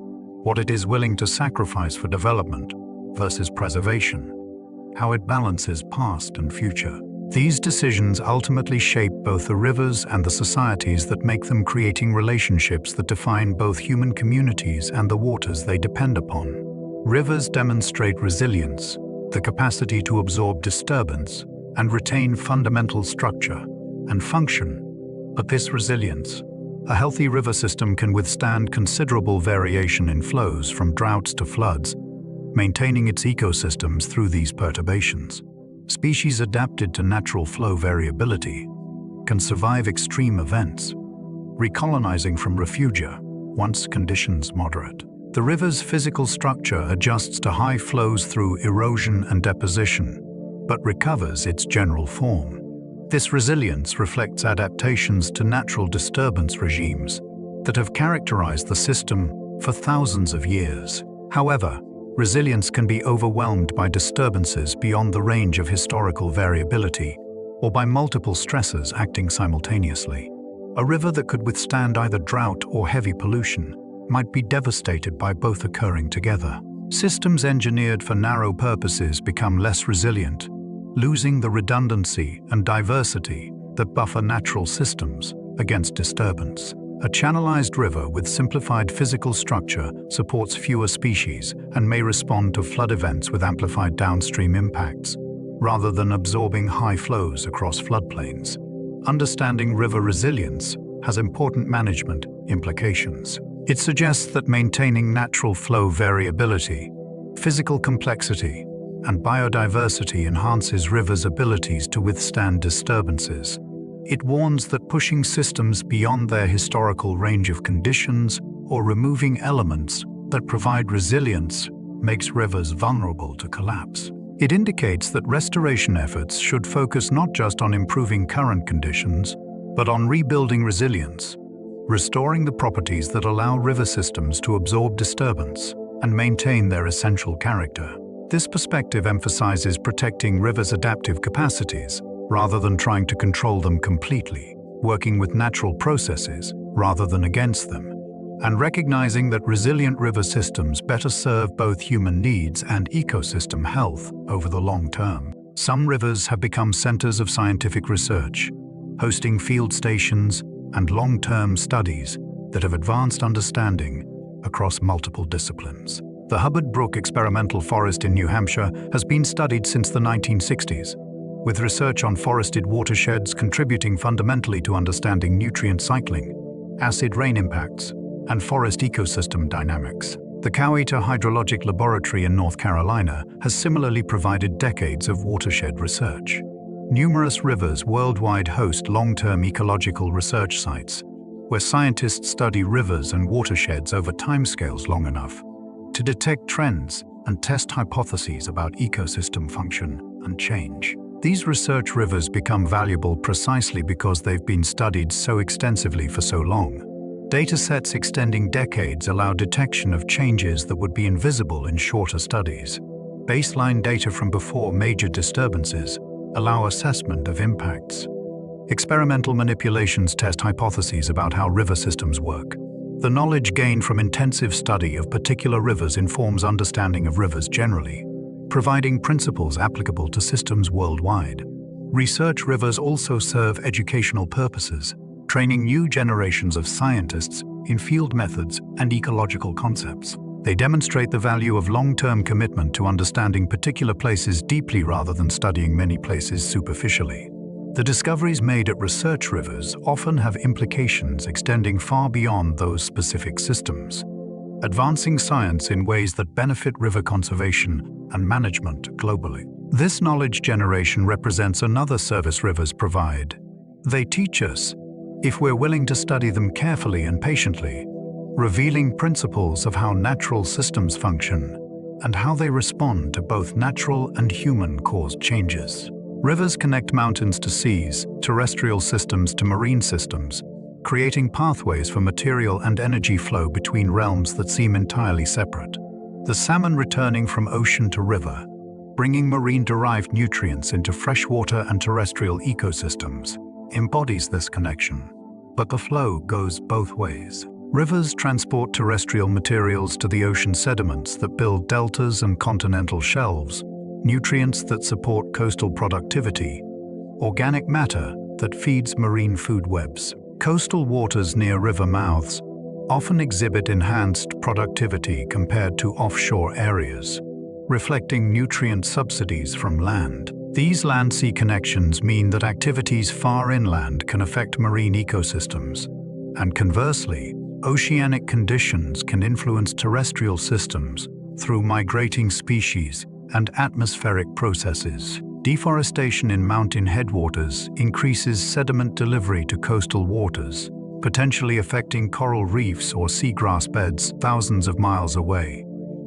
what it is willing to sacrifice for development versus preservation, how it balances past and future. These decisions ultimately shape both the rivers and the societies that make them, creating relationships that define both human communities and the waters they depend upon. Rivers demonstrate resilience, the capacity to absorb disturbance and retain fundamental structure and function. But this resilience, a healthy river system can withstand considerable variation in flows from droughts to floods, maintaining its ecosystems through these perturbations. Species adapted to natural flow variability can survive extreme events, recolonizing from refugia once conditions moderate. The river's physical structure adjusts to high flows through erosion and deposition, but recovers its general form. This resilience reflects adaptations to natural disturbance regimes that have characterized the system for thousands of years. However, resilience can be overwhelmed by disturbances beyond the range of historical variability, or by multiple stressors acting simultaneously. A river that could withstand either drought or heavy pollution might be devastated by both occurring together. Systems engineered for narrow purposes become less resilient, losing the redundancy and diversity that buffer natural systems against disturbance. A channelized river with simplified physical structure supports fewer species and may respond to flood events with amplified downstream impacts, rather than absorbing high flows across floodplains. Understanding river resilience has important management implications. It suggests that maintaining natural flow variability, physical complexity, and biodiversity enhances rivers' abilities to withstand disturbances. It warns that pushing systems beyond their historical range of conditions or removing elements that provide resilience makes rivers vulnerable to collapse. It indicates that restoration efforts should focus not just on improving current conditions, but on rebuilding resilience, restoring the properties that allow river systems to absorb disturbance and maintain their essential character. This perspective emphasizes protecting rivers' adaptive capacities rather than trying to control them completely, working with natural processes rather than against them, and recognizing that resilient river systems better serve both human needs and ecosystem health over the long term. Some rivers have become centers of scientific research, hosting field stations and long-term studies that have advanced understanding across multiple disciplines. The Hubbard Brook Experimental Forest in New Hampshire has been studied since the 1960s, with research on forested watersheds contributing fundamentally to understanding nutrient cycling, acid rain impacts, and forest ecosystem dynamics. The Quietest Hydrologic Laboratory in North Carolina has similarly provided decades of watershed research. Numerous rivers worldwide host long-term ecological research sites, where scientists study rivers and watersheds over timescales long enough to detect trends and test hypotheses about ecosystem function and change. These research rivers become valuable precisely because they've been studied so extensively for so long. Datasets extending decades allow detection of changes that would be invisible in shorter studies. Baseline data from before major disturbances allow assessment of impacts. Experimental manipulations test hypotheses about how river systems work. The knowledge gained from intensive study of particular rivers informs understanding of rivers generally, providing principles applicable to systems worldwide. Research rivers also serve educational purposes, training new generations of scientists in field methods and ecological concepts. They demonstrate the value of long-term commitment to understanding particular places deeply rather than studying many places superficially. The discoveries made at research rivers often have implications extending far beyond those specific systems, advancing science in ways that benefit river conservation and management globally. This knowledge generation represents another service rivers provide. They teach us, if we're willing to study them carefully and patiently, revealing principles of how natural systems function and how they respond to both natural and human-caused changes. Rivers connect mountains to seas, terrestrial systems to marine systems, creating pathways for material and energy flow between realms that seem entirely separate. The salmon returning from ocean to river, bringing marine-derived nutrients into freshwater and terrestrial ecosystems, embodies this connection. But the flow goes both ways. Rivers transport terrestrial materials to the ocean sediments that build deltas and continental shelves, nutrients that support coastal productivity, organic matter that feeds marine food webs. Coastal waters near river mouths often exhibit enhanced productivity compared to offshore areas, reflecting nutrient subsidies from land. These land-sea connections mean that activities far inland can affect marine ecosystems, and conversely, oceanic conditions can influence terrestrial systems through migrating species and atmospheric processes. Deforestation in mountain headwaters increases sediment delivery to coastal waters, potentially affecting coral reefs or seagrass beds thousands of miles away.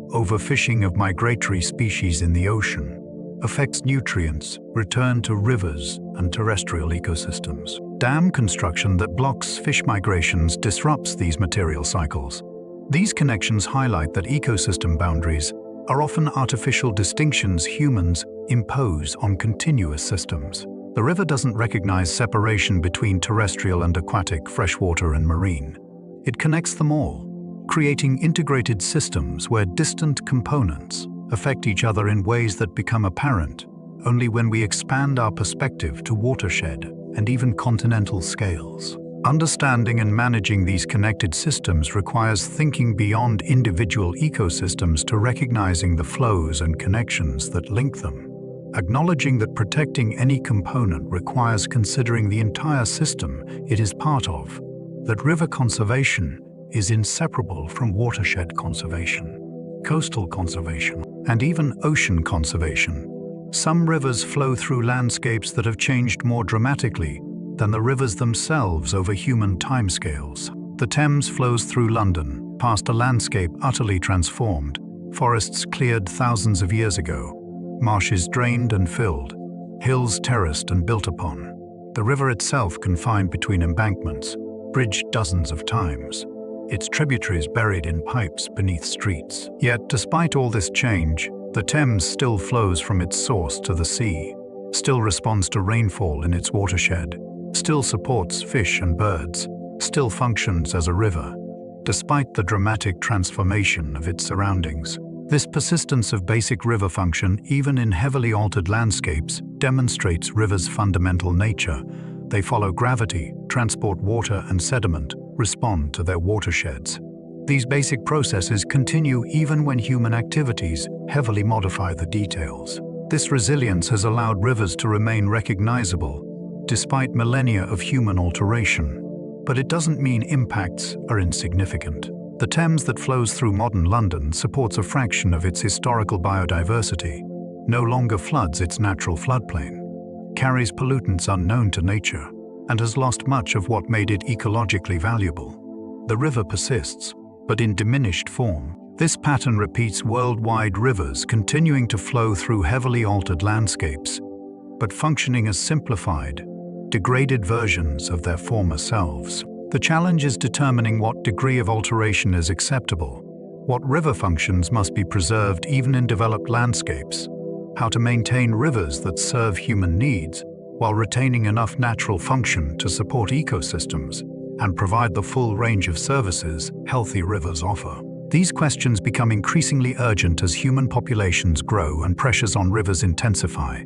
Overfishing of migratory species in the ocean affects nutrients returned to rivers and terrestrial ecosystems. Dam construction that blocks fish migrations disrupts these material cycles. These connections highlight that ecosystem boundaries are often artificial distinctions humans impose on continuous systems. The river doesn't recognize separation between terrestrial and aquatic, freshwater and marine. It connects them all, creating integrated systems where distant components affect each other in ways that become apparent only when we expand our perspective to watershed and even continental scales. Understanding and managing these connected systems requires thinking beyond individual ecosystems to recognizing the flows and connections that link them. Acknowledging that protecting any component requires considering the entire system it is part of, that river conservation is inseparable from watershed conservation, coastal conservation, and even ocean conservation. Some rivers flow through landscapes that have changed more dramatically than the rivers themselves over human timescales. The Thames flows through London, past a landscape utterly transformed, forests cleared thousands of years ago, marshes drained and filled, hills terraced and built upon. The river itself confined between embankments, bridged dozens of times, its tributaries buried in pipes beneath streets. Yet, despite all this change, the Thames still flows from its source to the sea, still responds to rainfall in its watershed, still supports fish and birds, still functions as a river, despite the dramatic transformation of its surroundings. This persistence of basic river function, even in heavily altered landscapes, demonstrates rivers' fundamental nature. They follow gravity, transport water and sediment, respond to their watersheds. These basic processes continue even when human activities heavily modify the details. This resilience has allowed rivers to remain recognizable despite millennia of human alteration. But it doesn't mean impacts are insignificant. The Thames that flows through modern London supports a fraction of its historical biodiversity, no longer floods its natural floodplain, carries pollutants unknown to nature, and has lost much of what made it ecologically valuable. The river persists, but in diminished form. This pattern repeats worldwide, rivers continuing to flow through heavily altered landscapes, but functioning as simplified, degraded versions of their former selves. The challenge is determining what degree of alteration is acceptable, what river functions must be preserved even in developed landscapes, how to maintain rivers that serve human needs while retaining enough natural function to support ecosystems and provide the full range of services healthy rivers offer. These questions become increasingly urgent as human populations grow and pressures on rivers intensify,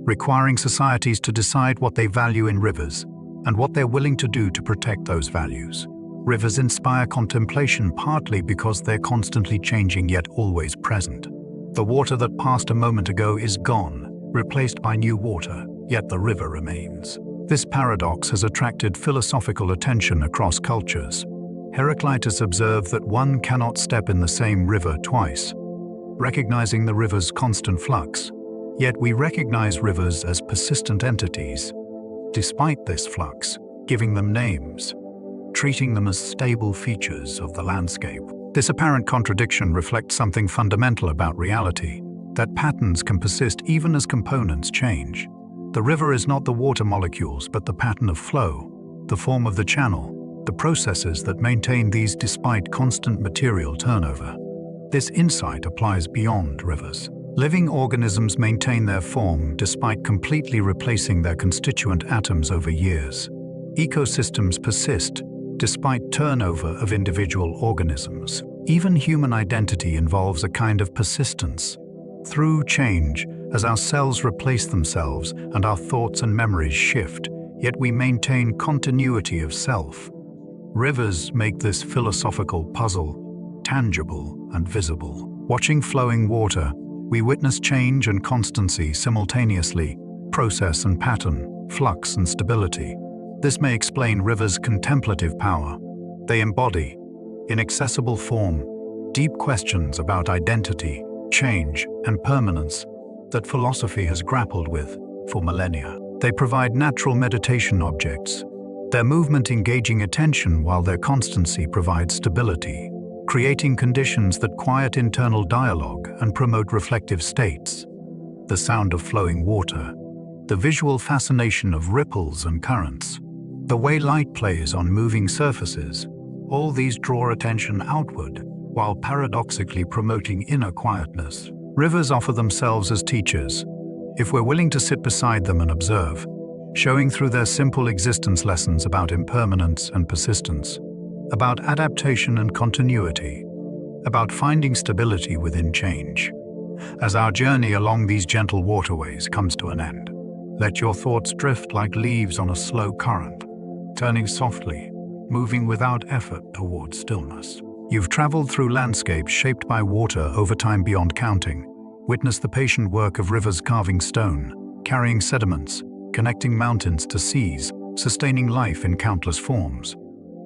requiring societies to decide what they value in rivers and what they're willing to do to protect those values. Rivers inspire contemplation partly because they're constantly changing yet always present. The water that passed a moment ago is gone, replaced by new water, yet the river remains. This paradox has attracted philosophical attention across cultures. Heraclitus observed that one cannot step in the same river twice, recognizing the river's constant flux. Yet we recognize rivers as persistent entities, despite this flux, giving them names. treating them as stable features of the landscape. This apparent contradiction reflects something fundamental about reality, that patterns can persist even as components change. The river is not the water molecules, but the pattern of flow, the form of the channel, the processes that maintain these despite constant material turnover. This insight applies beyond rivers. Living organisms maintain their form despite completely replacing their constituent atoms over years. Ecosystems persist despite turnover of individual organisms. Even human identity involves a kind of persistence. Through change, as our cells replace themselves and our thoughts and memories shift, yet we maintain continuity of self. Rivers make this philosophical puzzle tangible and visible. Watching flowing water, we witness change and constancy simultaneously, process and pattern, flux and stability. This may explain rivers' contemplative power. They embody, in accessible form, deep questions about identity, change, and permanence that philosophy has grappled with for millennia. They provide natural meditation objects, their movement engaging attention while their constancy provides stability, creating conditions that quiet internal dialogue and promote reflective states. The sound of flowing water, the visual fascination of ripples and currents, the way light plays on moving surfaces, all these draw attention outward, while paradoxically promoting inner quietness. Rivers offer themselves as teachers, if we're willing to sit beside them and observe, showing through their simple existence lessons about impermanence and persistence, about adaptation and continuity, about finding stability within change. As our journey along these gentle waterways comes to an end, let your thoughts drift like leaves on a slow current, turning softly, moving without effort towards stillness. You've traveled through landscapes shaped by water over time beyond counting. Witness the patient work of rivers carving stone, carrying sediments, connecting mountains to seas, sustaining life in countless forms.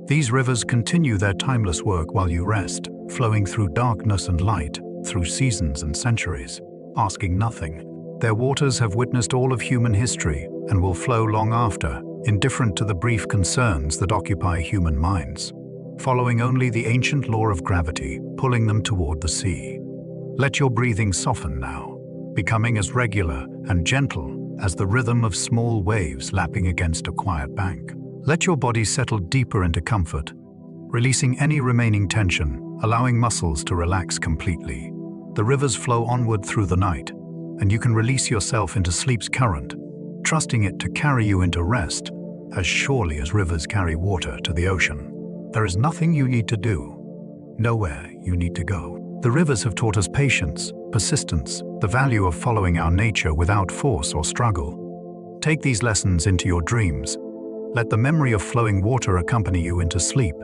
These rivers continue their timeless work while you rest, flowing through darkness and light, through seasons and centuries, asking nothing. Their waters have witnessed all of human history and will flow long after, indifferent to the brief concerns that occupy human minds, following only the ancient law of gravity, pulling them toward the sea. Let your breathing soften now, becoming as regular and gentle as the rhythm of small waves lapping against a quiet bank. Let your body settle deeper into comfort, releasing any remaining tension, allowing muscles to relax completely. The rivers flow onward through the night, and you can release yourself into sleep's current, trusting it to carry you into rest, as surely as rivers carry water to the ocean. There is nothing you need to do, nowhere you need to go. The rivers have taught us patience, persistence, the value of following our nature without force or struggle. Take these lessons into your dreams. Let the memory of flowing water accompany you into sleep.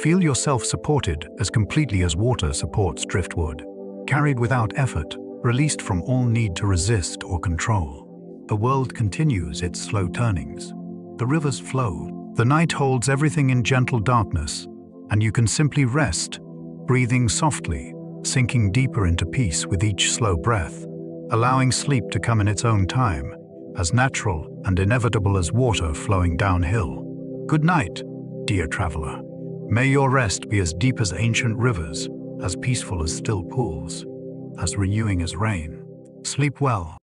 Feel yourself supported as completely as water supports driftwood, carried without effort, released from all need to resist or control. The world continues its slow turnings. The rivers flow. The night holds everything in gentle darkness, and you can simply rest, breathing softly, sinking deeper into peace with each slow breath, allowing sleep to come in its own time, as natural and inevitable as water flowing downhill. Good night, dear traveler. May your rest be as deep as ancient rivers, as peaceful as still pools, as renewing as rain. Sleep well.